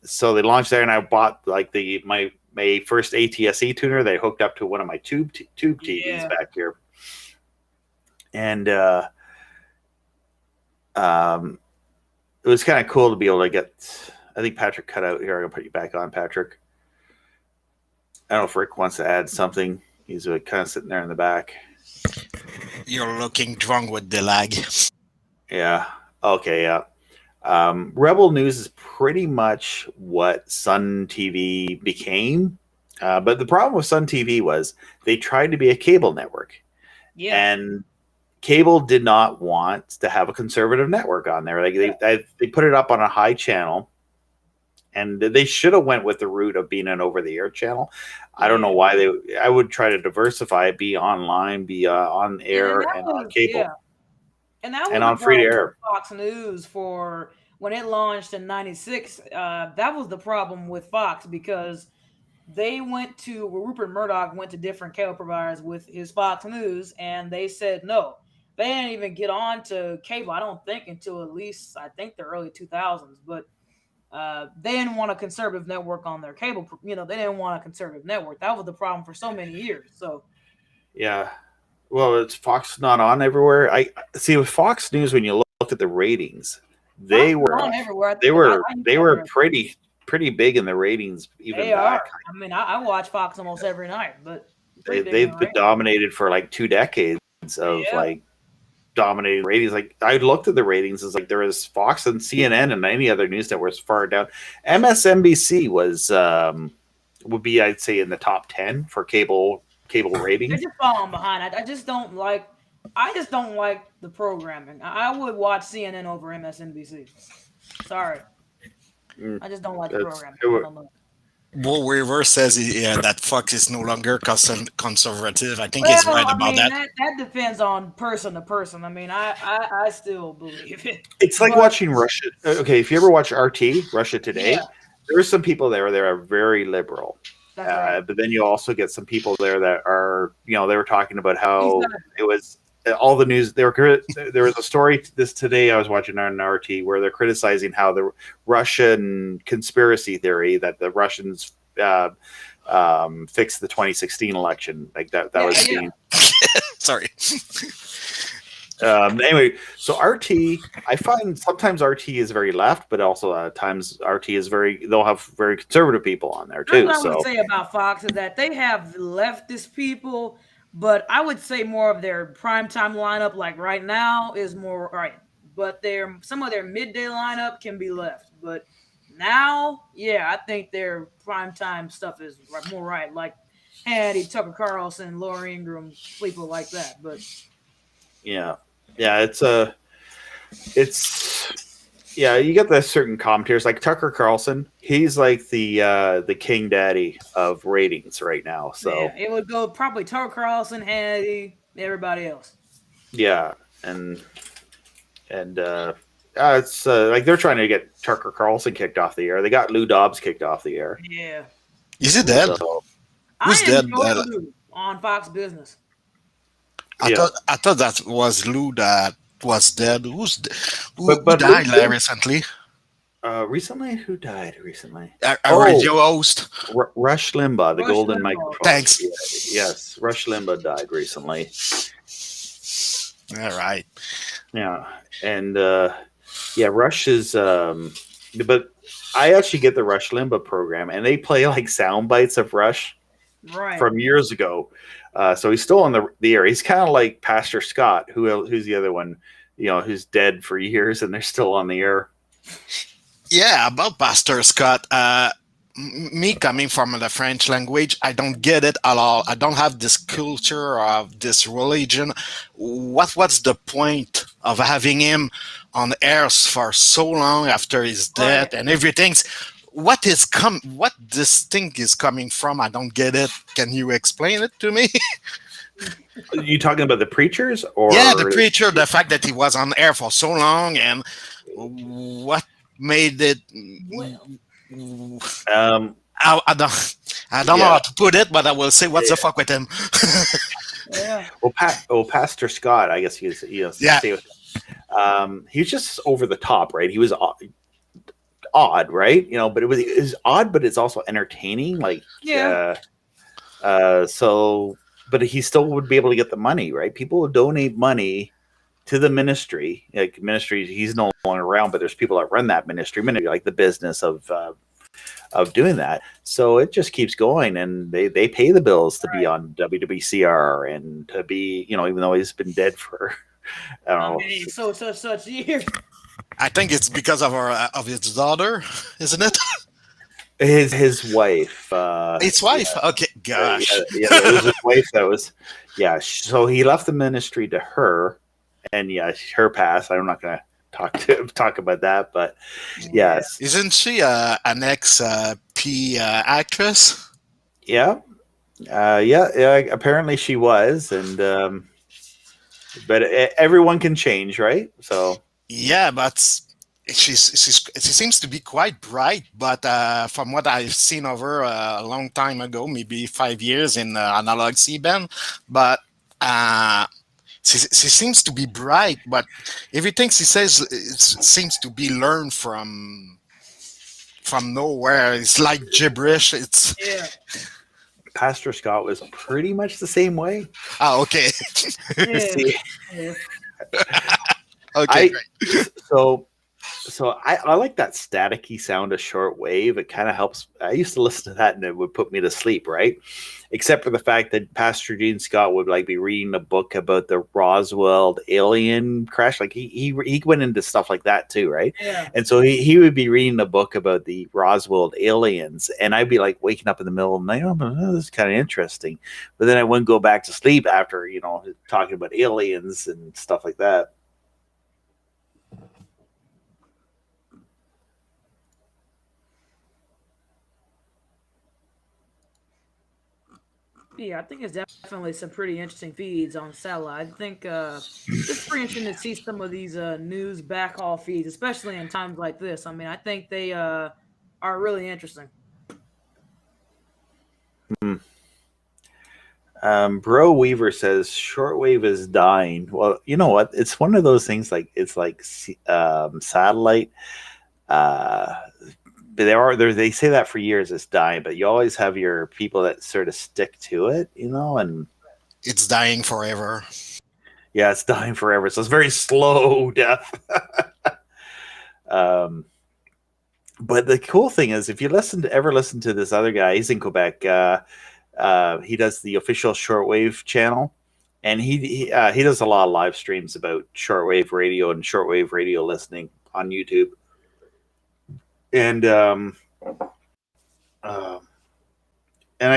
So they launched there, and I bought like my first ATSC tuner. They hooked up to one of my tube TVs back here, and it was kind of cool to be able to get. I think Patrick cut out here. I'm gonna put you back on, Patrick. I don't know if Rick wants to add something. He's kind of sitting there in the back. You're looking drunk with the lag. Yeah. Okay. Yeah. Rebel News is pretty much what Sun TV became. But the problem with Sun TV was they tried to be a cable network. Yeah. And cable did not want to have a conservative network on there. Like they put it up on a high channel, and they should have went with the route of being an over-the-air channel. I don't know why I would try to diversify, be online, be on air, and on cable. Yeah. And that was on free to air. Fox News for when it launched in '96. That was the problem with Fox because they Rupert Murdoch went to different cable providers with his Fox News, and they said no. They didn't even get on to cable, I don't think, until at least I think the early 2000s. But they didn't want a conservative network on their cable. They didn't want a conservative network. That was the problem for so many years. So Yeah. Well, it's Fox not on everywhere. I see with Fox News when you look at the ratings, they Fox is were on everywhere. they were I use they that were there. pretty big in the ratings even They back. are. I mean, I watch Fox almost every night, but pretty big in They've the been ratings. dominated for like 2 decades of Yeah. like dominating ratings. Like I looked at the ratings, it's like there was Fox and CNN and any other news networks far down. MSNBC was would be, I'd say, in the top 10 for cable They're ratings. just falling behind. I just don't like. I just don't like the programming. I would watch CNN over MSNBC. Sorry, I just don't like the That's- programming. it would- I don't know. Bull Weaver says that Fox is no longer conservative. I think he's right about that. That depends on person to person. I mean, I still believe it. It's like But- watching Russia. Okay, if you ever watch RT, Russia Today, Yeah. there are some people there that are very liberal. That's right. But then you also get some people there that are, they were talking about how Exactly. it was all the news. There was a story this today I was watching on RT where they're criticizing how the Russian conspiracy theory that the Russians fixed the 2016 election, like that was Yeah. being. Sorry. Anyway, so RT, I find sometimes RT is very left, but also at times RT is they'll have very conservative people on there too. That's what I would say about Fox is that they have leftist people, but I would say more of their primetime lineup, like right now, is more right. But some of their midday lineup can be left. But now, yeah, I think their primetime stuff is more right. Like Hannity, Tucker Carlson, Laura Ingraham, people like that. But yeah, you get the certain commentators like Tucker Carlson. He's like the king daddy of ratings right now. So yeah, it would go probably Tucker Carlson, Hannity, everybody else. Yeah, and it's like they're trying to get Tucker Carlson kicked off the air. They got Lou Dobbs kicked off the air. Yeah, Is he dead? So, Who's I dead? enjoy Lou on Fox Business. I thought that was Lou that was dead. Who But died Lou- recently? recently, who died recently? A radio host. Rush Limbaugh, the Rush golden Limbaugh. microphone. Thanks. Yes, Rush Limbaugh died recently. All right. Yeah, and Rush is. But I actually get the Rush Limbaugh program, and they play like sound bites of Rush Right. from years ago. So he's still on the air. He's kind of like Pastor Scott, who's the other one, who's dead for years, and they're still on the air. Yeah, about Pastor Scott. Me coming from the French language, I don't get it at all. I don't have this culture of this religion. What's the point of having him on air for so long after he's dead and everything's? What this thing is coming from? I don't get it. Can you explain it to me? Are you talking about the preachers, or The preacher, the fact that he was on air for so long, and what made it? I don't know how to put it, but I will say, what's the fuck with him? Yeah. Well, Pastor Scott, I guess he's he's just over the top, right? He was odd, right? But it was odd, but it's also entertaining. Like, but he still would be able to get the money, right? People would donate money to the ministry. Like ministry, he's no longer around, but there's people that run that ministry, like the business of doing that. So it just keeps going, and they pay the bills to be on WWCR and to be, even though he's been dead for I don't know, such years. I think it's because of his daughter, isn't it? His wife. His wife. Okay, gosh. Yeah, it was his wife that was. Yeah, so he left the ministry to her, and her pass. I'm not going to talk about that, but yes, isn't she an ex-P actress? Yeah, apparently she was, and but everyone can change, right? So yeah, but she seems to be quite bright. But from what I've seen of her a long time ago, maybe 5 years in analog C-band, but she seems to be bright. But everything she says seems to be learned from from nowhere. It's like gibberish. It's Yeah. Pastor Scott was pretty much the same way. okay. Yeah. See, Yeah. Okay, I great. so I like that staticky sound of shortwave. It kind of helps. I used to listen to that and it would put me to sleep, right? Except for the fact that Pastor Gene Scott would like be reading a book about the Roswell alien crash. Like he went into stuff like that too, right? Yeah. And so he would be reading a book about the Roswell aliens, and I'd be like waking up in the middle of the night. Oh, this is kind of interesting, but then I wouldn't go back to sleep after talking about aliens and stuff like that. Yeah, I think it's definitely some pretty interesting feeds on satellite. I think it's pretty interesting to see some of these news backhaul feeds, especially in times like this. I mean, I think they are really interesting. Bro Weaver says shortwave is dying. Well, you know what? It's one of those things like it's like satellite. But they say that for years it's dying, but you always have your people that sort of stick to it, and It's dying forever. yeah, it's dying forever. So it's very slow death. But the cool thing is, if you ever listen to this other guy, he's in Quebec. He does the official shortwave channel, and he does a lot of live streams about shortwave radio and shortwave radio listening on YouTube. And I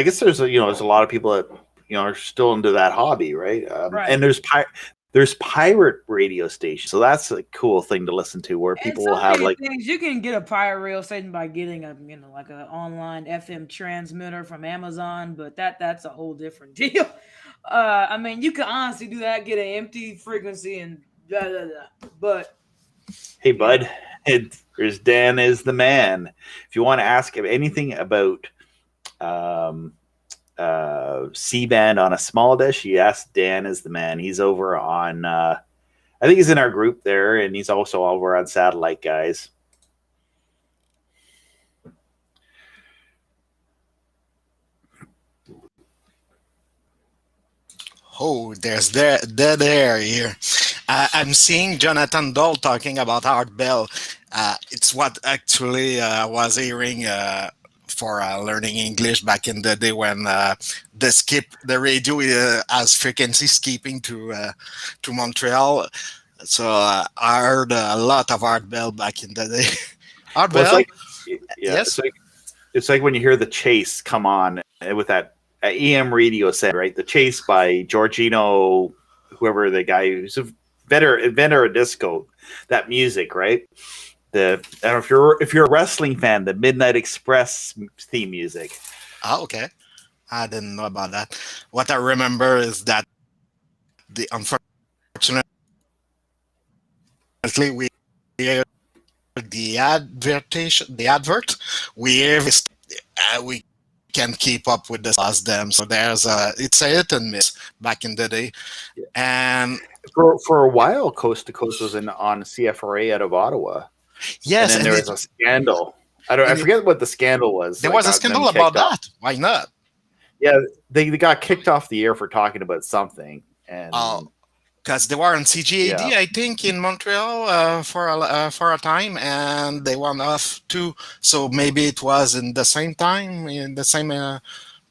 guess there's a lot of people that are still into that hobby, right? Right. And there's pirate radio stations, so that's a cool thing to listen to, where people will have like things. You can get a pirate radio station by getting like an online FM transmitter from Amazon, but that's a whole different deal. I mean, you can honestly do that, get an empty frequency and blah blah blah. But hey, bud, there's Dan is the man. If you want to ask him anything about C-band on a small dish, you ask Dan is the man. He's over on I think he's in our group there, and he's also over on Satellite Guys. Oh, there's dead air here. I'm seeing Jonathan Dole talking about Art Bell. It's what actually was hearing for learning English back in the day when the radio has frequency skipping to Montreal. So I heard a lot of Art Bell back in the day. Art Bell? Yes. It's like when you hear the Chase come on with that EM radio set, right? The Chase by Giorgino, whoever the guy who's a inventor of disco, that music, right? I don't know if you're a wrestling fan, the Midnight Express theme music. Oh, okay. I didn't know about that. What I remember is that unfortunately we hear the advert. We can't keep up with the last them. So it's a hit and miss back in the day. Yeah. And for a while, Coast to Coast was on CFRA out of Ottawa. Yes, and then there was a scandal. I forget what the scandal was. There was a scandal about that. Why not? Yeah, they got kicked off the air for talking about something, and because they were on CGAD, Yeah. I think, in Montreal for a time, and they went off too. So maybe it was in the same time, in the same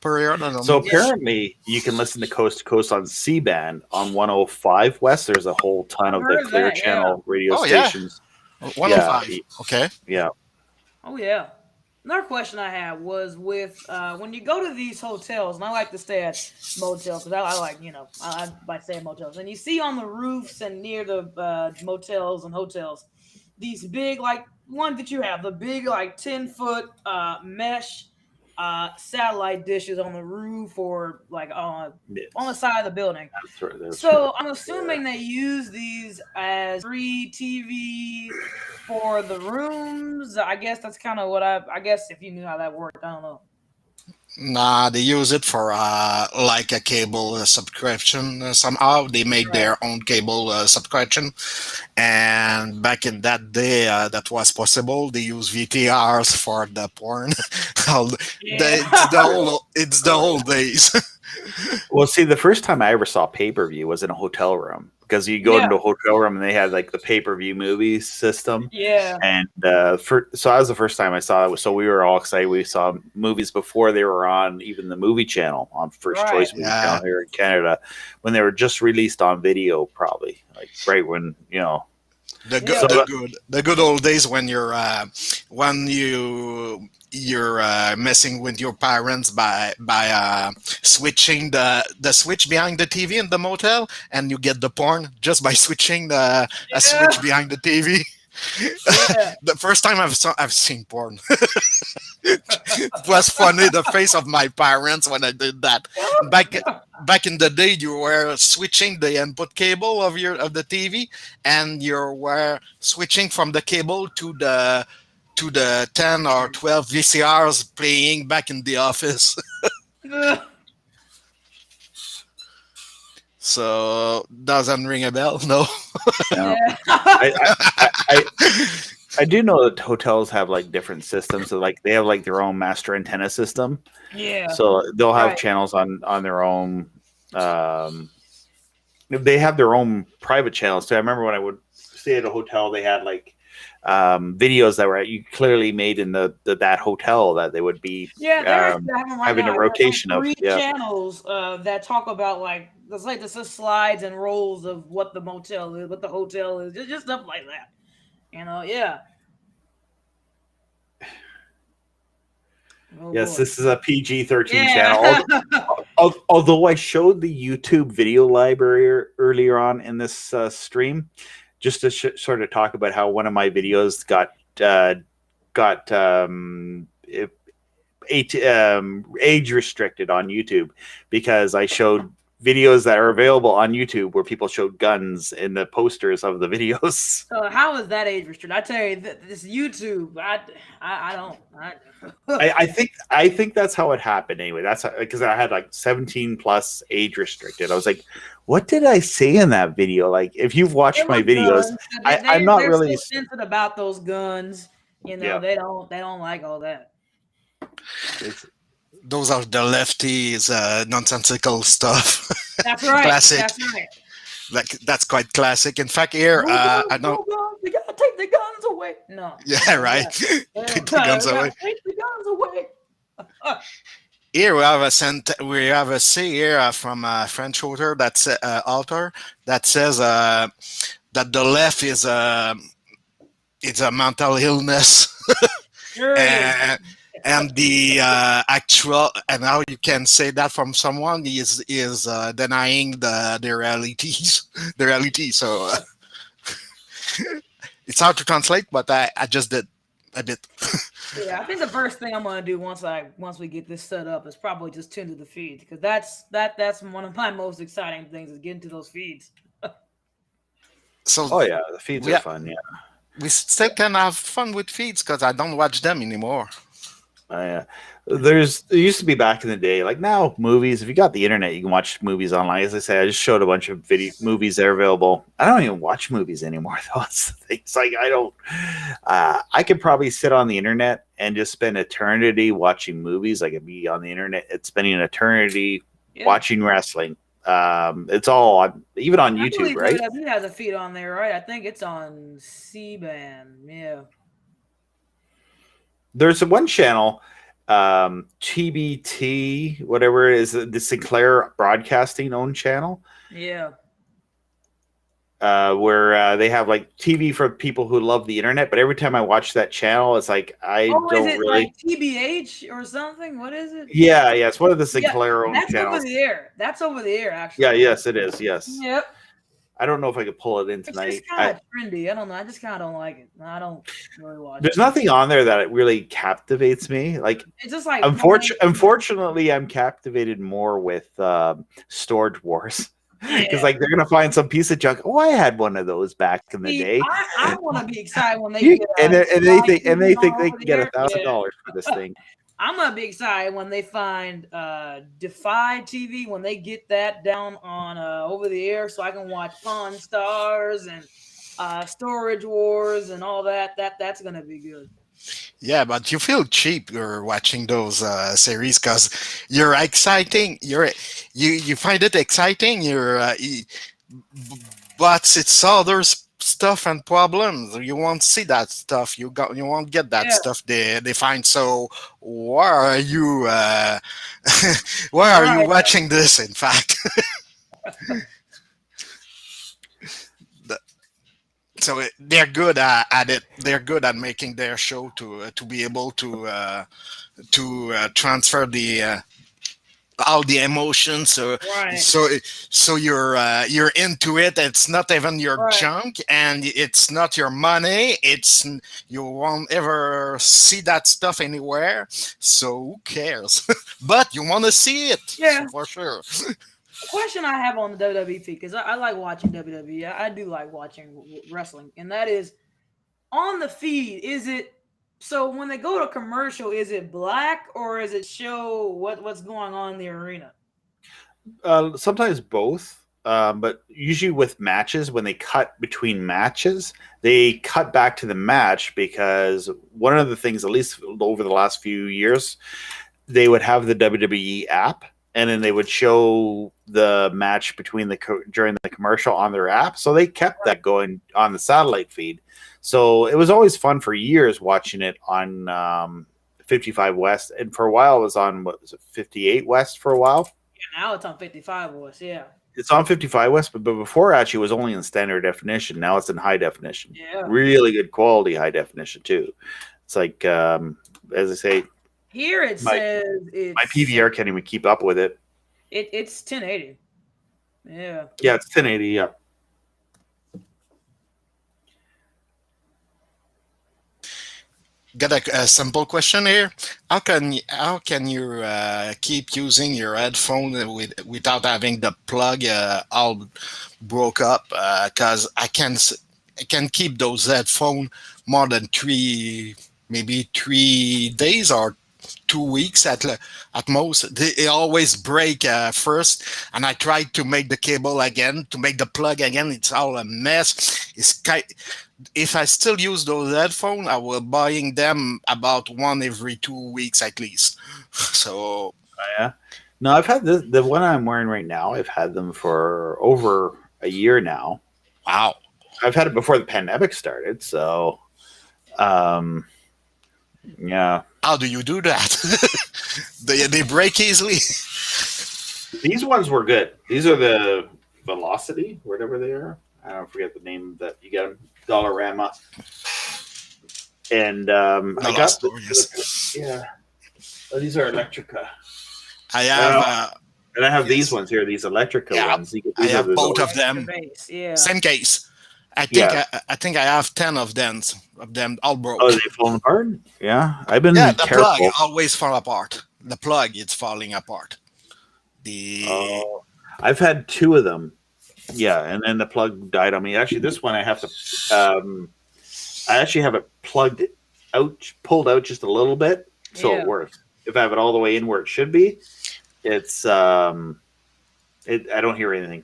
period. I don't so know. apparently you can listen to Coast on C-band on 105 West. There's a whole ton I've of the heard Clear that, Channel radio Oh, yeah. stations. 105. Okay. Yeah. Oh yeah. Another question I had was with when you go to these hotels, and I like to stay at motels because I like I like staying motels, and you see on the roofs and near the motels and hotels these big like one that you have the big like 10-foot mesh satellite dishes on the roof or like on the side of the building. So I'm assuming they use these as free TV for the rooms. I guess that's kind of what I guess if you knew how that worked, I don't know. Nah, they use it for like a cable subscription. Somehow they made their own cable subscription, and back in that day, that was possible. They use VTRs for the porn. It's the old days. Well, see, the first time I ever saw pay-per-view was in a hotel room, because you go into a hotel room and they had like the pay-per-view movie system. Yeah. And so that was the first time I saw it. So we were all excited. We saw movies before they were on even the movie channel, on First Choice Movie Channel here in Canada, when they were just released on video, probably like right when, you know. The good old days when you're messing with your parents by switching the switch behind the TV in the motel, and you get the porn just by switching a switch behind the TV. Yeah. The first time I've seen porn. It was funny, the face of my parents when I did that. Back in the day, you were switching the input cable of the TV, and you were switching from the cable to the 10 or 12 VCRs playing back in the office. So doesn't ring a bell, no. Yeah. I do know that hotels have like different systems. So like they have like their own master antenna system. Yeah. So they'll have channels on their own. They have their own private channels too. I remember when I would stay at a hotel, they had like videos that were clearly made in that hotel that they would be having a rotation of channels that talk about like the slides and rolls of what the motel is, what the hotel is, just stuff like that. You know, Yes, this is a PG-13 channel. Although I showed the YouTube video library earlier on in this stream, just to sort of talk about how one of my videos got age restricted on YouTube, because I showed videos that are available on YouTube where people showed guns in the posters of the videos. So how is that age restricted? I tell you, this YouTube, I don't. I think that's how it happened anyway. That's because I had like 17 plus age restricted. I was like, what did I say in that video? Like, if you've watched my videos, I'm not really sensitive about those guns. You know, they don't like all that. Those are the lefties nonsensical stuff. That's right. Classic. That's right. Like, that's quite classic. In fact, here I know we gotta take the guns away. No. Yeah, right. Take the guns away. Take the guns away. Here we have a say here from a French author that says that the left is a mental illness. Sure. And the actual, and how you can say that from someone is denying the reality. So it's hard to translate, but I just did a bit. Yeah, I think the first thing I'm gonna do once we get this set up is probably just tune to the feeds, because that's one of my most exciting things, is getting to those feeds. So the feeds are fun. Yeah, we still can have fun with feeds because I don't watch them anymore. There used to be back in the day, like now movies, if you got the internet, you can watch movies online. As I say, I just showed a bunch of movies that are available. I don't even watch movies anymore, though. It's the thing. It's like I could probably sit on the internet and just spend eternity watching movies. I could be on the internet and spending an eternity watching wrestling. It's all even on YouTube, right? He has a feed on there, right? I think it's on C-band. Yeah. There's one channel, TBT, whatever it is, the Sinclair Broadcasting owned channel. Yeah. Where they have like TV for people who love the internet, but every time I watch that channel, it's like don't really like TBH or something. What is it? Yeah, it's one of the Sinclair owned channels. That's over the air, actually. Yeah, yes, it is. Yes. Yep. I don't know if I could pull it in tonight. It's just kind of trendy. I don't know. I just kind of don't like it. I don't really watch There's nothing on there that really captivates me. Like, it's just like unfortunately, I'm captivated more with Storage Wars. Because like they're gonna find some piece of junk. Oh, I had one of those back in the day. I want to be excited when they get and they think they can get $1,000 for this thing. I'm gonna be excited when they find Defy TV, when they get that down on over the air, so I can watch Pawn Stars and Storage Wars and all that. That's gonna be good. Yeah, but you feel cheap. You're watching those series because you're exciting. You find it exciting. But it's other stuff and problems. You won't see that stuff. You won't get that stuff they find. So why are you why are you watching this? In fact, so they're good at it. They're good at making their show to be able to transfer the all the emotions. So you're into it. It's not even your junk, and it's not your money. It's you won't ever see that stuff anywhere. So who cares? But you want to see it, Yeah, for sure. The question I have on the WWE feed, because I like watching WWE. I do like watching wrestling, and that is on the feed. Is it so when they go to commercial? Is it black or is it show what's going on in the arena? Sometimes both, but usually with matches, when they cut between matches, they cut back to the match because one of the things, at least over the last few years, they would have the WWE app, and then they would show the match between during the commercial on their app. So they kept that going on the satellite feed. So it was always fun for years watching it on 55 West, and for a while it was on 58 West for a while. Yeah, now it's on 55 West. Yeah, it's on 55 West, but before actually it was only in standard definition. Now it's in high definition. Yeah, really good quality high definition too. It's like as I say. Here it says my PVR can't even keep up with it. It's 1080. Yeah. Yeah, it's 1080. Yeah. Got a simple question here. How can you keep using your headphone without having the plug all broke up? Because I can keep those headphones more than 3 days or 2 weeks at most. They always break first, and I tried to make the cable again, to make the plug again. It's all a mess. If I still use those headphones, I will buying them about one every 2 weeks at least. So yeah, no, I've had the one I'm wearing right now. I've had them for over a year now. Wow, I've had it before the pandemic started. So, yeah. How do you do that? they break easily. These ones were good. These are the Velocity, whatever they are. I don't forget the name that you get them. Dollarama. And I got yeah. Oh, these are Electrica. I have and I have these ones here. These Electrica ones. I have both of them. Yeah. Same case. I think I have 10 of them all broke. Oh, they falling apart? Yeah, I've been the careful. plug always fall apart. The plug, it's falling apart. I've had 2 of them. Yeah, and then the plug died on me. Actually, this one I have to. I actually have it pulled out just a little bit, so it works. If I have it all the way in where it should be, it's I don't hear anything.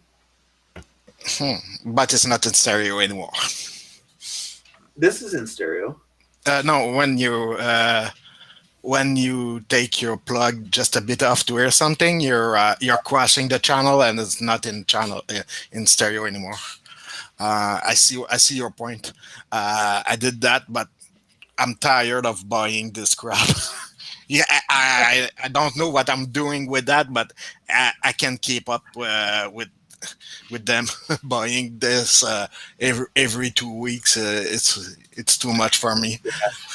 But it's not in stereo anymore. This is in stereo. No, when you take your plug just a bit off to hear something, you're crashing the channel, and it's not in stereo anymore. I see your point. I did that, but I'm tired of buying this crap. Yeah, I don't know what I'm doing with that, but I can't keep up with them buying this every 2 weeks. It's too much for me.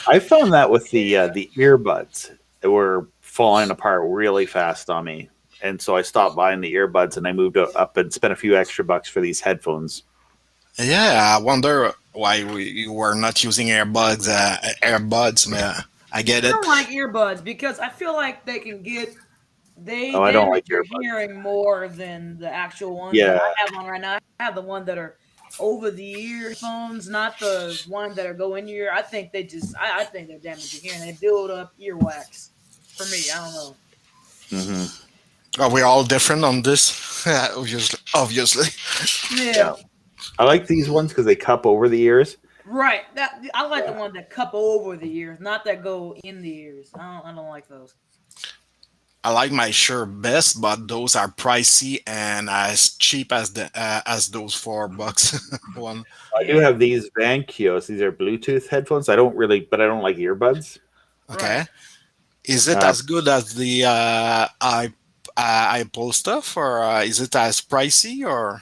I found that with the earbuds that were falling apart really fast on me, and so I stopped buying the earbuds and I moved up and spent a few extra bucks for these headphones. Yeah, I wonder why we were not using earbuds. Man, I get it. I don't like earbuds because I feel like they can get. I don't like your earbuds. Hearing more than the actual ones. Yeah, I have one right now. I have the one that are over the earphones, not the ones that are go in your ear. I think they just, I think they're damaging hearing. They build up earwax. for me. I don't know. Mm-hmm. Are we all different on this? Obviously. Yeah. I like these ones because they cup over the ears. Right. I like the ones that cup over the ears, not that go in the ears. I don't like those. I like my shirt best, but those are pricey and as cheap as those $4 one. I do have these Vankios. These are Bluetooth headphones. I don't like earbuds. Okay. Right. Is it as good as the Apple stuff, or is it as pricey, or?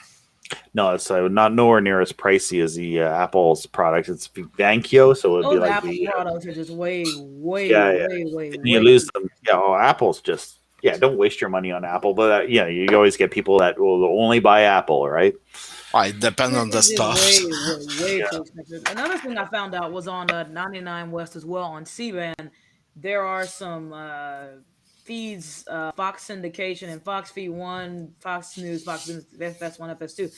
No, it's not nowhere near as pricey as the Apple's product. It's Vankyo, so it would be like Apple the products are just way. you lose them. Yeah, Apple's just don't waste your money on Apple. But you always get people that will only buy Apple, right? It depends on the stuff. Way too expensive. Another thing I found out was on 99 West as well on C-band. There are some feeds, Fox Syndication and Fox Feed 1, Fox News, Fox Business, FS1, FS2.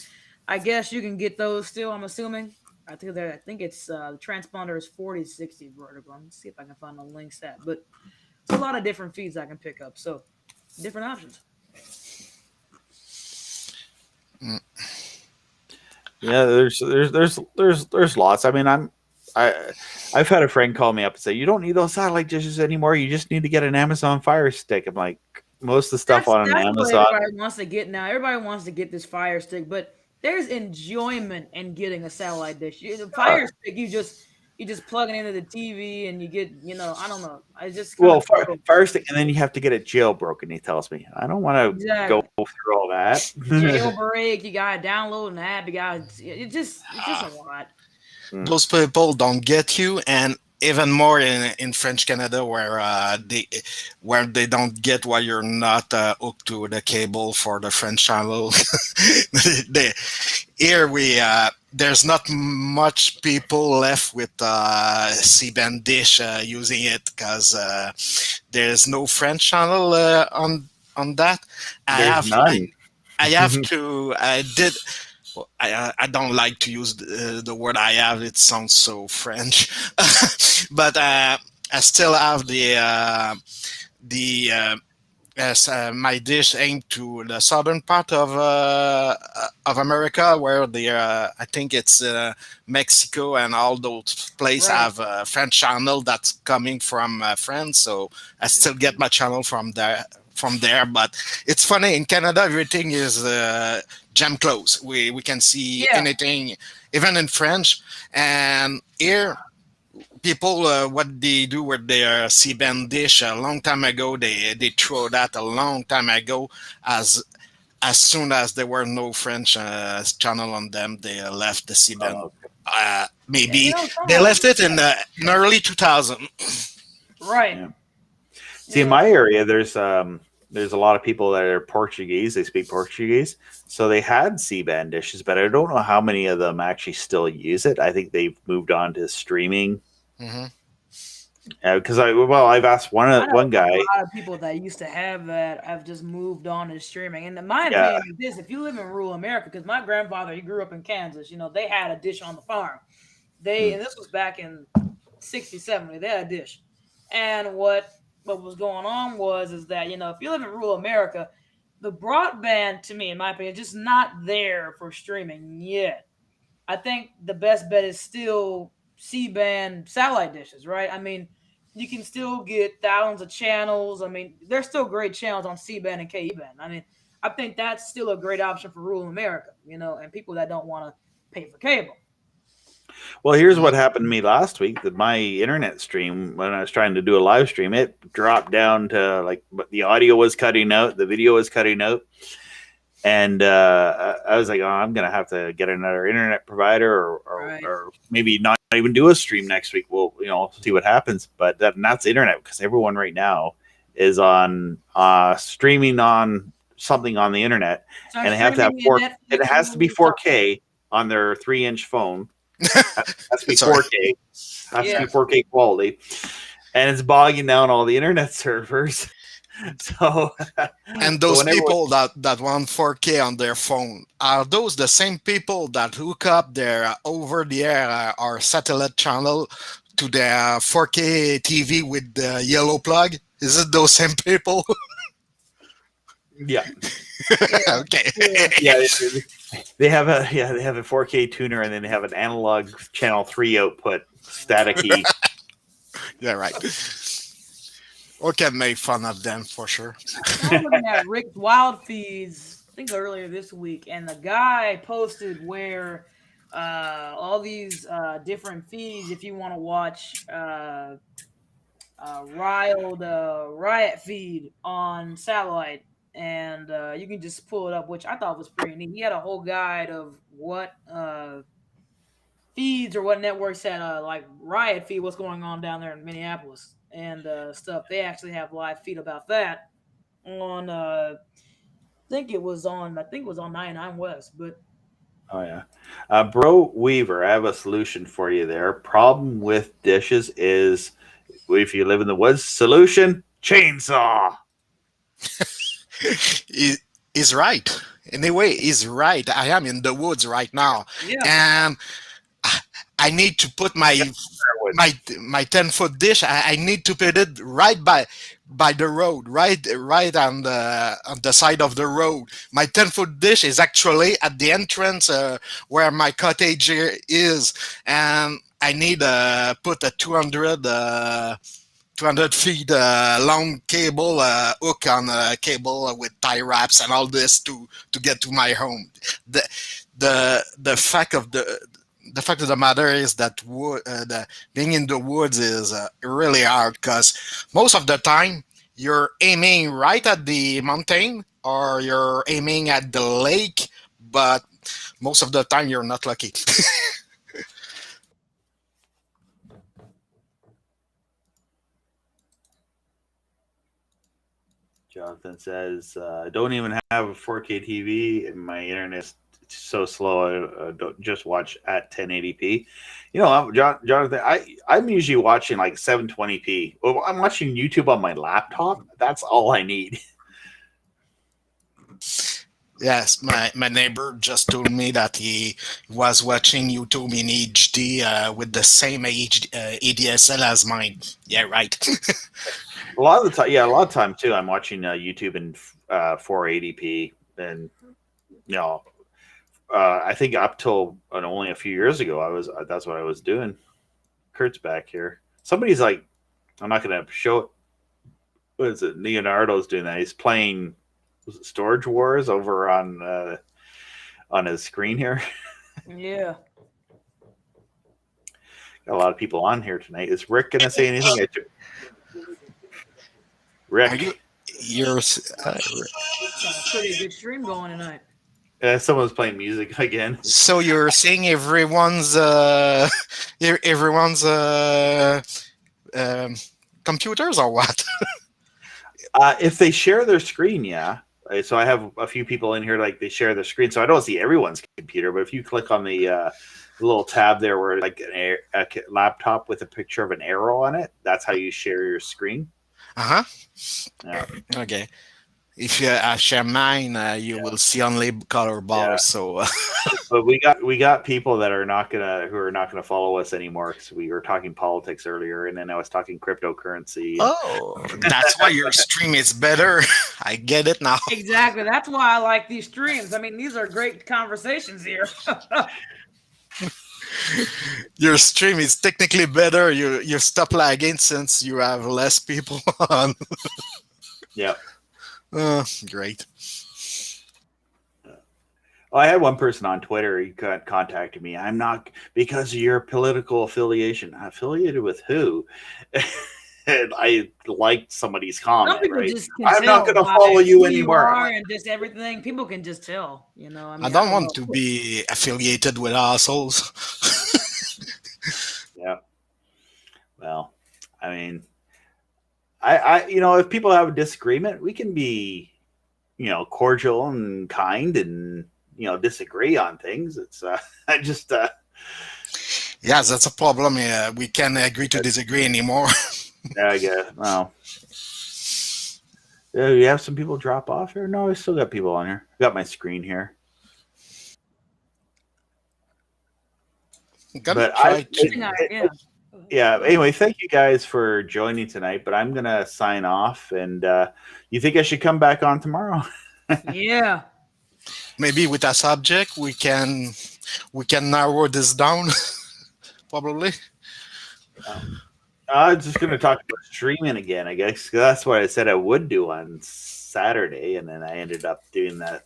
I guess you can get those still, I'm assuming. I think it's the transponder is 4060 vertical. Let's see if I can find the links that. But it's a lot of different feeds I can pick up. So different options. Yeah, there's lots. I mean, I've had a friend call me up and say, "You don't need those satellite dishes anymore. You just need to get an Amazon Fire Stick." I'm like, most of the stuff on an Amazon. What everybody wants to get now. Everybody wants to get this Fire Stick, but there's enjoyment in getting a satellite dish. The Fire Stick, you just plug it into the TV and you get, I don't know. I just Fire Stick, and then you have to get it jailbroken. He tells me, I don't want to go through all that. Jailbreak, you gotta download an app. It's just a lot. Those people don't get you, and even more in French Canada, where they don't get why you're not hooked to the cable for the French channel. There's not much people left with C-band dish using it because there's no French channel on that. I don't like to use the word I have. It sounds so French, but I still have my dish aimed to the southern part of America, where I think it's Mexico and all those places have a French channel that's coming from France. So I still get my channel from there. But it's funny, in Canada everything is jam close. We can see anything, even in French. And here people, what they do with their C-band dish a long time ago, they throw that a long time ago. As soon as there were no French channel on them, they left the C-band. Maybe they left it in early 2000. Right. Yeah. See, in my area, there's a lot of people that are Portuguese. They speak Portuguese, so they had C-band dishes, but I don't know how many of them actually still use it. I think they've moved on to streaming. Because I've asked one guy. A lot of people that used to have that have just moved on to streaming. And my opinion is this: if you live in rural America, because my grandfather, he grew up in Kansas, they had a dish on the farm. And this was back in 60, 70, they had a dish. And what was going on is that, if you live in rural America, the broadband, to me, in my opinion, is just not there for streaming yet. I think the best bet is still C-band satellite dishes, right? I mean, you can still get thousands of channels. I mean, there's still great channels on C-band and KE-band. I mean, I think that's still a great option for rural America, and people that don't want to pay for cable. Well, here's what happened to me last week. That my internet stream, when I was trying to do a live stream, it dropped down to the audio was cutting out, the video was cutting out. And I was like, I'm going to have to get another internet provider or maybe not even do a stream next week. We'll, see what happens. But that's internet, because everyone right now is on streaming on something on the internet. And they have to have it has to be 4K on their 3-inch phone. Has to be 4K. Has to be 4K quality. And it's bogging down all the internet servers. So, and those people that want 4K on their phone, are those the same people that hook up their over-the-air or satellite channel to their 4K TV with the yellow plug? Is it those same people? Yeah. Okay. Yeah. They have a 4K tuner, and then they have an analog channel 3 output, staticky. Yeah, right. We can make fun of them for sure. I was looking at Rick's Wild Feeds, I think earlier this week, and the guy posted where all these different feeds, if you want to watch Riot feed on satellite, and you can just pull it up, which I thought was pretty neat. He had a whole guide of what feeds or what networks had like Riot feed, what's going on down there in Minneapolis and stuff. They actually have live feed about that on I think it was on 99 West, but Oh yeah. Bro Weaver, I have a solution for you there. Problem with dishes is if you live in the woods, solution, chainsaw. He's right. Anyway, he's right. I am in the woods right now. yeah. And I need to put my 10-foot dish. I need to put it right by the road, right on the side of the road. My 10-foot dish is actually at the entrance where my cottage is, and I need to put a 200 feet long cable hook on a cable with tie wraps and all this to get to my home. The fact of the matter is that being in the woods is really hard, because most of the time you're aiming right at the mountain or you're aiming at the lake, but most of the time you're not lucky. Jonathan says, I don't even have a 4K TV, and my internet's so slow. I don't just watch at 1080p. You know, Jonathan, I'm usually watching like 720p. Well, I'm watching YouTube on my laptop. That's all I need. Yes, my neighbor just told me that he was watching YouTube in HD with the same ADSL as mine. Yeah, right. A lot of time too. I'm watching YouTube in 480p, and you know, I think up till only a few years ago, that's what I was doing. Kurt's back here. Somebody's like, I'm not going to show it. What is it? Leonardo's doing that. He's playing Storage Wars over on his screen here. Yeah. Got a lot of people on here tonight. Is Rick going to say anything? Rick, You're Got a pretty good stream going tonight. someone's playing music again. so you're saying everyone's computers or what? If they share their screen, yeah. So I have a few people in here, like they share their screen, so I don't see everyone's computer. But if you click on the little tab there, where like a laptop with a picture of an arrow on it, that's how you share your screen. Uh-huh. Yeah. Okay. If you share mine, you will see only color bars. Yeah. So, but we got people that are not gonna follow us anymore, because we were talking politics earlier, and then I was talking cryptocurrency. oh, that's why your stream is better. I get it now. Exactly. That's why I like these streams. I mean, these are great conversations here. Your stream is technically better. You stop lagging since you have less people on. Yeah. Great. Oh, I had one person on Twitter. He contacted me. I'm not, because of your political affiliation. Affiliated with who? And I liked somebody's comment. Right? I'm not going to follow you anymore. And just everything. People can just tell. You know. I mean, I don't want to be affiliated with assholes. Yeah. Well, I mean, I if people have a disagreement, we can be, cordial and kind and, disagree on things. It's I just Yes, that's a problem. We can't agree to disagree anymore. yeah, I guess. Well, yeah, you have some people drop off here. No, I still got people on here. I got my screen here. But Yeah. Anyway, thank you guys for joining tonight. But I'm gonna sign off. And you think I should come back on tomorrow? Yeah. Maybe with a subject we can narrow this down. Probably. I'm just gonna talk about streaming again. I guess 'cause that's what I said I would do on Saturday, and then I ended up doing that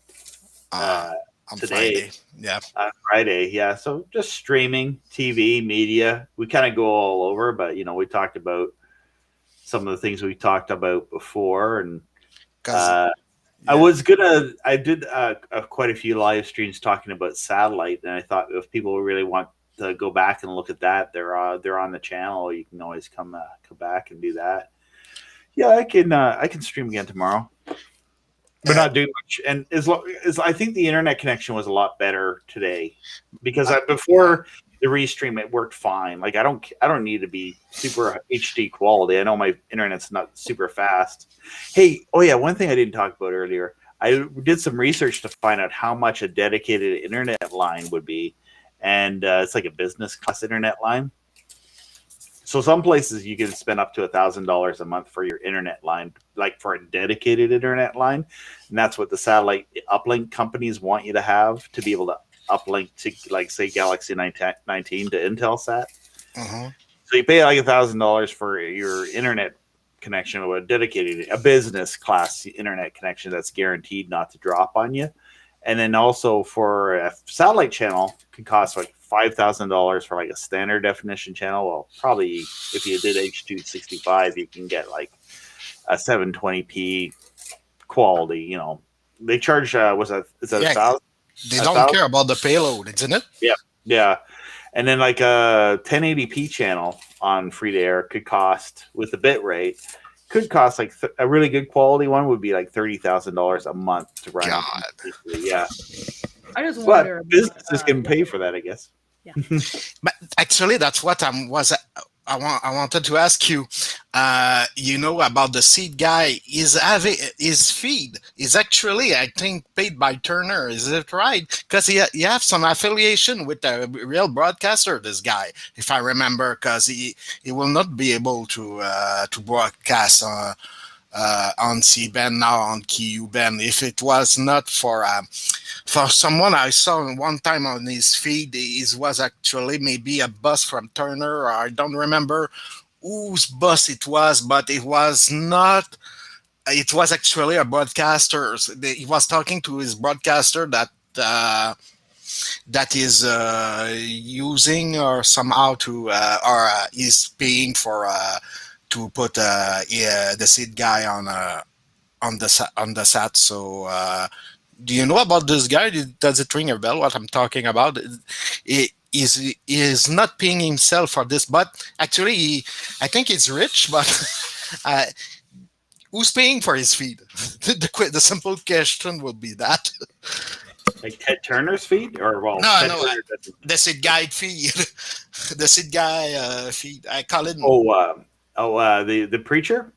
On today. Friday. Yeah. On Friday, yeah. So just streaming, TV, media. We kind of go all over, but we talked about some of the things we talked about before, and I did quite a few live streams talking about satellite, and I thought if people really want to go back and look at that, they're on the channel. You can always come back and do that. Yeah, I can stream again tomorrow. But not doing much, and as I think the internet connection was a lot better today because before the restream it worked fine. Like I don't need to be super HD quality. I know my internet's not super fast. Hey, oh yeah, one thing I didn't talk about earlier. I did some research to find out how much a dedicated internet line would be, and it's like a business class internet line. So some places you can spend up to $1,000 a month for your internet line, like for a dedicated internet line, and that's what the satellite uplink companies want you to have to be able to uplink to, like, say, Galaxy 19 to Intelsat. Uh-huh. So you pay like $1,000 for your internet connection with a business class internet connection that's guaranteed not to drop on you, and then also for a satellite channel can cost like $5,000 for like a standard definition channel. Well, probably if you did H.265, you can get like a 720p quality. They charge is that $1,000? They don't care about the payload, isn't it? Yeah. And then like a 1080p channel on free to air could cost, with the bit rate, could cost like a really good quality one would be like $30,000 a month to run. God. Yeah. I just wonder. But businesses can pay for that, I guess. Yeah. But actually, that's what I wanted to ask you. About the seed guy. His feed is actually, I think, paid by Turner. Is it right? Because he have some affiliation with a real broadcaster. This guy, if I remember, because he will not be able to broadcast on C-band now on Ku-band if it was not for someone I saw one time on his feed. It was actually maybe a bus from Turner, or I don't remember whose bus it was, but it was not. It was actually a broadcaster. He was talking to his broadcaster that is using or somehow to or is paying for to put the seed guy on the sat. So do you know about this guy? Does it ring a bell? What I'm talking about? He is not paying himself for this, but actually, I think he's rich. But who's paying for his feed? The simple question would be that. Like Ted Turner's feed, or No, the seed guy feed, the seed guy feed. I call it. The preacher.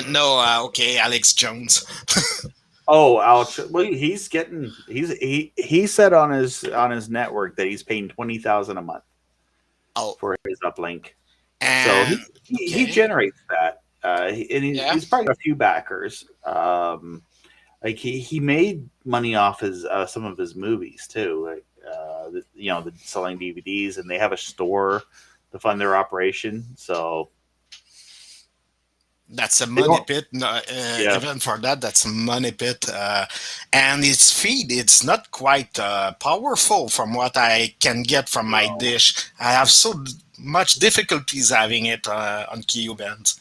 No, okay, Alex Jones. Oh, Alex. Well, he said on his network that he's paying $20,000 a month for his uplink. So he generates that, and he's probably got a few backers. Like he made money off his some of his movies too. Like the selling DVDs, and they have a store to fund their operation. So. That's a money pit. Even for that's a money pit. And its feed, it's not quite powerful from what I can get from my dish. I have so much difficulties having it on Ku-bands.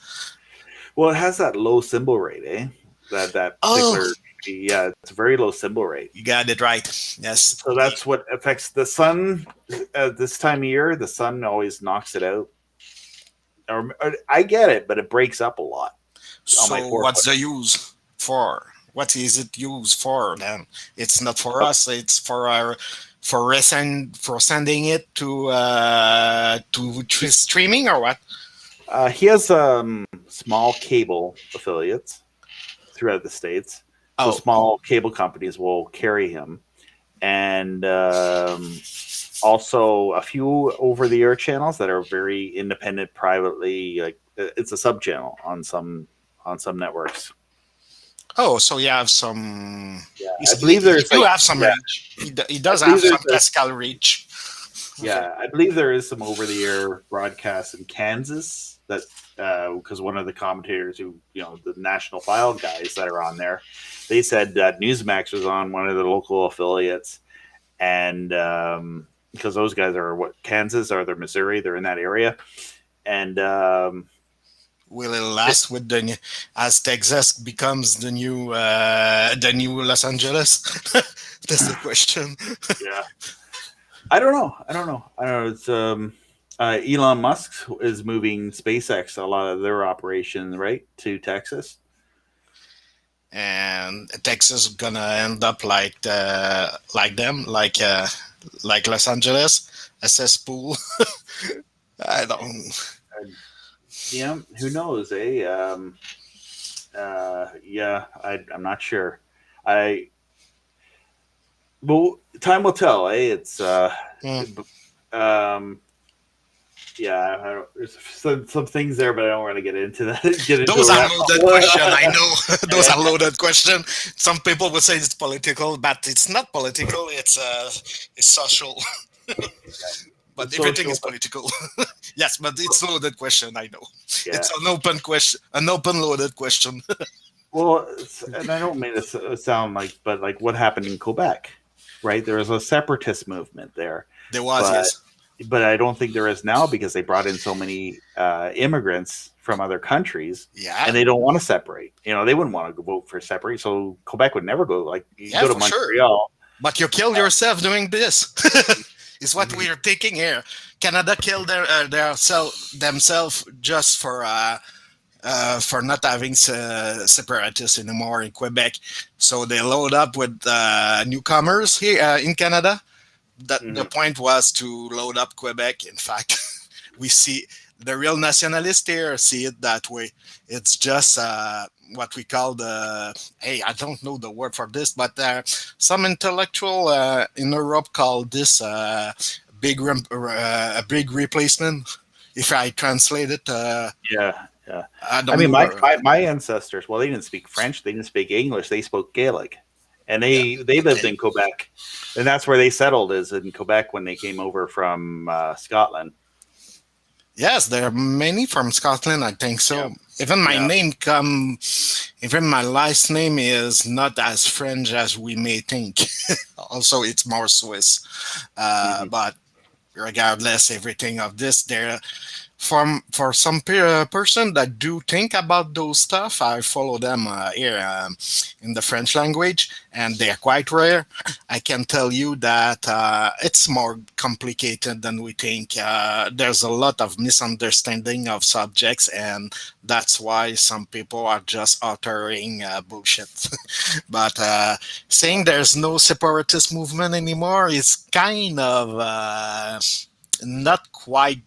Well, it has that low symbol rate, eh? That particular, it's a very low symbol rate. You got it right. Yes. So that's what affects the sun. This time of year, the sun always knocks it out. I get it, but it breaks up a lot. So what's the use for? What is it used for then? It's not for us. It's for sending it to streaming, or what? He has small cable affiliates throughout the States. So small cable companies will carry him, and also a few over-the-air channels that are very independent, privately. Like it's a sub-channel on some networks. Oh, so you have some. Yeah, I believe there's you like have some reach. He does believe have some there's classical reach. yeah, I believe there is some over-the-air broadcasts in Kansas that because one of the commentators who the National File guys that are on there, they said that Newsmax was on one of the local affiliates, and because those guys are Kansas or they're Missouri, they're in that area, and will it last with the new, as Texas becomes the new Los Angeles? That's the question. yeah. I don't know. It's Elon Musk is moving SpaceX, a lot of their operations, right, to Texas. And Texas is gonna end up like Los Angeles, a cesspool. I don't. Yeah, who knows? Yeah, I'm not sure. Well, time will tell. It's yeah. There's some things there, but I don't want to get into that. Those are loaded questions. I know those are loaded questions. Some people would say it's political, but it's not political. It's social. But it's everything social. is political. Yes, but it's a loaded question. I know. Yeah. It's an open question, an open loaded question. Well, and I don't mean to sound like, but like what happened in Quebec, right? There was a separatist movement there. There was, yes. But I don't think there is now because they brought in so many immigrants from other countries, and they don't want to separate. They wouldn't want to vote for separate, so Quebec would never go. Like go to Montreal, sure. But you kill yourself doing this. Is what we are taking here. Canada killed themselves just for not having separatists anymore in Quebec. So they load up with newcomers here in Canada. The point was to load up Quebec. In fact, we see the real nationalists here see it that way. It's just what we call I don't know the word for this, but some intellectual in Europe call this a big replacement. If I translate it, yeah. I mean, my ancestors. Well, they didn't speak French. They didn't speak English. They spoke Gaelic, and they lived in Quebec, and that's where they settled, is in Quebec when they came over from Scotland. Yes, there are many from Scotland. I think so. Yeah. Even my name even my last name is not as French as we may think. Also, it's more Swiss. But regardless, everything of this, there for some person that do think about those stuff, I follow them here in the French language, and they're quite rare. I can tell you that it's more complicated than we think. There's a lot of misunderstanding of subjects, and that's why some people are just uttering bullshit. But saying there's no separatist movement anymore is kind of not quite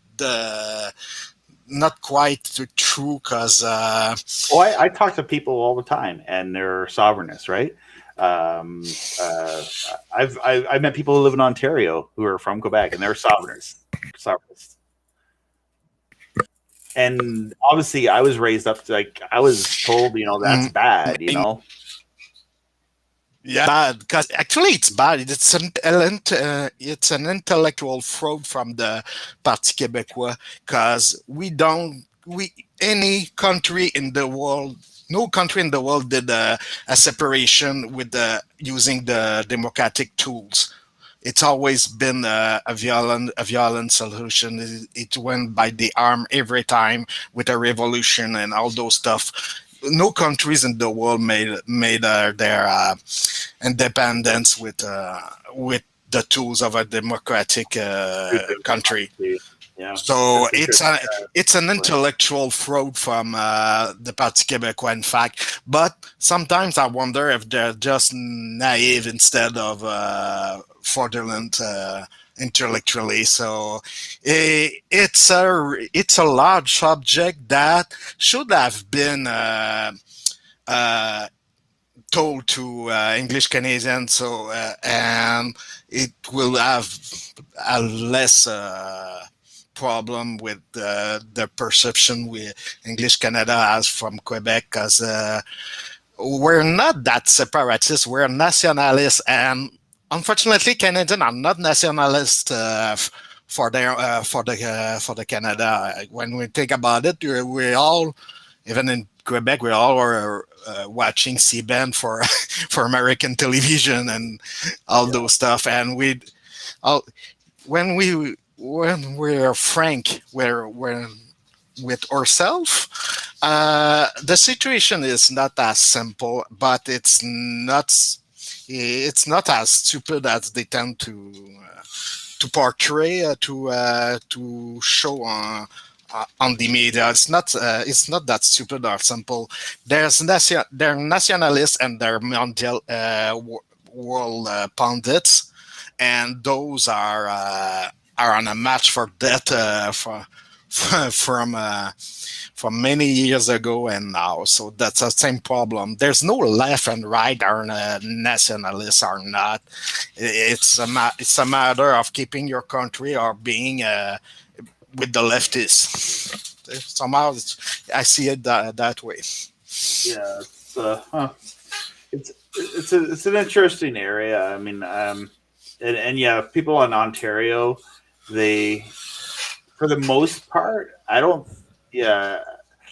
true, because I talk to people all the time, and they're sovereignists, right? I've met people who live in Ontario who are from Quebec, and they're sovereignists. And obviously, I was raised up I was told, that's bad, Yeah, bad, because actually it's bad. It's an intellectual fraud from the Parti Québécois, because any country in the world, no country in the world did a separation with using the democratic tools. It's always been a violent solution. It went by the arm every time with a revolution and all those stuff. No countries in the world made their independence with the tools of a democratic country. Yeah. So it's an intellectual fraud from the Parti Québécois, in fact. But sometimes I wonder if they're just naive instead of fraudulent intellectually. So it's a large subject that should have been told to English Canadians. So and it will have a less problem with the perception English Canada has from Quebec, because we're not that separatist. We're nationalists, and unfortunately, Canadians are not nationalists for the Canada. When we think about it, we all, even in Quebec, we all are watching C-band for for American television and all those stuff. And when we're frank, we're with ourselves, the situation is not as simple, but it's not as stupid as they tend to portray, to show on the media. It's not that stupid or simple. They're nationalists and they're mondial world pundits, and those are on a match for death from many years ago and now. So that's the same problem. There's no left and right, or nationalists or not. It's a matter of keeping your country or being with the leftists. Somehow I see it that way. Yeah, it's an interesting area. I mean, and yeah, people in Ontario, they, for the most part,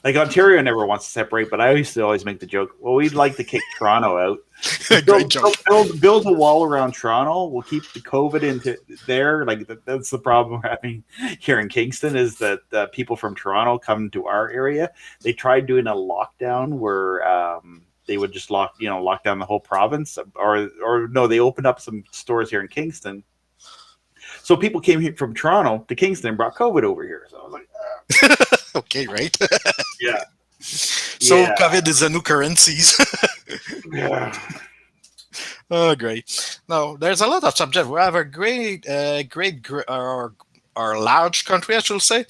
like Ontario never wants to separate, but I used to always make the joke, well, we'd like to kick Toronto out. Build a wall around Toronto. We'll keep the COVID into there. Like that's the problem we're having here in Kingston, is that people from Toronto come to our area. They tried doing a lockdown where they would just lock down the whole province, or no, they opened up some stores here in Kingston. So people came here from Toronto to Kingston and brought COVID over here. So I was like, okay, right? Yeah. So yeah. COVID is a new currencies. Yeah. Oh, great. No, there's a lot of subjects. We have a or large country, I should say.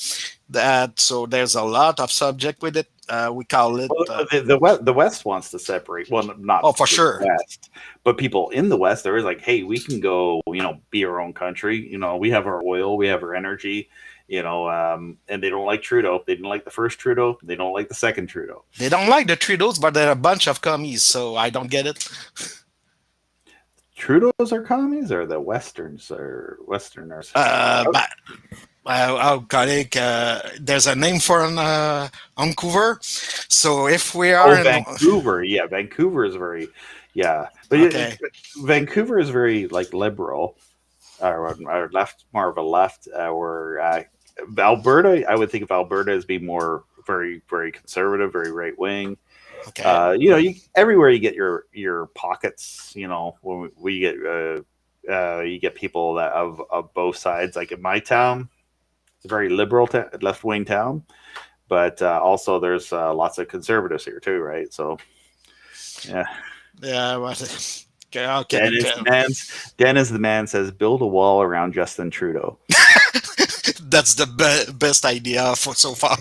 So there's a lot of subject with it. We call it the West wants to separate. Well, not for sure. West, but people in the West, there is like, hey, we can go, be our own country. We have our oil, we have our energy. And they don't like Trudeau. They didn't like the first Trudeau. They don't like the second Trudeau. They don't like the Trudeaus, but they're a bunch of commies, so I don't get it. Trudeaus are commies, or the Westerns are Westerners? There's a name for Vancouver. So if we are Vancouver, Vancouver is very, but okay. Vancouver is very like liberal, or left, more of a left. Where Alberta, I would think of Alberta as being more very, very conservative, very right wing. Okay. Everywhere you get your pockets. When we get you get people that of both sides. Like in my town, it's a very liberal left wing town, but also there's lots of conservatives here too, right? So, yeah. Okay. Dennis the man says, build a wall around Justin Trudeau. That's the best idea so far.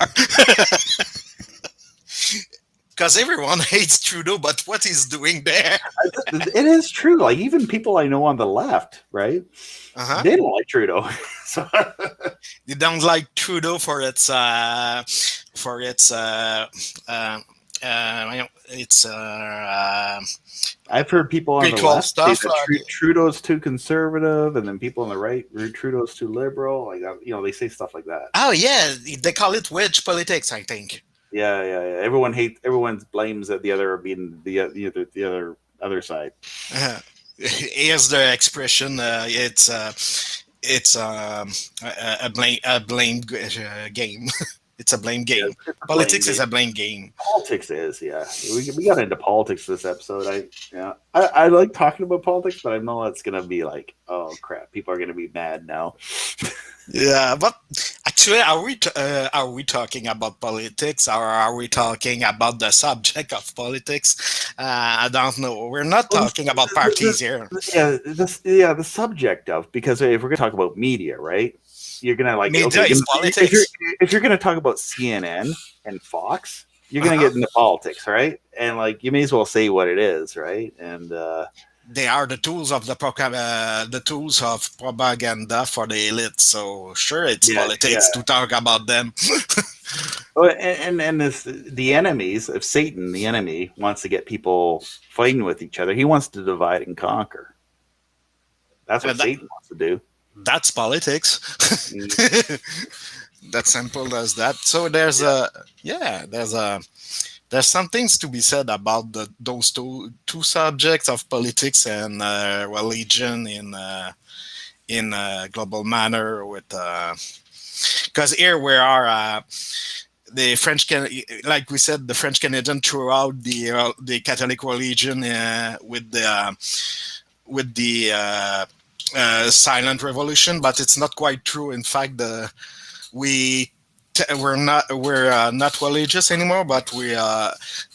Because everyone hates Trudeau, but what he's doing there. It is true. Like, even people I know on the left, right? They don't like Trudeau. So they don't like Trudeau for its I've heard people on the left say that Trudeau's too conservative, and then people on the right, Trudeau's too liberal. Like, they say stuff like that. Oh yeah, they call it wedge politics, I think. Yeah. Everyone blames the other being the other side. Here's the expression. It's a blame game. It's a blame game. Politics is a blame game. Politics is, yeah. We got into politics this episode. I like talking about politics, but I know it's gonna be like, oh crap, people are gonna be mad now. Yeah, but actually, are we talking about politics, or are we talking about the subject of politics? I don't know. We're not talking about parties here. Yeah, the subject of, because if we're gonna talk about media, right? You're gonna like media is politics. If you're gonna talk about CNN and Fox, you're gonna get into politics, right? And like, you may as well say what it is, right? And they are the tools of the tools of propaganda for the elite. So sure, it's politics to talk about them. Oh, and if the enemies, if Satan, the enemy, wants to get people fighting with each other, he wants to divide and conquer. That's what Satan wants to do. That's politics. That's simple as that. So there's there's some things to be said about those two subjects of politics and religion in a global manner. With because here we are. The French like we said, the French Canadian throughout the Catholic religion with the silent revolution, but it's not quite true. In fact, we're not religious anymore, but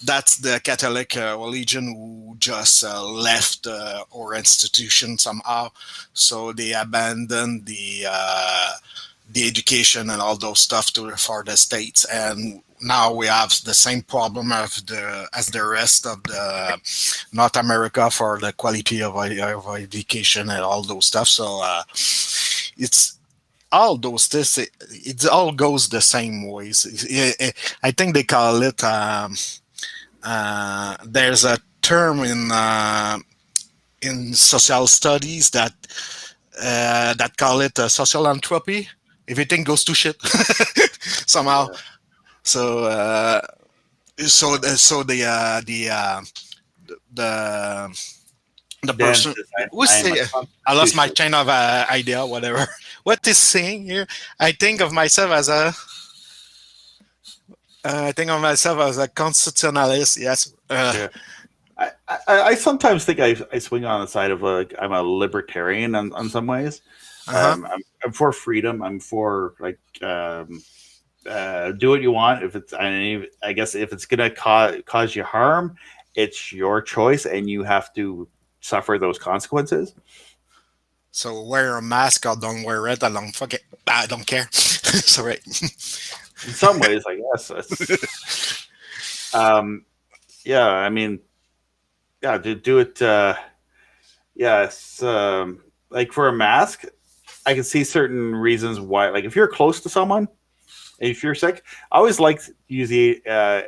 that's the Catholic religion who just left our institution somehow. So they abandoned the education and all those stuff for the states, and now we have the same problem as the rest of the North America for the quality of education and all those stuff. So it's all those things. It all goes the same ways. I think they call it. There's a term in social studies that call it social entropy. Everything goes to shit somehow. Yeah. So the person I lost my chain of idea. Whatever. What is saying here? I think of myself as a constitutionalist. Yes. Yeah. I sometimes think I swing on the side of I'm a libertarian on some ways. I'm for freedom. I'm for do what you want. If it's, I guess, if it's gonna cause you harm, it's your choice, and you have to suffer those consequences. So wear a mask or don't wear it. I don't care. Sorry. In some ways, I guess. Yeah. I mean, yeah. To do it. Yes. Like for a mask, I can see certain reasons why. Like if you're close to someone, if you're sick, I always like to use the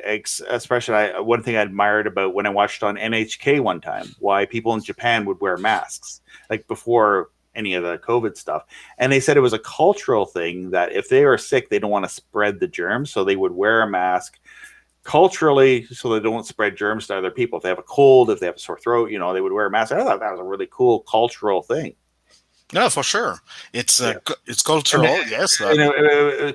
expression. One thing I admired about when I watched on NHK one time, why people in Japan would wear masks, like before any of the COVID stuff. And they said it was a cultural thing that if they were sick, they don't want to spread the germs. So they would wear a mask culturally so they don't spread germs to other people. If they have a cold, if they have a sore throat, they would wear a mask. I thought that was a really cool cultural thing. No, for sure. It's cultural, yes.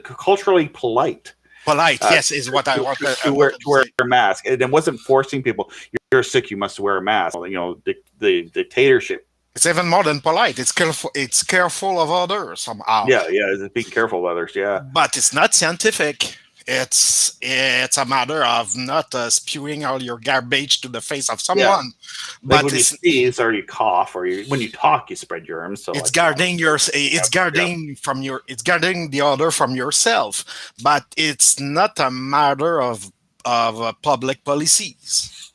Culturally polite. Polite, yes, is what I want to wear a mask. And it wasn't forcing people. You're sick, you must wear a mask. The dictatorship. It's even more than polite. It's careful. It's careful of others somehow. Yeah. It's being careful of others. Yeah. But it's not scientific. It's a matter of not spewing all your garbage to the face of someone. Yeah. But when you sneeze or you cough or when you talk, you spread germs. So it's guarding It's guarding guarding the other from yourself. But it's not a matter of public policies.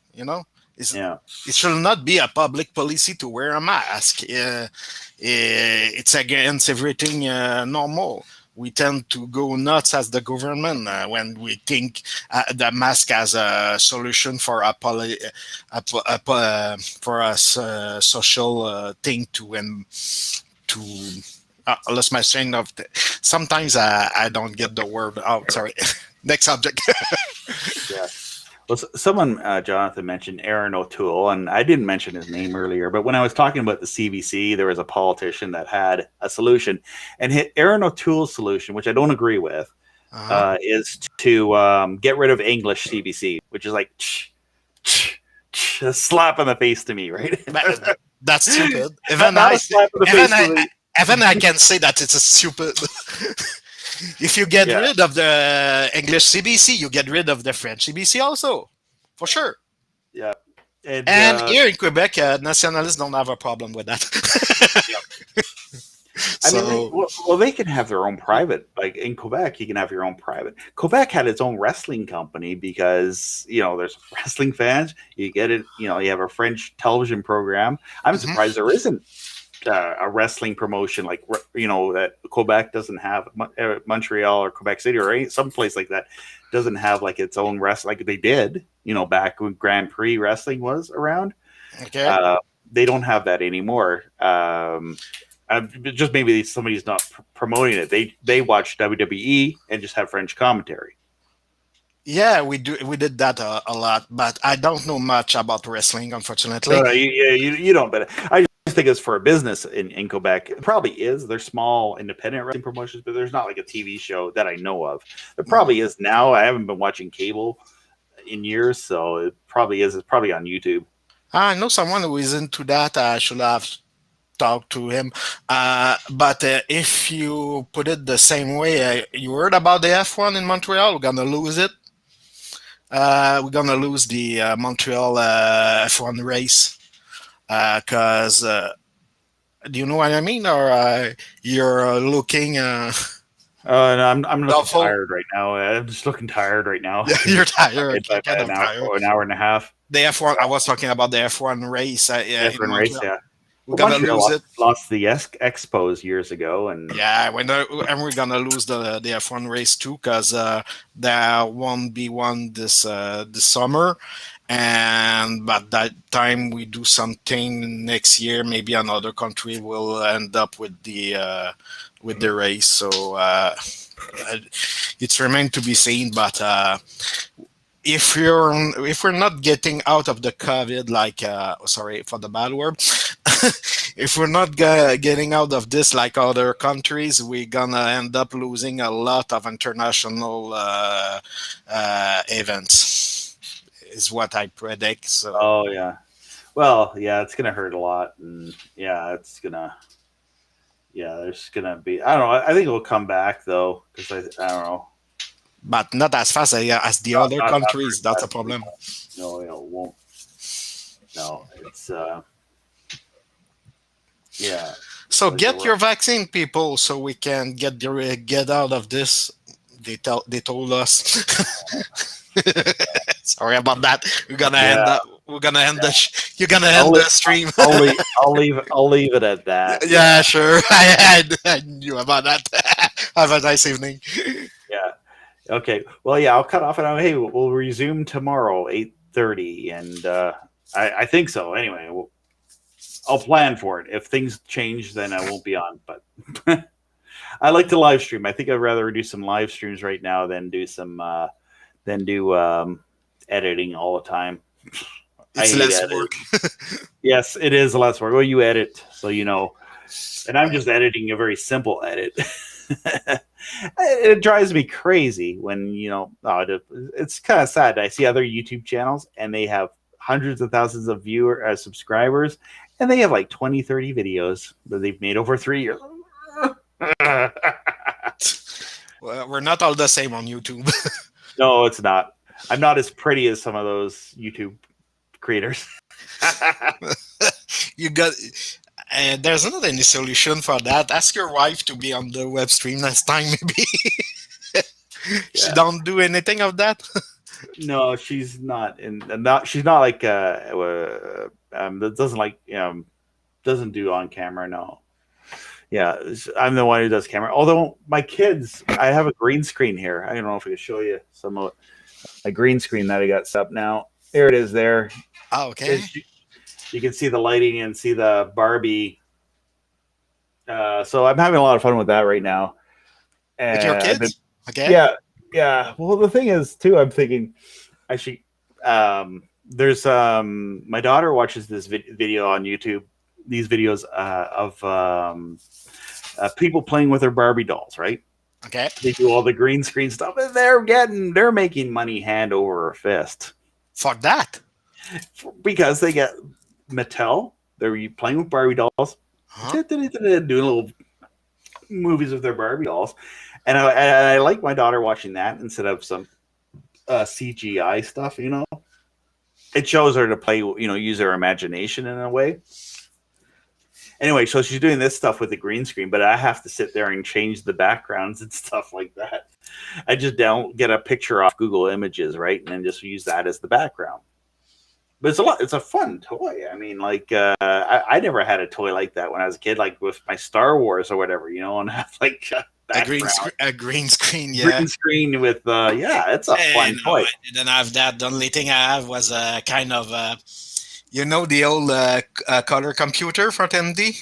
It should not be a public policy to wear a mask. It's against everything normal. We tend to go nuts as the government when we think the mask as a solution for a social thing to. I lost my train of. Sometimes I don't get the word out. Sorry. Next subject. Yeah. Well, someone, Jonathan, mentioned Aaron O'Toole, and I didn't mention his name earlier, but when I was talking about the CBC, there was a politician that had a solution, and Aaron O'Toole's solution, which I don't agree with, is to get rid of English CBC, which is like a slap in the face to me, right? That's stupid. Even I can say that it's a stupid... If you get rid of the English CBC, you get rid of the French CBC also, for sure. Yeah. And here in Quebec, nationalists don't have a problem with that. I mean, So well, they can have their own private. Like in Quebec, you can have your own private. Quebec had its own wrestling company because there's wrestling fans. You get it. You have a French television program. I'm mhm. surprised there isn't a wrestling promotion like that Quebec doesn't have. Montreal or Quebec City or some place like that doesn't have like its own wrestling like they did. Back when Grand Prix wrestling was around. Okay. They don't have that anymore. Just maybe somebody's not promoting it. They watch WWE and just have French commentary. Yeah, we did that a lot, but I don't know much about wrestling, unfortunately. No, you don't. But I just think it's for a business in Quebec. It probably is. They're small independent wrestling promotions, but there's not like a TV show that I know of. There probably is now. I haven't been watching cable in years, so it probably is. It's probably on YouTube. I know someone who is into that. I should have talked to him. But if you put it the same way, you heard about the F1 in Montreal? We're gonna lose it. We're gonna lose the Montreal F1 race because do you know what I mean? Or you're looking? No, I'm looking Doubtful. tired right now. I'm just looking tired right now. You're tired. It's like an hour and a half. The F1. I was talking about the F1 race. Yeah, in F1 race, Montreal. yeah. We're gonna lose it. Lost the Expos years ago, and Yeah, and we're gonna lose the F1 race too because there won't be one this summer, and by that time we do something next year, maybe another country will end up with the race. So it's remained to be seen, but. If we're not getting out of the COVID, like sorry for the bad word, if we're not getting out of this like other countries, we're gonna end up losing a lot of international events. Is what I predict. So. Oh yeah, well yeah, it's gonna hurt a lot, and yeah, there's gonna be. I don't know. I think it'll come back though, because I don't know. But not as fast as the other countries. That's a problem. No, it won't. No, it's yeah. So get your vaccine, people, so we can get out of this. They told us. Sorry about that. We're gonna end up. We're gonna end you're gonna end the stream. I'll leave it at that. Yeah, sure. I knew about that. Have a nice evening. Yeah. Okay. Well, yeah, I'll cut off and hey, we'll resume tomorrow, 8:30, and I think so. Anyway, I'll plan for it. If things change, then I won't be on. But I like to live stream. I think I'd rather do some live streams right now than do editing all the time. It's less work. Yes, it is less work. Well, you edit, so you know. And I'm just editing a very simple edit. It drives me crazy when it's kind of sad. I see other YouTube channels and they have hundreds of thousands of subscribers, and they have like 20, 30 videos that they've made over 3 years. Well, we're not all the same on YouTube. No, it's not. I'm not as pretty as some of those YouTube creators. You got. There's not any solution for that. Ask your wife to be on the web stream next time, maybe. She don't do anything of that. No, she's not. She's not like that doesn't like doesn't do on camera. No. Yeah, I'm the one who does camera. Although my kids, I have a green screen here. I don't know if I can show you some of a green screen that I got set up now. There it is. There. Oh, okay. You can see the lighting and see the Barbie. So I'm having a lot of fun with that right now. With your kids? Okay. Yeah. Well, the thing is, too, I'm thinking, actually, there's my daughter watches this video on YouTube. These videos of people playing with their Barbie dolls, right? Okay. They do all the green screen stuff, and they're making money hand over fist. Fuck that. Because they get Mattel, they're playing with Barbie dolls, doing little movies with their Barbie dolls, and I like my daughter watching that instead of some CGI stuff. It shows her to play, use her imagination in a way. Anyway, so she's doing this stuff with the green screen, but I have to sit there and change the backgrounds and stuff like that. I just don't get a picture off Google Images, right, and then just use that as the background. But it's a fun toy. I mean, like I never had a toy like that when I was a kid, like with my Star Wars or whatever, and have like a green screen, yeah. Green screen with it's a fun toy. I didn't have that. The only thing I have was a kind of the old color computer for MD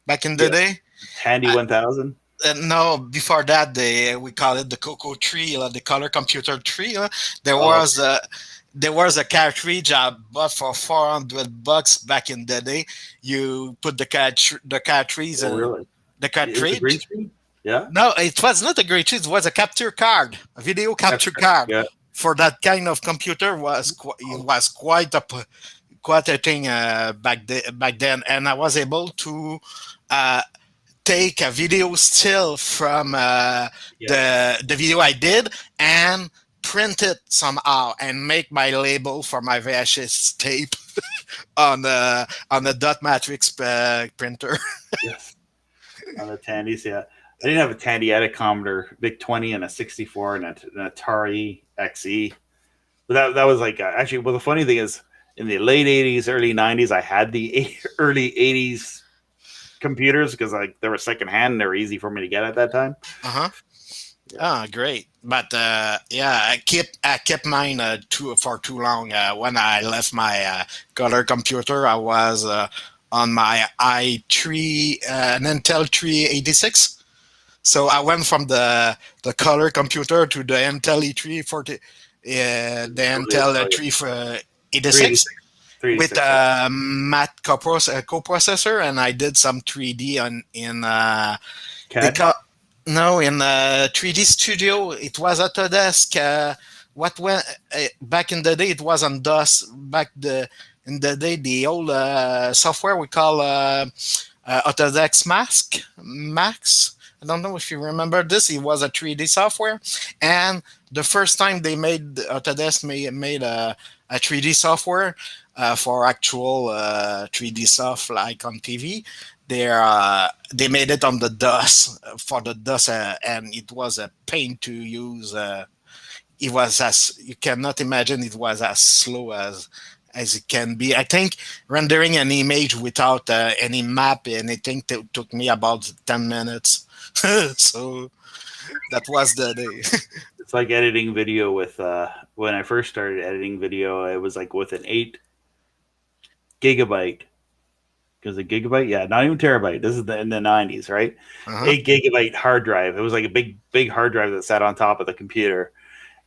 back in the day. Tandy 1000. No, before that, we call it the Cocoa Tree, the color computer tree. There was a cartridge I bought for $400 back in the day. You put the cartridge. Really? The cartridge. Green screen? Yeah. No, it was not a cartridge. It was a capture card, a video capture card. Yeah. For that kind of computer was quite a thing back then, and I was able to take a video still from the video I did and print it somehow and make my label for my VHS tape on the dot matrix printer. Yes, on the Tandys. Yeah, I didn't have a Tandy. I had a Commodore VIC-20 and a 64 and an Atari XE. But that was like actually. Well, the funny thing is, in the late '80s, early '90s, I had the early '80s computers because they were secondhand and they were easy for me to get at that time. Oh, great! But I kept mine for too long. When I left my color computer, I was on my i3, an Intel 386. So I went from the color computer to the Intel E340, the Intel 386 with a matte coprocessor, and I did some 3D in CAD? No, in 3D Studio. It was Autodesk. Back in the day, it was on DOS. In the day, the old software we call Autodesk Max. I don't know if you remember this. It was a 3D software, and the first time Autodesk made a 3D software for actual 3D stuff like on TV. They made it on the DOS for the DOS, and it was a pain to use. It was you cannot imagine. It was as slow as it can be. I think rendering an image without any map, anything took me about 10 minutes. So that was the day. It's like editing video with when I first started editing video, it was like with an 8 gigabyte. Because a gigabyte, not even terabyte. This is in the 90s, right? 8 gigabyte hard drive. It was like a big hard drive that sat on top of the computer,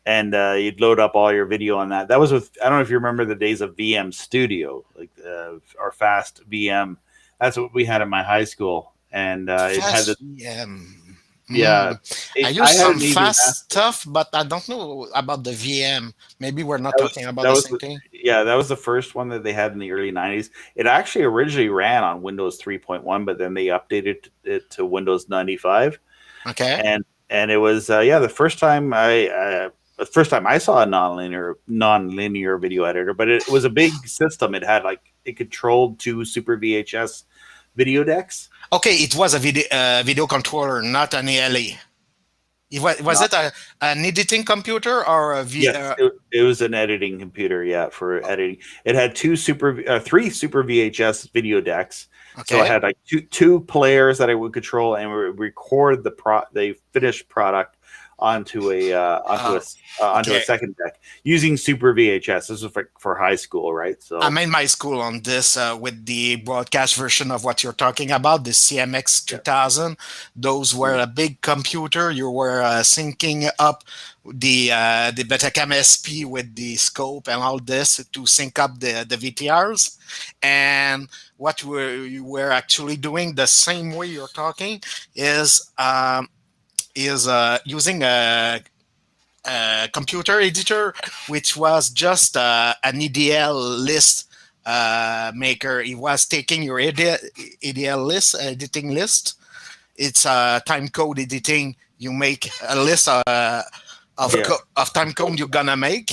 and you'd load up all your video on that. That was with, I don't know if you remember the days of VM Studio, like our Fast VM. That's what we had in my high school, and it had the VM. Yeah, I used some fast stuff, but I don't know about the VM. Maybe we're not talking about the same thing. Yeah, that was the first one that they had in the early 90s. It actually originally ran on Windows 3.1, but then they updated it to Windows 95. Okay. And it was the first time I saw a non-linear video editor, but it was a big system. It had it controlled 2 Super VHS video decks. Okay, it was a video controller, not an ELA. Was it an editing computer or a Yes, it was an editing computer, for editing. It had 3 Super VHS video decks. Okay. So it had two players that I would control and record the finished product onto a second deck using Super VHS. This is for high school, right? So I made my school on this with the broadcast version of what you're talking about, the CMX 2000. Those were a big computer. You were syncing up the Betacam SP with the scope and all this to sync up the VTRs. And what you were actually doing the same way you're talking is using a computer editor, which was just an EDL list maker. It was taking your EDL list, editing list. It's time code editing. You make a list of time code you're gonna make,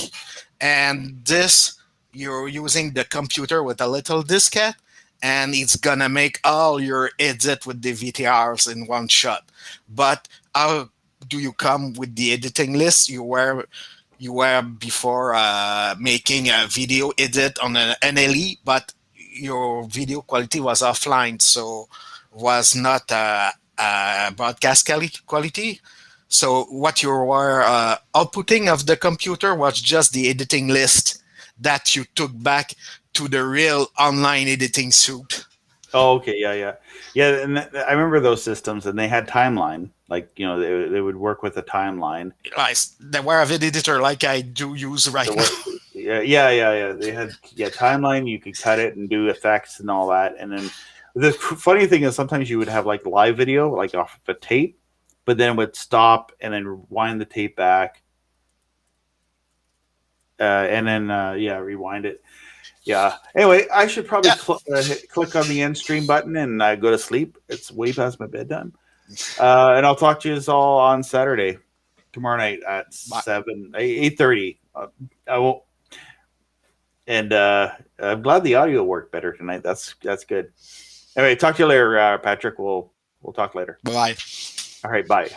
and this you're using the computer with a little diskette, and it's gonna make all your edit with the VTRs in one shot. But how do you come with the editing list? You were before making a video edit on an NLE, but your video quality was offline, so was not broadcast quality. So what you were outputting of the computer was just the editing list that you took back to the real online editing suite. Oh, okay, yeah. And I remember those systems, and they had timeline. Like, you know, they would work with a timeline. Nice. The were of editor like I do use right now. Yeah. They had timeline. You could cut it and do effects and all that. And then the funny thing is, sometimes you would have like live video, like off of a tape, but then it would stop and then rewind the tape back, and then rewind it. Yeah. Anyway, I should probably click on the end stream button and go to sleep. It's way past my bedtime. And I'll talk to you all on Saturday, tomorrow night at 8:30. I won't. And I'm glad the audio worked better tonight. That's good. Anyway, talk to you later, Patrick. We'll talk later. Bye. All right. Bye.